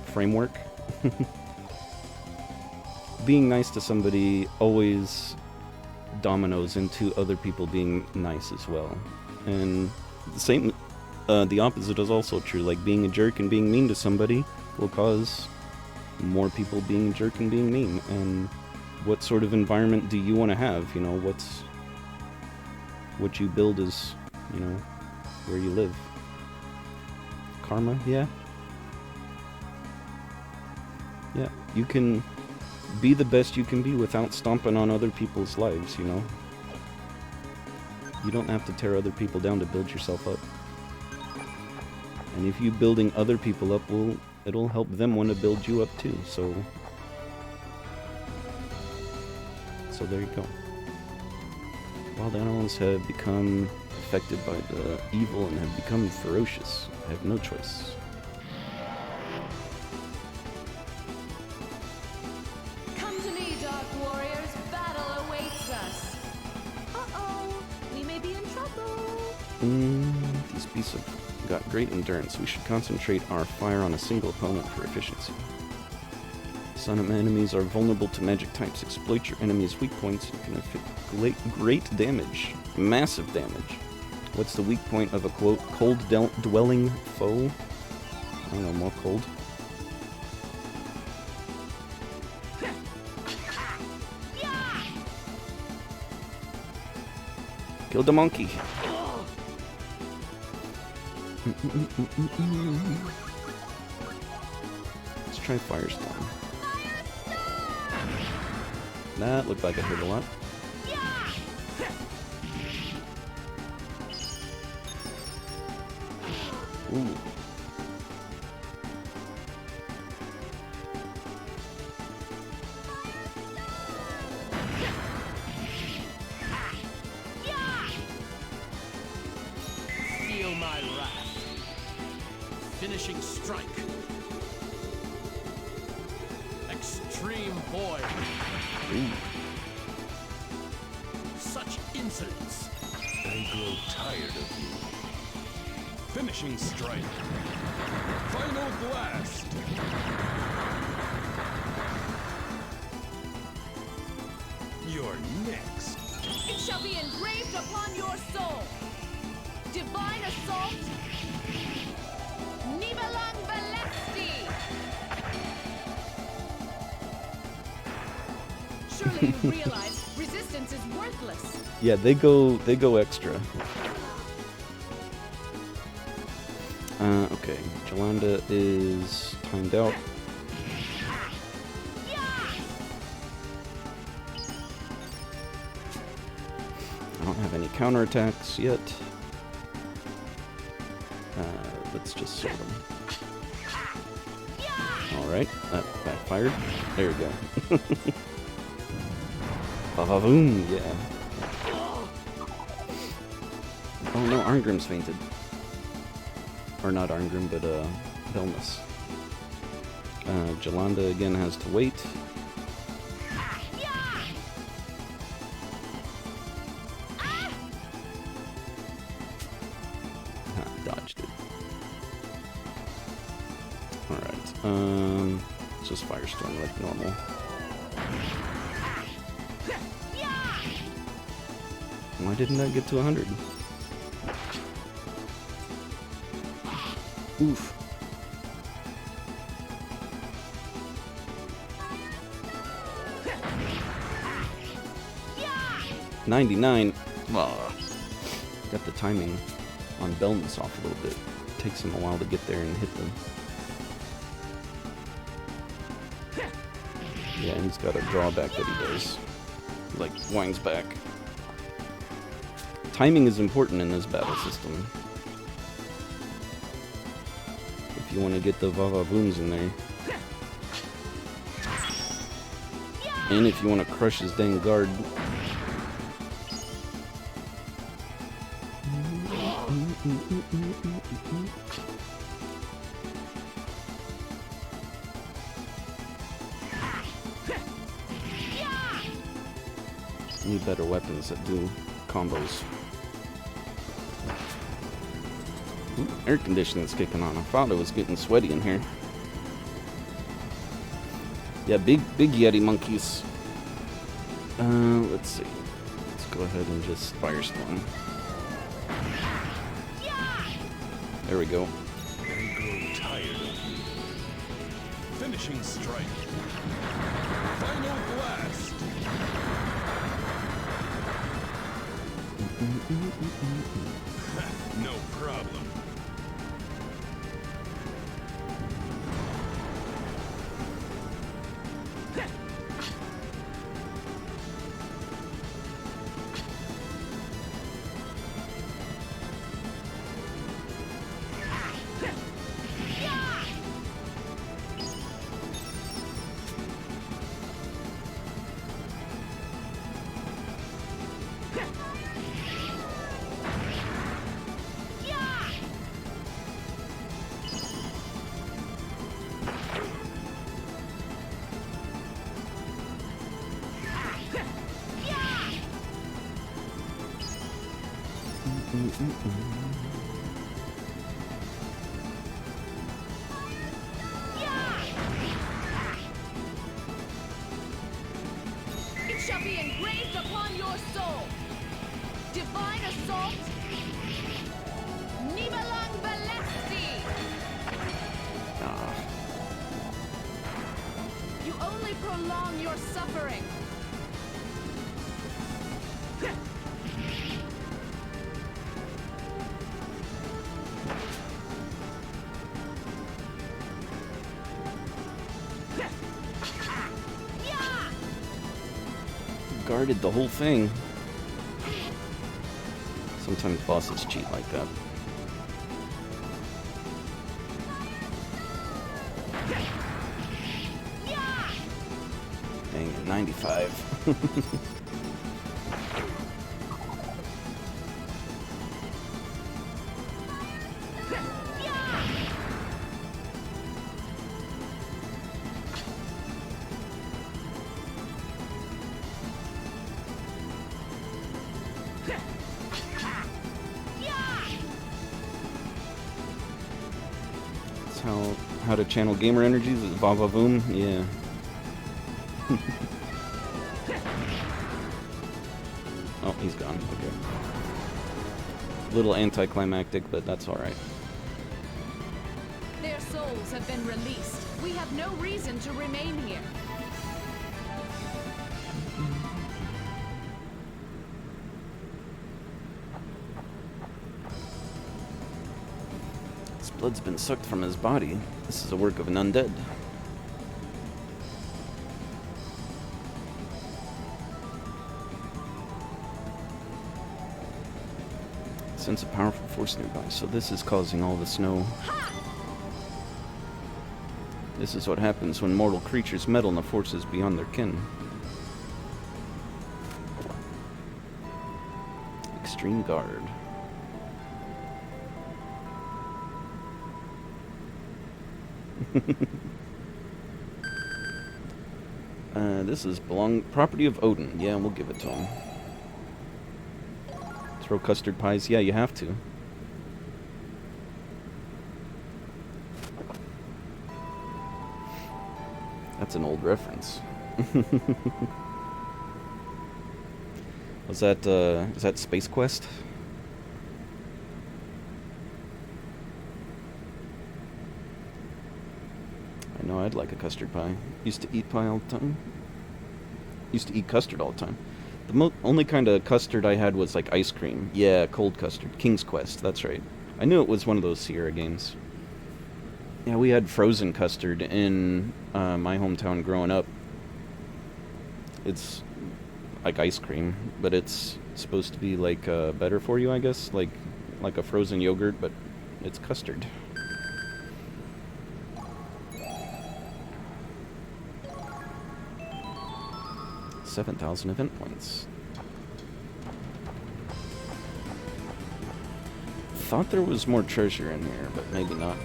framework. Being nice to somebody always dominoes into other people being nice as well. And the same, the opposite is also true. Like, being a jerk and being mean to somebody will cause more people being a jerk and being mean. And what sort of environment do you want to have? You know, what you build is, you know, where you live. Karma, yeah. Yeah, you can be the best you can be without stomping on other people's lives, you know? You don't have to tear other people down to build yourself up. And if you building other people up, it'll help them want to build you up too, so there you go. Wild animals have become affected by the evil and have become ferocious. I have no choice. These beasts have got great endurance. We should concentrate our fire on a single opponent for efficiency. Some enemies are vulnerable to magic types. Exploit your enemy's weak points. You can inflict great damage. Massive damage. What's the weak point of a cold-dwelling foe? I don't know, more cold. Kill the monkey. Let's try Firestorm. That looked like it hurt a lot. Ooh. Feel my wrath. Finishing strike. Extreme void. Ooh. Such insolence. I grow tired of you. Finishing strike. Final blast. You're next. It shall be engraved upon your soul. Divine Assault. Nibelang Valesti. Surely you realize resistance is worthless. Yeah, they go extra. Okay, Jolanda is timed out. I don't have any counterattacks yet. Let's just sort them. Alright, that backfired. There we go. Ba-ba-boom, yeah. Oh no, Arngrim's fainted. Or not Arngrim, but Belmus. Jolanda again has to wait. Dodged it. Alright, it's just Firestorm like normal. Why didn't I get to 100? Oof. $99. Oh, got the timing on Belmus off a little bit. Takes him a while to get there and hit them. Yeah, and he's got a drawback that he does. He, like, winds back. Timing is important in this battle system. If you want to get the va-va-booms in there. And if you want to crush his dang guard. Need better weapons that do combos. Ooh, air conditioning's kicking on. I thought it was getting sweaty in here. Yeah, big Yeti monkeys. Let's see. Let's go ahead and just Firestorm. There we go. I grow tired of you. Finishing strike. Final blast. No problem. It shall be engraved upon your soul. Divine Assault. Nibelang Valesti. You only prolong your suffering. Guarded the whole thing. Sometimes bosses cheat like that. Dang it, 95. How to channel gamer energies is va va voom. Yeah. Oh, he's gone. Okay. Little anticlimactic, but that's all right. Their souls have been released. We have no reason to remain here. His blood's been sucked from his body. This is a work of an undead. Sense a powerful force nearby, so this is causing all the snow. This is what happens when mortal creatures meddle in the forces beyond their kin. Extreme guard. This is property of Odin. Yeah, we'll give it to him. Throw custard pies. Yeah, you have to. That's an old reference. Is that Space Quest? I know I'd like a custard pie. Used to eat pie all the time. Used to eat custard all the time. The only kind of custard I had was like ice cream. Yeah, cold custard. King's Quest, that's right. I knew it was one of those Sierra games. Yeah, we had frozen custard in my hometown growing up. It's like ice cream, but it's supposed to be like better for you, I guess. Like a frozen yogurt, but it's custard. 7,000 event points. Thought there was more treasure in here, but maybe not.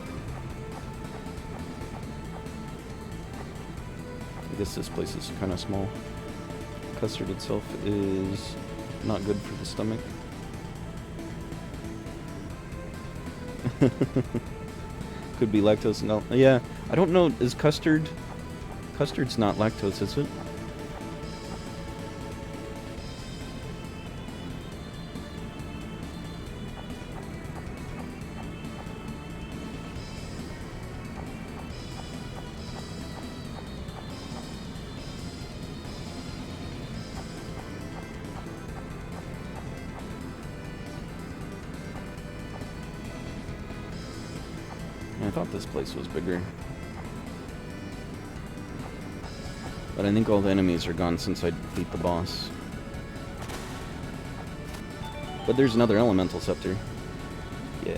I guess this place is kind of small. Custard itself is not good for the stomach. Could be lactose. No, yeah, I don't know. Is custard? Custard's not lactose, is it? I thought this place was bigger. But I think all the enemies are gone since I beat the boss. But there's another elemental scepter. Yeah,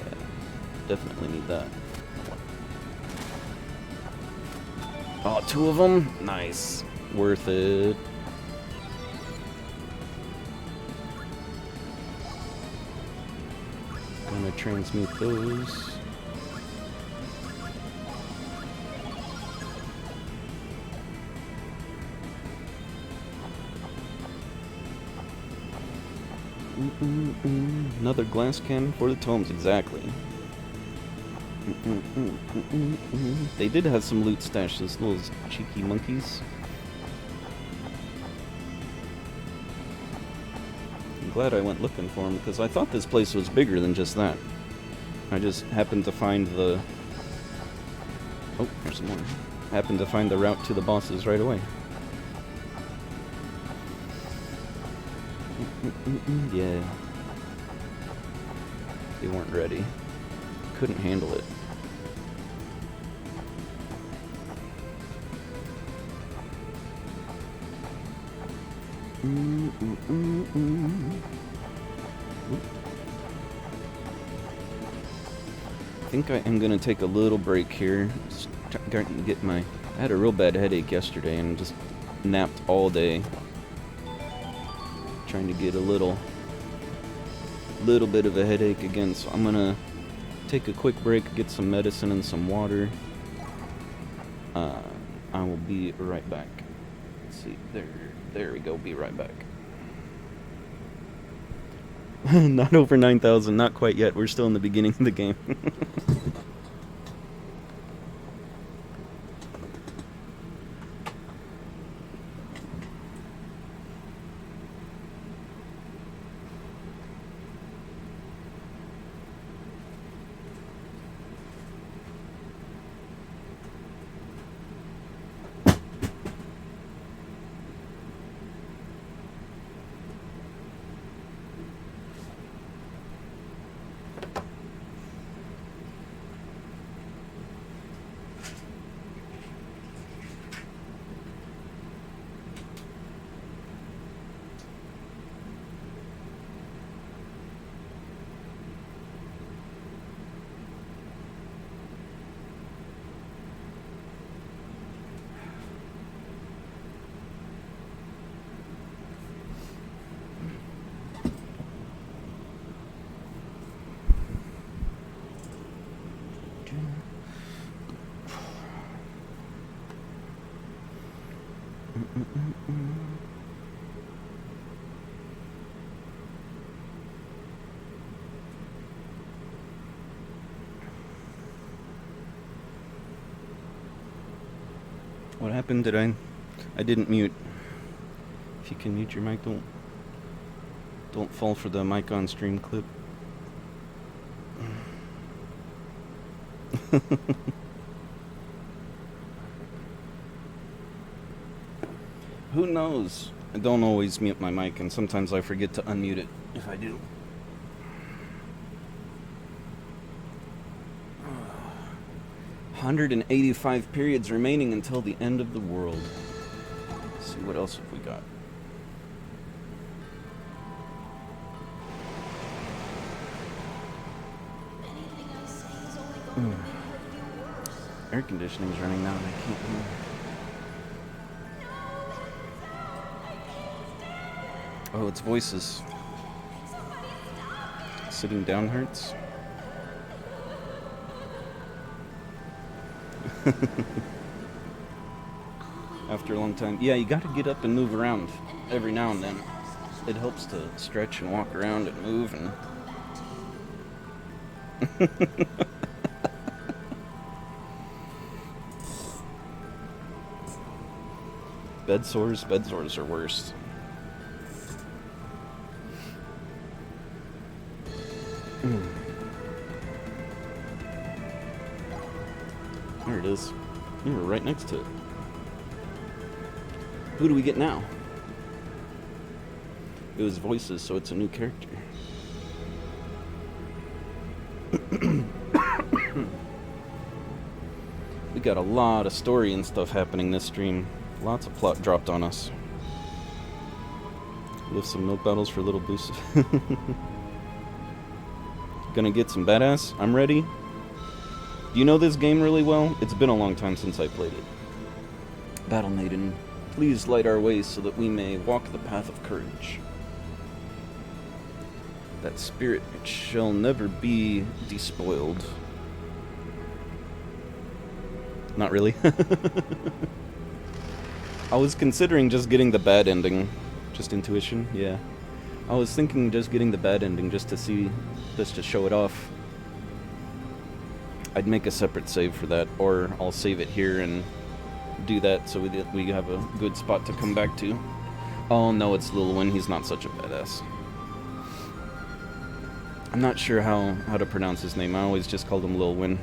definitely need that. Oh, 2 of them? Nice. Worth it. Gonna transmute those. Another glass cannon for the tomes, exactly. They did have some loot stashed, those little cheeky monkeys. I'm glad I went looking for them, because I thought this place was bigger than just that. I just happened to find the... Oh, there's some more. Happened to find the route to the bosses right away. Yeah. They weren't ready. Couldn't handle it. I think I am gonna take a little break here. Just trying to get my... I had a real bad headache yesterday and just napped all day. Trying to get a little bit of a headache again, so I'm gonna take a quick break, get some medicine and some water. I will be right back. Let's see, there we go, be right back. Not over 9,000, not quite yet, we're still in the beginning of the game. What happened? Did I didn't mute. If you can mute your mic, don't fall for the mic on stream clip. Who knows? I don't always mute my mic, and sometimes I forget to unmute it if I do. 185 periods remaining until the end of the world. Let's see, what else have we got? Air conditioning's running now and I can't hear. Oh, it's voices. Sitting down hurts. After a long time. Yeah, you gotta get up and move around every now and then. It helps to stretch and walk around and move and... Bed sores are worst. There it is. You were right next to it. Who do we get now? It was voices, so it's a new character. We got a lot of story and stuff happening this stream. Lots of plot dropped on us. Lift some milk bottles for little boosts. Gonna get some badass. I'm ready. Do you know this game really well? It's been a long time since I played it. Battle Maiden, please light our way so that we may walk the path of courage. That spirit shall never be despoiled. Not really. I was considering just getting the bad ending. Just intuition, yeah. I was thinking just getting the bad ending just to see, just to show it off. I'd make a separate save for that, or I'll save it here and do that so we have a good spot to come back to. Oh no, it's Lil Win. He's not such a badass. I'm not sure how to pronounce his name. I always just called him Lil Win.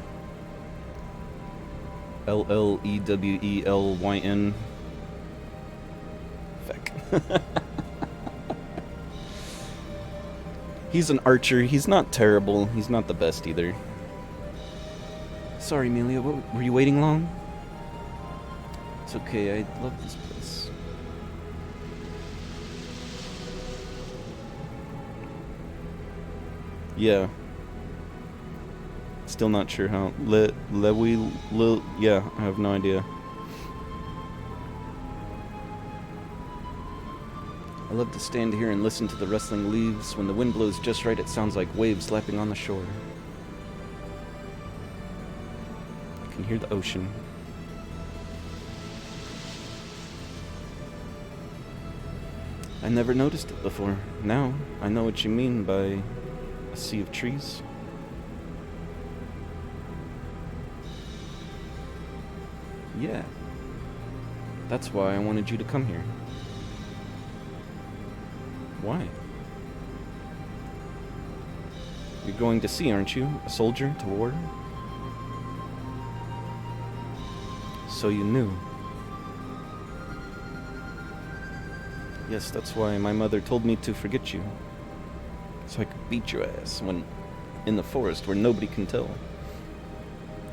Llewelyn. Feck. He's an archer. He's not terrible. He's not the best either. Sorry, Amelia. Were you waiting long? It's okay. I love this place. Yeah. Still not sure how. Yeah, I have no idea. I love to stand here and listen to the rustling leaves. When the wind blows just right, it sounds like waves lapping on the shore. I can hear the ocean. I never noticed it before. Now, I know what you mean by a sea of trees. Yeah. That's why I wanted you to come here. Why? You're going to sea, aren't you? A soldier to war? So you knew. Yes, that's why my mother told me to forget you. So I could beat your ass when in the forest where nobody can tell.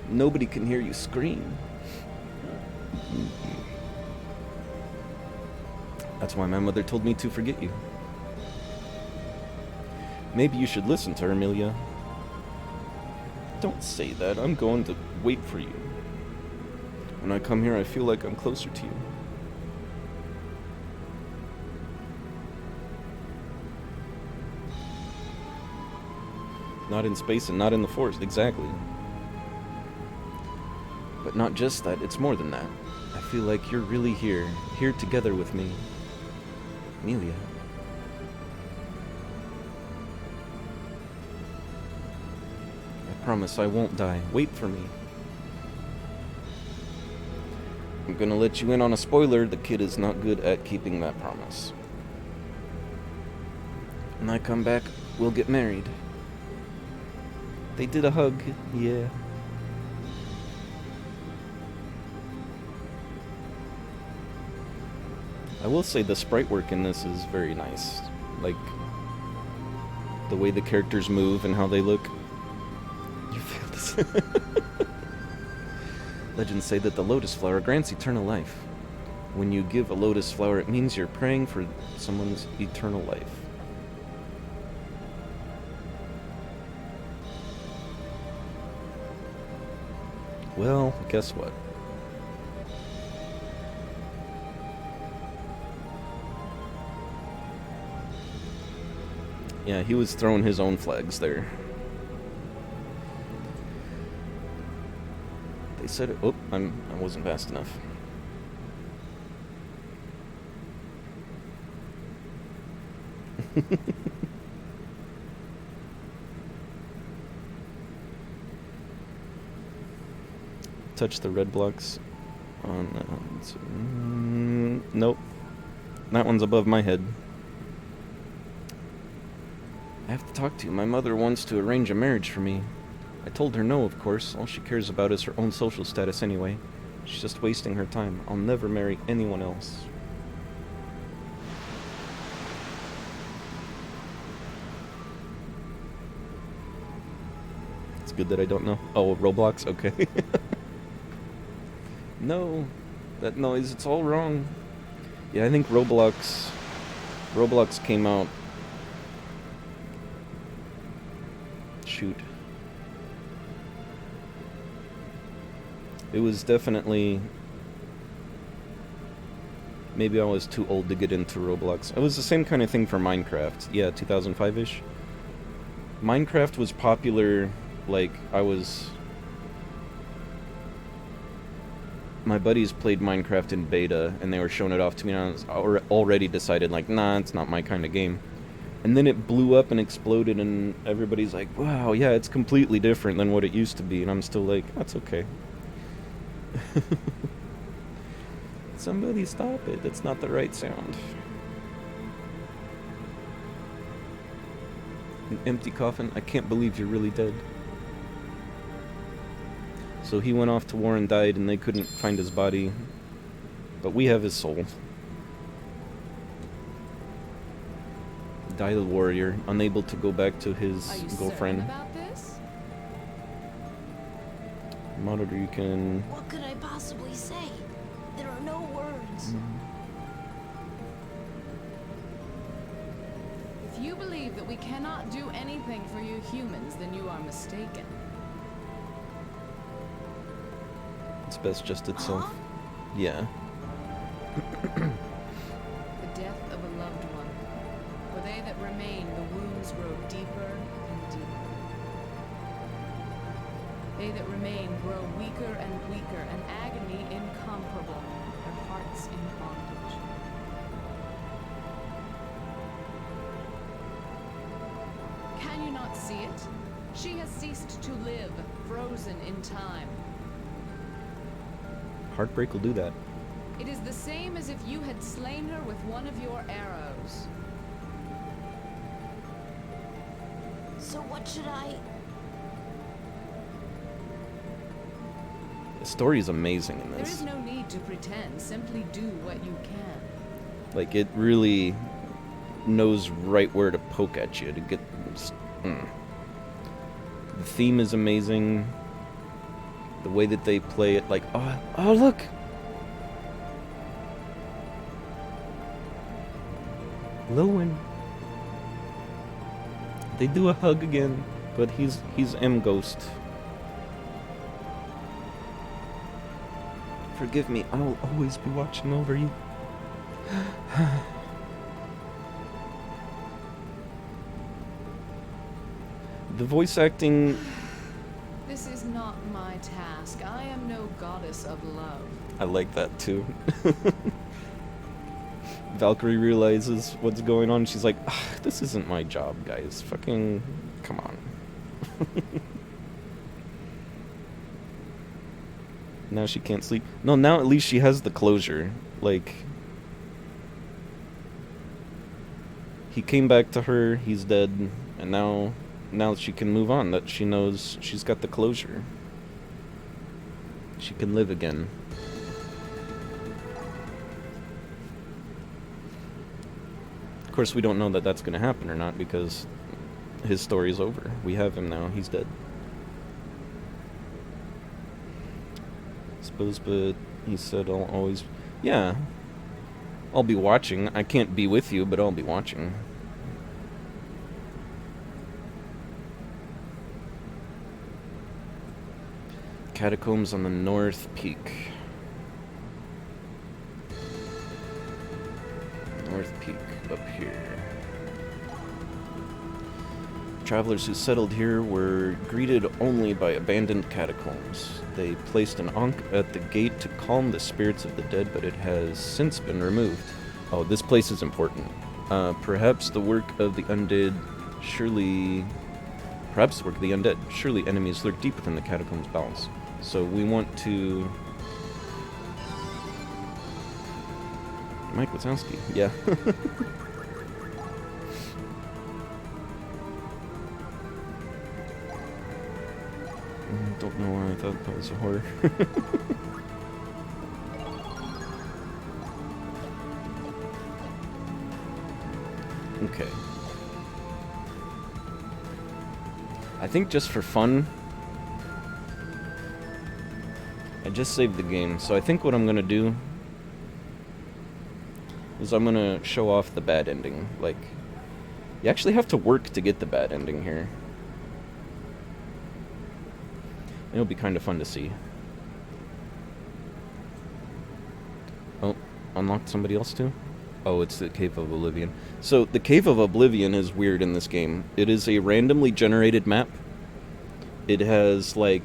Nobody can hear you scream. That's why my mother told me to forget you. Maybe you should listen to her, Amelia. Don't say that. I'm going to wait for you. When I come here, I feel like I'm closer to you. Not in space and not in the forest, exactly. But not just that, it's more than that. I feel like you're really here together with me. Amelia. I promise I won't die. Wait for me. I'm gonna let you in on a spoiler. The kid is not good at keeping that promise. When I come back, we'll get married. They did a hug, yeah. I will say the sprite work in this is very nice. Like, the way the characters move and how they look. You feel this? Legends say that the lotus flower grants eternal life. When you give a lotus flower, it means you're praying for someone's eternal life. Well, guess what? Yeah, he was throwing his own flags there. They said it. Oh, I wasn't fast enough. Touch the red blocks on nope. That one's above my head. I have to talk to you. My mother wants to arrange a marriage for me. I told her no, of course. All she cares about is her own social status anyway. She's just wasting her time. I'll never marry anyone else. It's good that I don't know. Oh, Roblox? Okay. No. That noise, it's all wrong. Yeah, I think Roblox came out... Shoot. It was definitely... Maybe I was too old to get into Roblox. It was the same kind of thing for Minecraft. Yeah, 2005-ish. Minecraft was popular, like, my buddies played Minecraft in beta, and they were showing it off to me, and I was already decided, like, nah, it's not my kind of game. And then it blew up and exploded, and everybody's like, wow, yeah, it's completely different than what it used to be. And I'm still like, that's okay. Somebody stop it. That's not the right sound. An empty coffin? I can't believe you're really dead. So he went off to war and died, and they couldn't find his body. But we have his soul. Died a warrior, unable to go back to his girlfriend. About this? Monitor, you can... What could I possibly say? There are no words. If you believe that we cannot do anything for you humans, then you are mistaken. It's best just itself. Yeah. The death of a loved one. For they that remain, the wounds grow deeper and deeper. They that remain grow weaker and weaker, an agony incomparable, their hearts in bondage. Can you not see it? She has ceased to live, frozen in time. Heartbreak will do that. It is the same as if you had slain her with one of your arrows. So what should I... The story is amazing in There this. is no need to pretend, simply do what you can. Like, it really knows right where to poke at you to get... The theme is amazing. The way that they play it, like, oh look! Lilwyn. They do a hug again, but he's M-Ghost. Forgive me, I will always be watching over you. The voice acting... This is not my task. I am no goddess of love. I like that too. Valkyrie realizes what's going on. She's like, this isn't my job, guys. Fucking, come on. Now she can't sleep. No, now at least she has the closure. Like, he came back to her, he's dead, and now she can move on. That she knows she's got the closure. She can live again. Of course, we don't know that that's going to happen or not because his story's over. We have him now. He's dead. Suppose, but he said I'll always... Yeah. I'll be watching. I can't be with you, but I'll be watching. Catacombs on the North Peak. North Peak, up here. Travelers who settled here were greeted only by abandoned catacombs. They placed an ankh at the gate to calm the spirits of the dead, but it has since been removed. Oh, this place is important. Perhaps the work of the undead, surely... Perhaps the work of the undead. Surely enemies lurk deep within the catacombs' bowels. So we want to... Mike Wazowski, yeah. Don't know why I thought that was a horror. Okay. I think just for fun, I just saved the game, so I think what I'm gonna do is I'm gonna show off the bad ending. Like, you actually have to work to get the bad ending here. It'll be kind of fun to see. Oh, unlocked somebody else too? Oh, it's the Cave of Oblivion. So, the Cave of Oblivion is weird in this game. It is a randomly generated map. It has, like,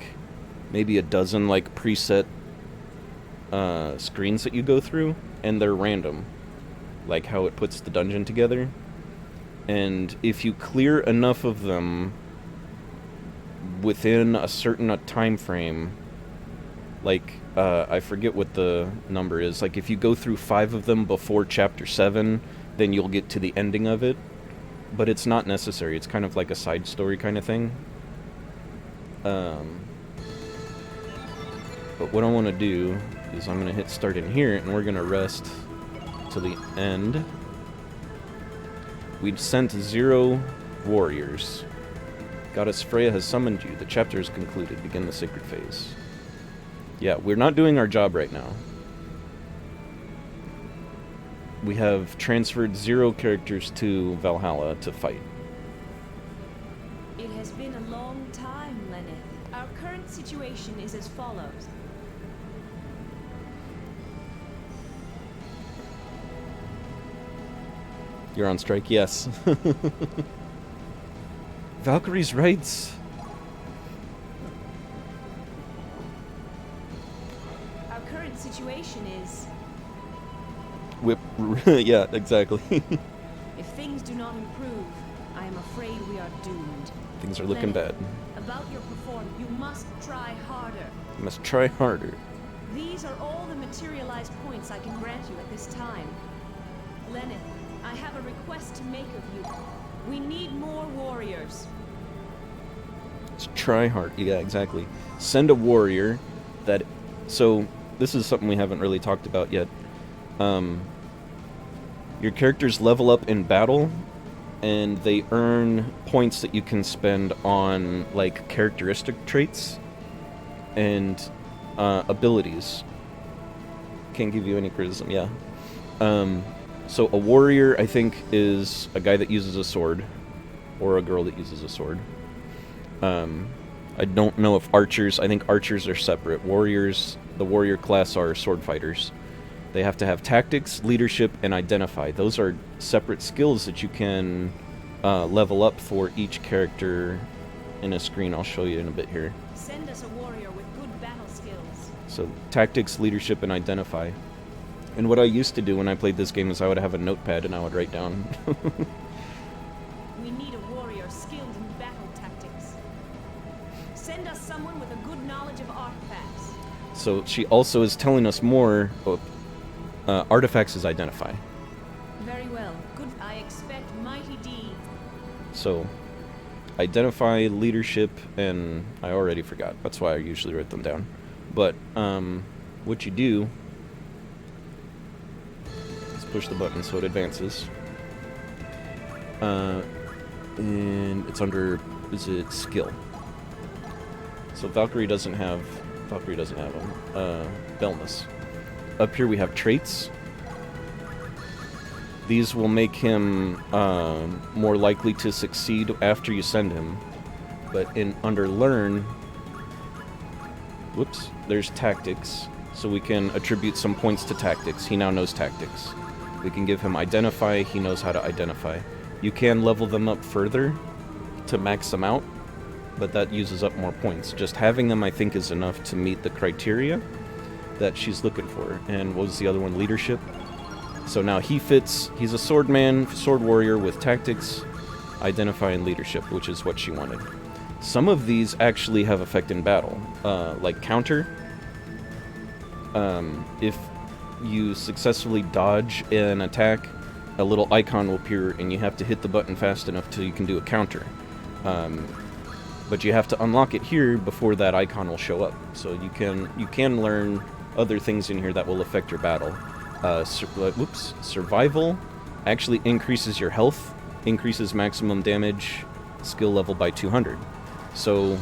maybe a dozen, like, preset screens that you go through, and they're random. Like how it puts the dungeon together. And if you clear enough of them within a certain time frame, like, I forget what the number is. Like, if you go through 5 of them before Chapter 7, then you'll get to the ending of it. But it's not necessary. It's kind of like a side story kind of thing. But what I want to do is I'm going to hit start in here, and we're going to rest till the end. We'd sent 0 warriors. Goddess Freya has summoned you. The chapter is concluded. Begin the sacred phase. Yeah, we're not doing our job right now. We have transferred 0 characters to Valhalla to fight. It has been a long time, Lenneth. Our current situation is as follows. You're on strike? Yes. Valkyrie's rights. Our current situation is... Whip. Yeah, exactly. If things do not improve, I am afraid we are doomed. Things are looking bad. About your performance, you must try harder. You must try harder. These are all the materialized points I can grant you at this time. Lenneth, I have a request to make of you. We need more warriors. Let's try hard. Yeah, exactly. Send a warrior that... So, this is something we haven't really talked about yet. Your characters level up in battle, and they earn points that you can spend on, like, characteristic traits and abilities. Can't give you any criticism, yeah. So a warrior, I think, is a guy that uses a sword, or a girl that uses a sword. I don't know if archers... I think archers are separate. Warriors, the warrior class are sword fighters. They have to have tactics, leadership, and identify. Those are separate skills that you can level up for each character in a screen. I'll show you in a bit here. Send us a warrior with good battle skills. So, tactics, leadership, and identify. And what I used to do when I played this game is I would have a notepad and I would write down. We need a warrior skilled in battle tactics. Send us someone with a good knowledge of artifacts. So she also is telling us more. Artifacts is identify. Very well. Good. I expect mighty deeds. So, identify, leadership, and I already forgot. That's why I usually write them down. But what you do is push the button so it advances. And it's under, is it skill? So Valkyrie doesn't have them. Belness. Up here we have traits. These will make him more likely to succeed after you send him. But under learn, whoops, there's tactics. So we can attribute some points to tactics. He now knows tactics. We can give him identify. He knows how to identify. You can level them up further to max them out, but that uses up more points. Just having them, I think, is enough to meet the criteria that she's looking for. And what was the other one? Leadership. So now he fits, he's a swordman, sword warrior with tactics, identify, and leadership, which is what she wanted. Some of these actually have effect in battle, like counter. If you successfully dodge an attack, a little icon will appear and you have to hit the button fast enough till you can do a counter. But you have to unlock it here before that icon will show up. So you can learn other things in here that will affect your battle. Survival actually increases your health, increases maximum damage, skill level by 200. So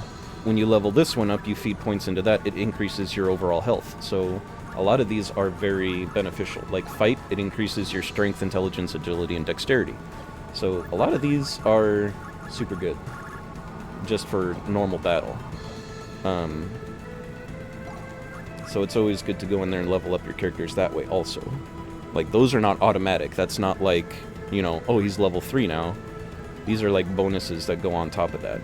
when you level this one up, you feed points into that, it increases your overall health. So a lot of these are very beneficial. Like fight, it increases your strength, intelligence, agility, and dexterity. So a lot of these are super good just for normal battle. So it's always good to go in there and level up your characters that way also. Like, those are not automatic. That's not like, you know, oh, he's level 3 now. These are like bonuses that go on top of that.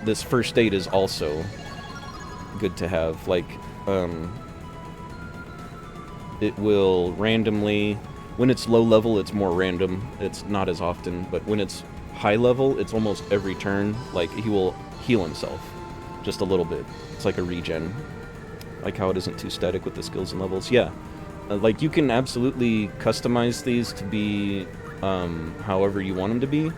This first aid is also good to have. Like, it will randomly... When it's low level, it's more random. It's not as often. But when it's high level, it's almost every turn. Like, he will heal himself just a little bit. It's like a regen. Like how it isn't too static with the skills and levels. Yeah. Like, you can absolutely customize these to be however you want them to be.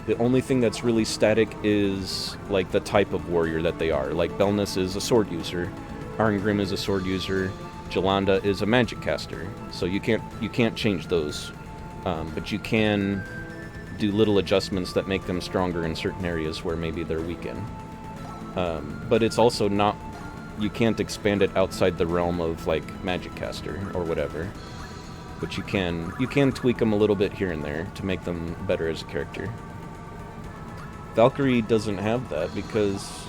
The only thing that's really static is, like, the type of warrior that they are. Like, Belness is a sword user. Arngrim is a sword user. Jolanda is a magic caster. So you can't change those. But you can do little adjustments that make them stronger in certain areas where maybe they're weak in. But it's also not... You can't expand it outside the realm of, like, magic caster or whatever. But you can tweak them a little bit here and there to make them better as a character. Valkyrie doesn't have that because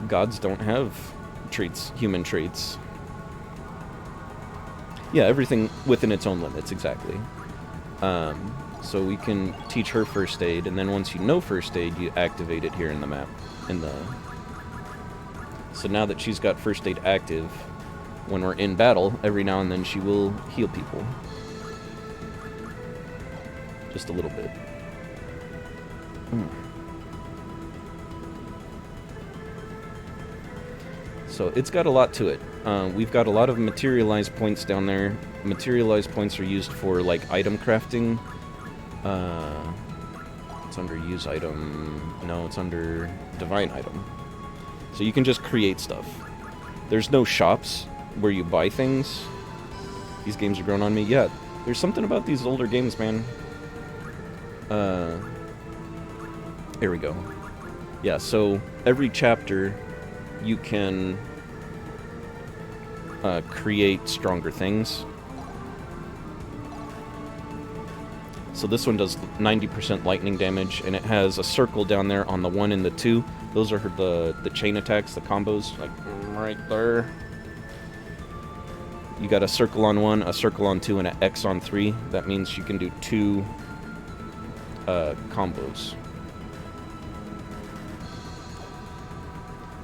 gods don't have traits, human traits. Yeah, everything within its own limits, exactly. So we can teach her first aid, and then once you know first aid, you activate it here in the map. So now that she's got first aid active, when we're in battle, every now and then she will heal people. Just a little bit. So it's got a lot to it. We've got a lot of materialized points down there. Materialized points are used for, like, item crafting. It's under use item. No, it's under divine item. So you can just create stuff. There's no shops where you buy things. These games are growing on me. Yeah, there's something about these older games, man. Here we go. Yeah, so every chapter you can create stronger things. So this one does 90% lightning damage, and it has a circle down there on the 1 and the 2. Those are the chain attacks, the combos, like right there. You got a circle on 1, a circle on 2, and an X on 3. That means you can do 2 combos.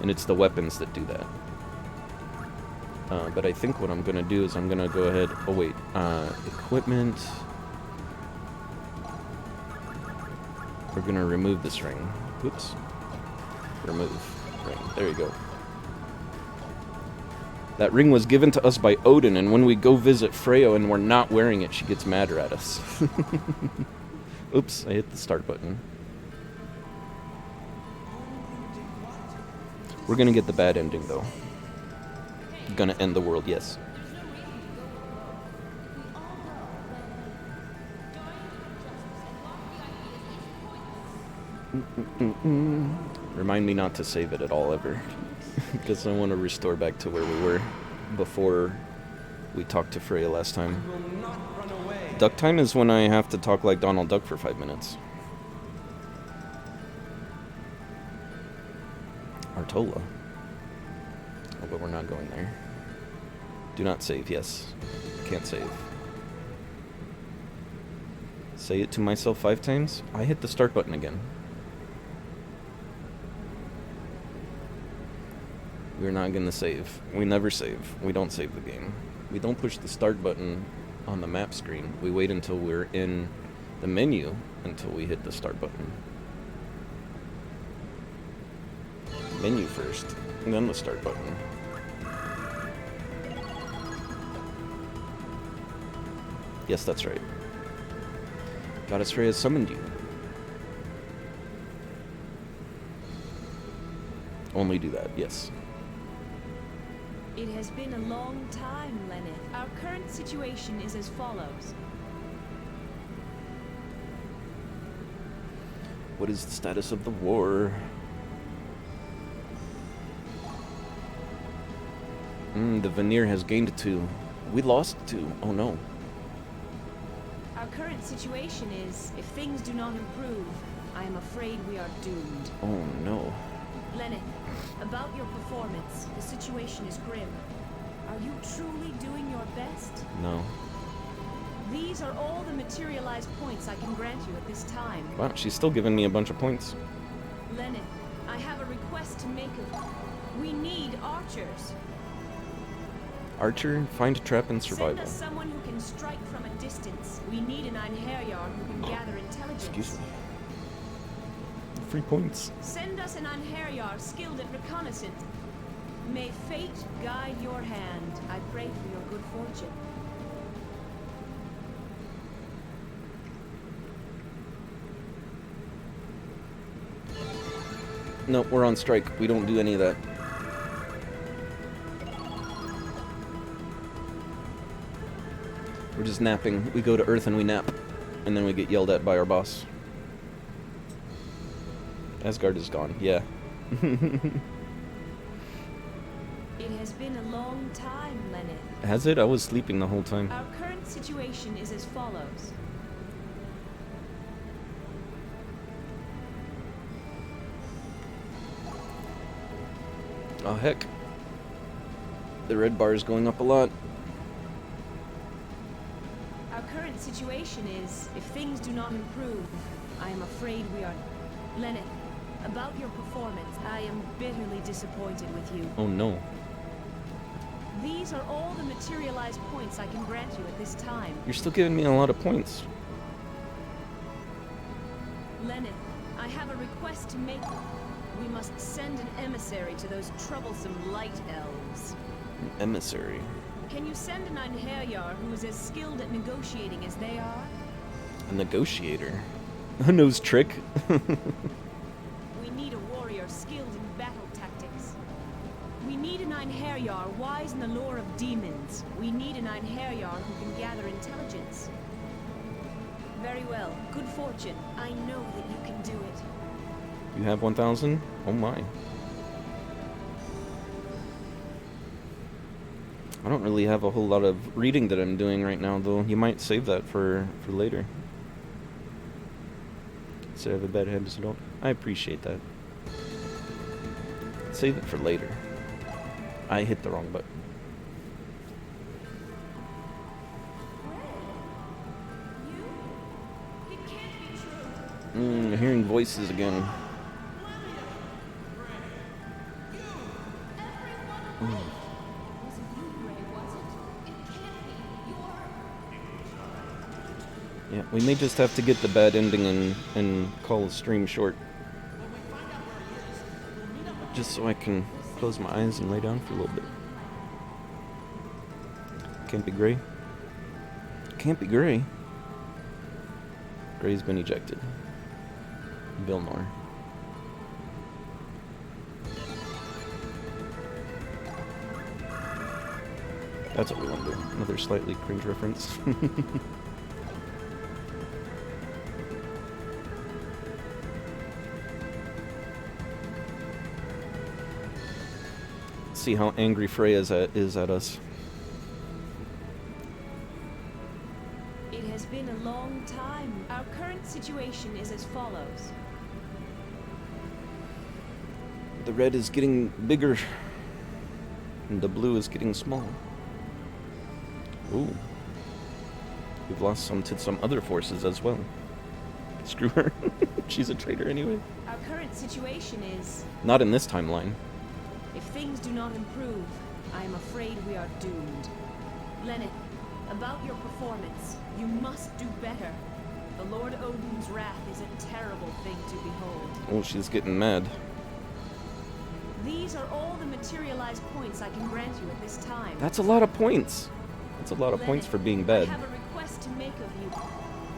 And it's the weapons that do that. But I think what I'm going to do is I'm going to go ahead... Oh, wait. Equipment... We're going to remove this ring. Oops. Remove ring. There you go. That ring was given to us by Odin, and when we go visit Freya and we're not wearing it, she gets madder at us. Oops, I hit the start button. We're gonna get the bad ending, though. Gonna end the world, yes. Remind me not to save it at all, ever. Because I want to restore back to where we were before we talked to Freya last time. Duck time is when I have to talk like Donald Duck for 5 minutes. Artola. Oh, but we're not going there. Do not save, yes. Can't save. Say it to myself 5 times. I hit the start button again. We're not gonna save. We never save. We don't save the game. We don't push the start button on the map screen. We wait until we're in the menu until we hit the start button. Menu first, and then the start button. Yes, that's right. Goddess Freya summoned you. Only do that, yes. It has been a long time, Lenneth. Our current situation is as follows. What is the status of the war? The veneer has gained 2. We lost 2. Oh no. Our current situation is, if things do not improve, I am afraid we are doomed. Oh no. Lenneth, about your performance, the situation is grim. Are you truly doing your best? No. These are all the materialized points I can grant you at this time. Wow, she's still giving me a bunch of points. Lenneth, I have a request to make of you. We need archers. Archer, find a trap and Send survival. us someone who can strike from a distance. We need an Einherjar who can gather intelligence. Excuse me. 3 points. Send us an Einherjar skilled at reconnaissance. May fate guide your hand. I pray for your good fortune. No, we're on strike. We don't do any of that. We're just napping. We go to Earth and we nap. And then we get yelled at by our boss. Asgard is gone, yeah. It has been a long time, Lenneth. Has it? I was sleeping the whole time. Our current situation is as follows. Oh heck. The red bar is going up a lot. Our current situation is, if things do not improve, I am afraid we are... Lenneth, about your performance, I am bitterly disappointed with you. Oh no. These are all the materialized points I can grant you at this time. You're still giving me a lot of points. Lenneth, I have a request to make. We must send an emissary to those troublesome light elves. An emissary. Can you send an Einherjar who is as skilled at negotiating as they are? A negotiator. A nose trick. We need a warrior skilled in battle tactics. We need an Einherjar wise in the lore of demons. We need an Einherjar who can gather intelligence. Very well. Good fortune. I know that you can do it. You have 1,000? Oh my. I don't really have a whole lot of reading that I'm doing right now, though. You might save that for later. So I have a bad head, so don't. I appreciate that. Save it for later. I hit the wrong button. Hearing voices again. Yeah, we may just have to get the bad ending and call the stream short. Just so I can close my eyes and lay down for a little bit. Can't be Gray. Can't be Gray. Gray's been ejected. Vilnor. That's what we want to do. Another slightly cringe reference. See how angry Freya is at us. It has been a long time. Our current situation is as follows. The red is getting bigger, and the blue is getting small. Ooh. We've lost some to some other forces as well. Screw her. She's a traitor anyway. Our current situation is... Not in this timeline. If things do not improve, I am afraid we are doomed. Lenneth, about your performance, you must do better. The Lord Odin's wrath is a terrible thing to behold. Oh, she's getting mad. These are all the materialized points I can grant you at this time. That's a lot of points. That's a lot of points for being bad. I have a request to make of you.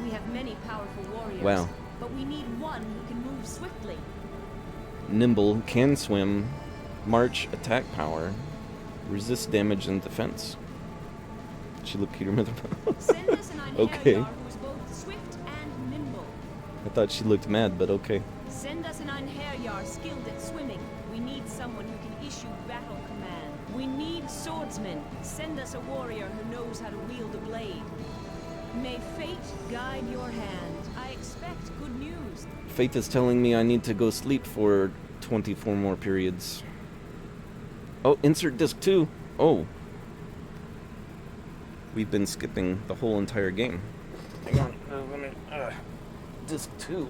We have many powerful warriors. Wow. But we need one who can move swiftly. Nimble, can swim, march, attack power, resist damage and defense. She looked cuter with her. Send us an Okay. Einherjar who is both swift and nimble. I thought she looked mad, but okay. Send us an Einherjar skilled at swimming. We need someone who can issue battle command. We need swordsmen. Send us a warrior who knows how to wield a blade. May fate guide your hand. I expect good news. Fate is telling me I need to go sleep for 24 more periods. Oh, insert disc 2. Oh. We've been skipping the whole entire game. Hang on. Let me... disc 2.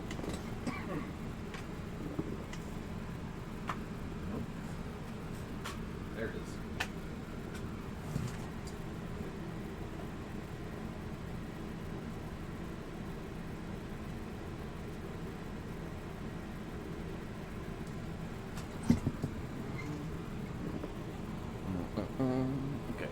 There it is. Okay.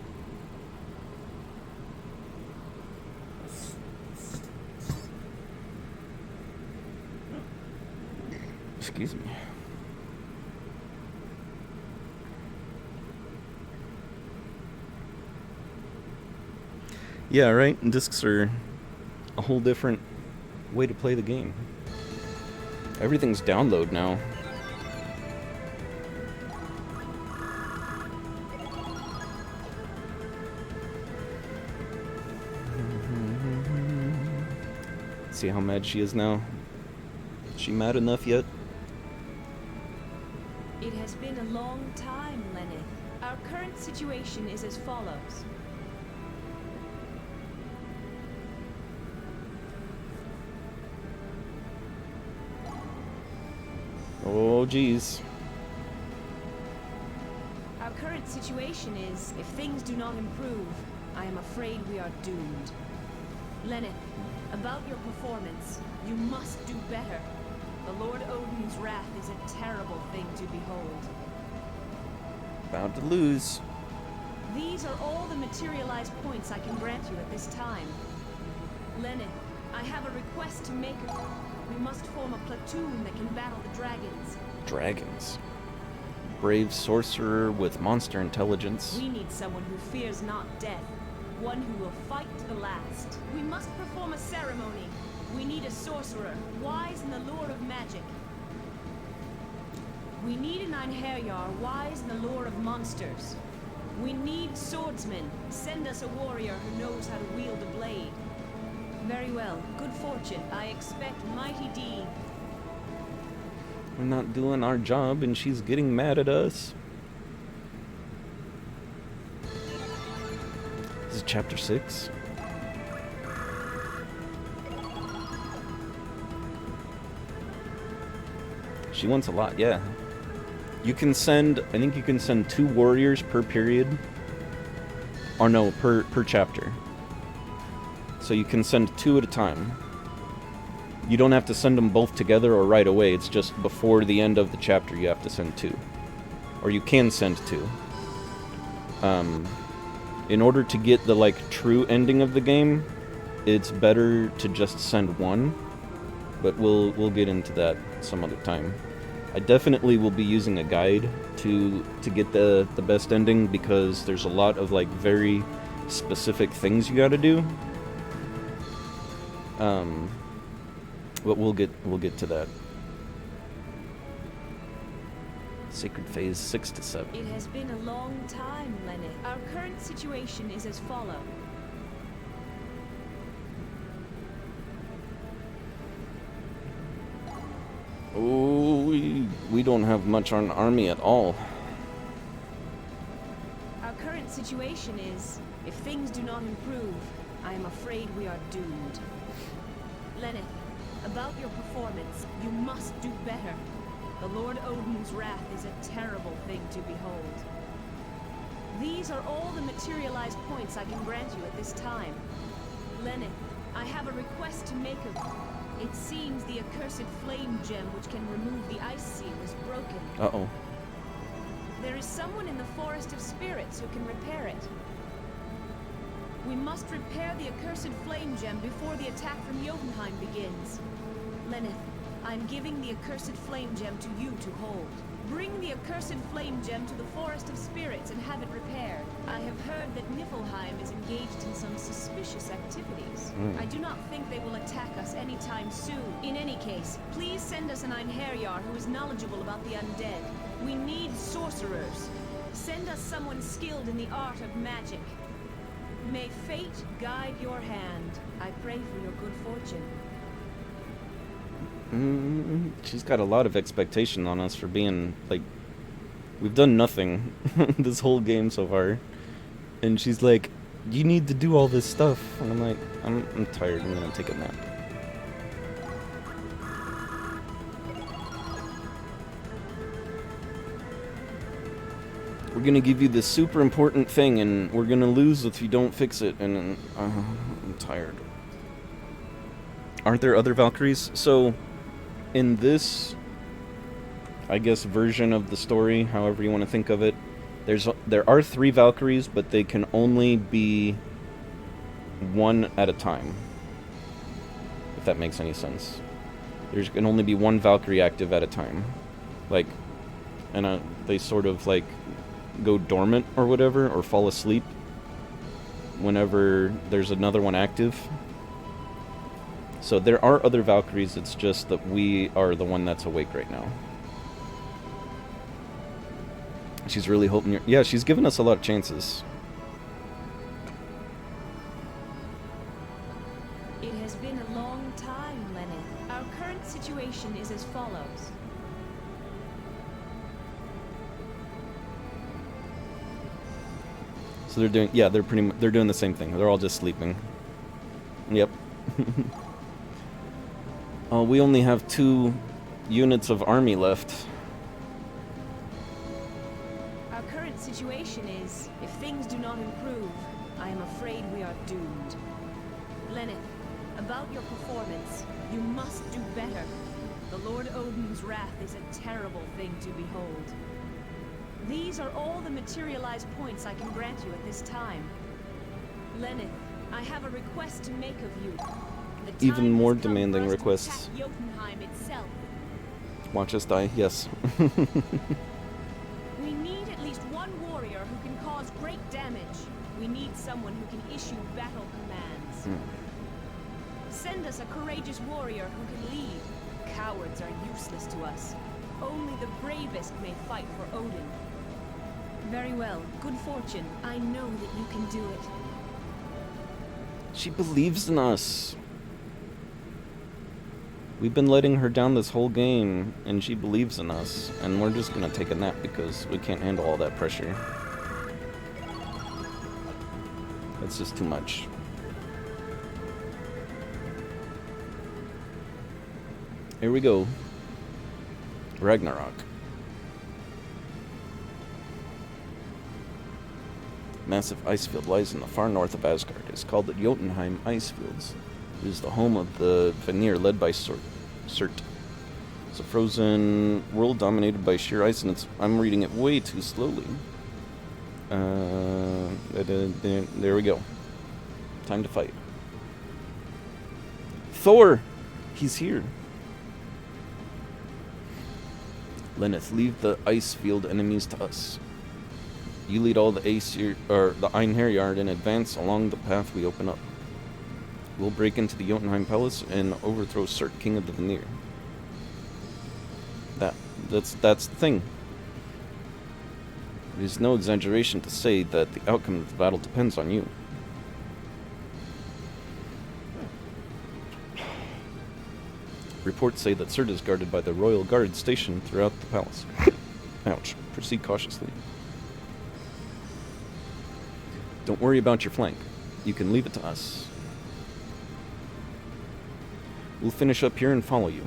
Excuse me. Yeah, right? Discs are a whole different way to play the game. Everything's download now. See how mad she is now? Is she mad enough yet? It has been a long time, Lenneth. Our current situation is as follows. Oh, geez. Our current situation is, if things do not improve, I am afraid we are doomed. Lenneth, about your performance, you must do better. The Lord Odin's wrath is a terrible thing to behold. About to lose. These are all the materialized points I can grant you at this time. Lenneth, I have a request to make. We must form a platoon that can battle the dragons. Dragons. Brave sorcerer with monster intelligence. We need someone who fears not death. One who will fight to the last. We must perform a ceremony. We need a sorcerer, wise in the lore of magic. We need an Einherjar, wise in the lore of monsters. We need swordsmen. Send us a warrior who knows how to wield a blade. Very well. Good fortune. I expect mighty deed. We're not doing our job and she's getting mad at us. This is chapter 6. She wants a lot, yeah. You can send, I think you can send 2 warriors per period. Or no, per chapter. So you can send 2 at a time. You don't have to send them both together or right away. It's just before the end of the chapter you have to send 2. Or you can send 2. in order to get the, like, true ending of the game, it's better to just send one. But we'll get into that some other time. I definitely will be using a guide to get the best ending, because there's a lot of, like, very specific things you gotta do. But we'll get to that. Sacred Phase 6 to 7. It has been a long time, Lenneth. Our current situation is as follows. Oh, we don't have much on army at all. Our current situation is, if things do not improve, I am afraid we are doomed. Lenneth, about your performance, you must do better. The Lord Odin's wrath is a terrible thing to behold. These are all the materialized points I can grant you at this time. Lenneth, I have a request to make of you. It seems the accursed flame gem which can remove the ice seal is broken. Uh-oh. There is someone in the Forest of Spirits who can repair it. We must repair the accursed flame gem before the attack from Jotunheim begins. Lenneth, I'm giving the accursed flame gem to you to hold. Bring the accursed flame gem to the Forest of Spirits and have it repaired. I have heard that Niflheim is engaged in some suspicious activities. I do not think they will attack us anytime soon. In any case, please send us an Einherjar who is knowledgeable about the undead. We need sorcerers. Send us someone skilled in the art of magic. May fate guide your hand. I pray for your good fortune. She's got a lot of expectation on us for being, like, we've done nothing this whole game so far. And she's like, you need to do all this stuff. And I'm like, I'm tired, I'm gonna take a nap. We're gonna give you this super important thing, and we're gonna lose if you don't fix it, and I'm tired. Aren't there other Valkyries? So, in this, I guess, version of the story, however you want to think of it, there are 3 Valkyries, but they can only be one at a time. If that makes any sense. There can only be one Valkyrie active at a time. Like, and they sort of, like, go dormant or whatever, or fall asleep whenever there's another one active. So there are other Valkyries, it's just that we are the one that's awake right now. She's really hoping yeah, she's given us a lot of chances. It has been a long time, Lenneth. Our current situation is as follows. So they're doing, yeah, they're doing the same thing. They're all just sleeping. Yep. We only have 2 units of army left. Our current situation is, if things do not improve, I am afraid we are doomed. Lenneth, about your performance, you must do better. The Lord Odin's wrath is a terrible thing to behold. These are all the materialized points I can grant you at this time. Lenneth, I have a request to make of you. The Even time more has come demanding for us to requests. attack Jotunheim itself. Watch us die, yes. We need at least one warrior who can cause great damage. We need someone who can issue battle commands. Send us a courageous warrior who can lead. Cowards are useless to us. Only the bravest may fight for Odin. Very well. Good fortune. I know that you can do it. She believes in us. We've been letting her down this whole game, and she believes in us. And we're just gonna take a nap because we can't handle all that pressure. That's just too much. Here we go. Ragnarok. Massive ice field lies in the far north of Asgard. It's called the Jotunheim Ice Fields. It is the home of the Vanir led by Surt. It's a frozen world dominated by sheer ice, and I'm reading it way too slowly. There we go. Time to fight. Thor! He's here. Lenneth, leave the ice field enemies to us. You lead all the the Einherjar in advance along the path we open up. We'll break into the Jotunheim Palace and overthrow Cirque, King of the Vanir. That's the thing. It is no exaggeration to say that the outcome of the battle depends on you. Reports say that Cirque is guarded by the royal guard stationed throughout the palace. Ouch. Proceed cautiously. Don't worry about your flank. You can leave it to us. We'll finish up here and follow you.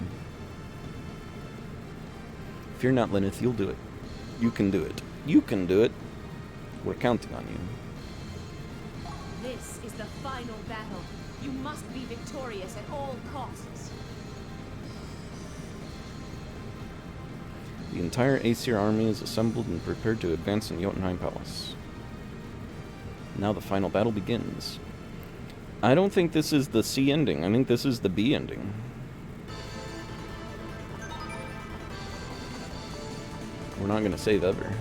Fear not, Lenneth, you'll do it. You can do it. You can do it. We're counting on you. This is the final battle. You must be victorious at all costs. The entire Aesir army is assembled and prepared to advance in Jotunheim Palace. Now the final battle begins. I don't think this is the C ending. I think this is the B ending. We're not going to save ever.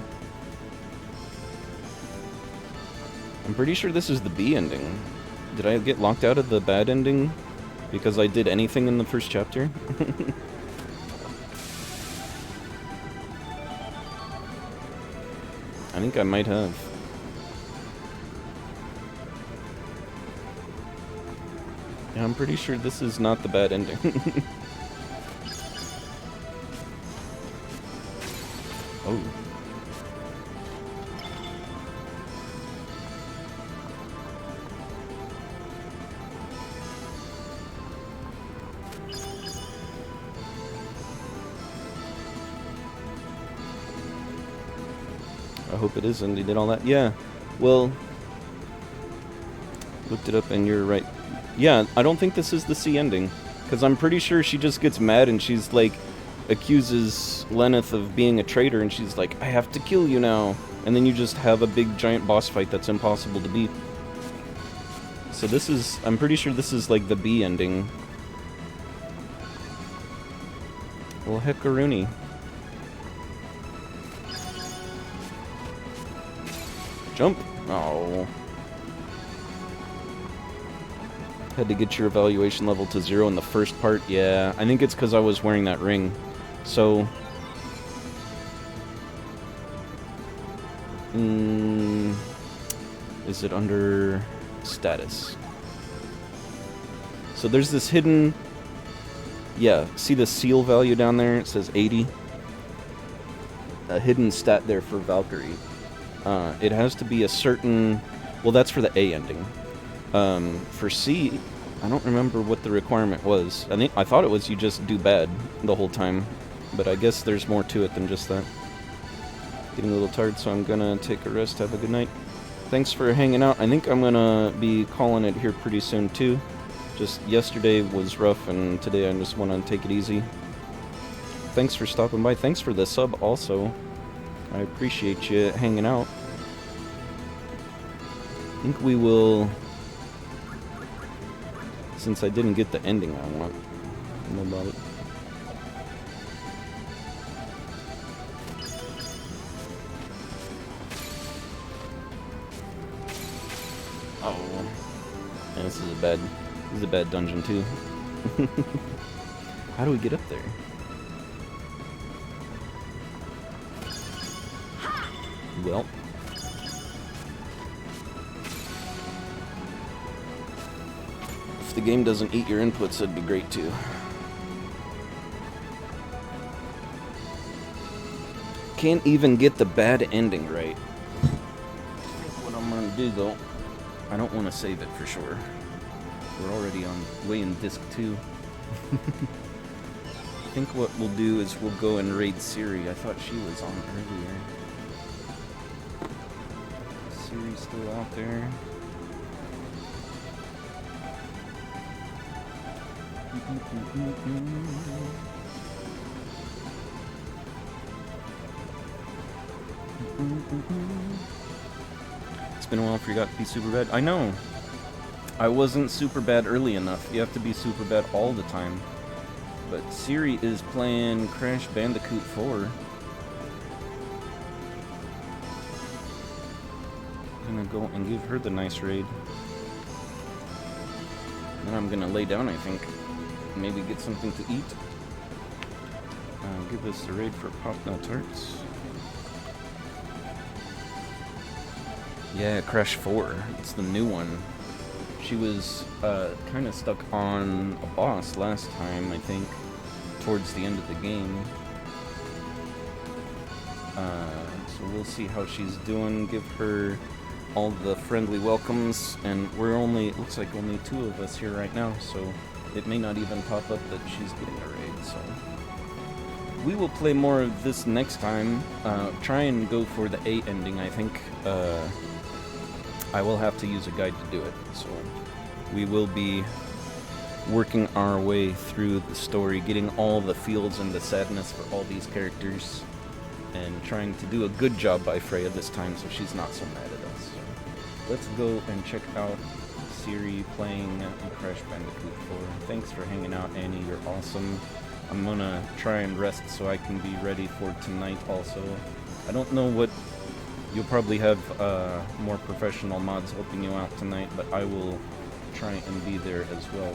I'm pretty sure this is the B ending. Did I get locked out of the bad ending because I did anything in the first chapter? I think I might have. Yeah, I'm pretty sure this is not the bad ending. Oh. I hope it isn't. He did all that. Yeah. Well, looked it up and you're right. Yeah, I don't think this is the C ending. Because I'm pretty sure she just gets mad and she's like, accuses Lenneth of being a traitor and she's like, I have to kill you now. And then you just have a big giant boss fight that's impossible to beat. So this is, I'm pretty sure this is like the B ending. Well, heckaroonie. Jump. Oh. Had to get your evaluation level to 0 in the first part. Yeah, I think it's because I was wearing that ring. So... is it under status? So there's this hidden... Yeah, see the seal value down there? It says 80. A hidden stat there for Valkyrie. It has to be a certain... Well, that's for the A ending. For C, I don't remember what the requirement was. I thought it was you just do bad the whole time, but I guess there's more to it than just that. Getting a little tired, so I'm gonna take a rest. Have a good night. Thanks for hanging out. I think I'm gonna be calling it here pretty soon too. Just yesterday was rough, and today I just want to take it easy. Thanks for stopping by. Thanks for the sub also. I appreciate you hanging out. I think we will... Since I didn't get the ending I want. I know about it. Oh. Yeah, this is a bad dungeon too. How do we get up there? Well. If the game doesn't eat your inputs, that'd be great too. Can't even get the bad ending right. What I'm gonna do though, I don't want to save it for sure. We're already way in disc 2. I think what we'll do is we'll go and raid Siri. I thought she was on earlier. Siri's still out there. It's been a while for you got to be super bad. I know. I wasn't super bad early enough. You have to be super bad all the time. But Siri is playing Crash Bandicoot 4. I'm gonna go and give her the nice raid. Then I'm gonna lay down, I think. Maybe get something to eat. Give us the raid for Pop No Tarts. Yeah, Crash 4. It's the new one. She was kind of stuck on a boss last time, I think, towards the end of the game. So we'll see how she's doing. Give her all the friendly welcomes, and we're only, it looks like only 2 of us here right now, so it may not even pop up that she's getting a raid, so. We will play more of this next time. Try and go for the A ending, I think. I will have to use a guide to do it, so we will be working our way through the story, getting all the feels and the sadness for all these characters, and trying to do a good job by Freya this time so she's not so mad at us. So let's go and check out Siri playing Crash Bandicoot 4. Thanks for hanging out, Annie, you're awesome. I'm gonna try and rest so I can be ready for tonight also. I don't know what... You'll probably have more professional mods helping you out tonight, but I will try and be there as well.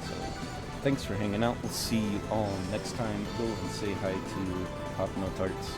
So, thanks for hanging out. We'll see you all next time. Go and say hi to Pop No Tarts.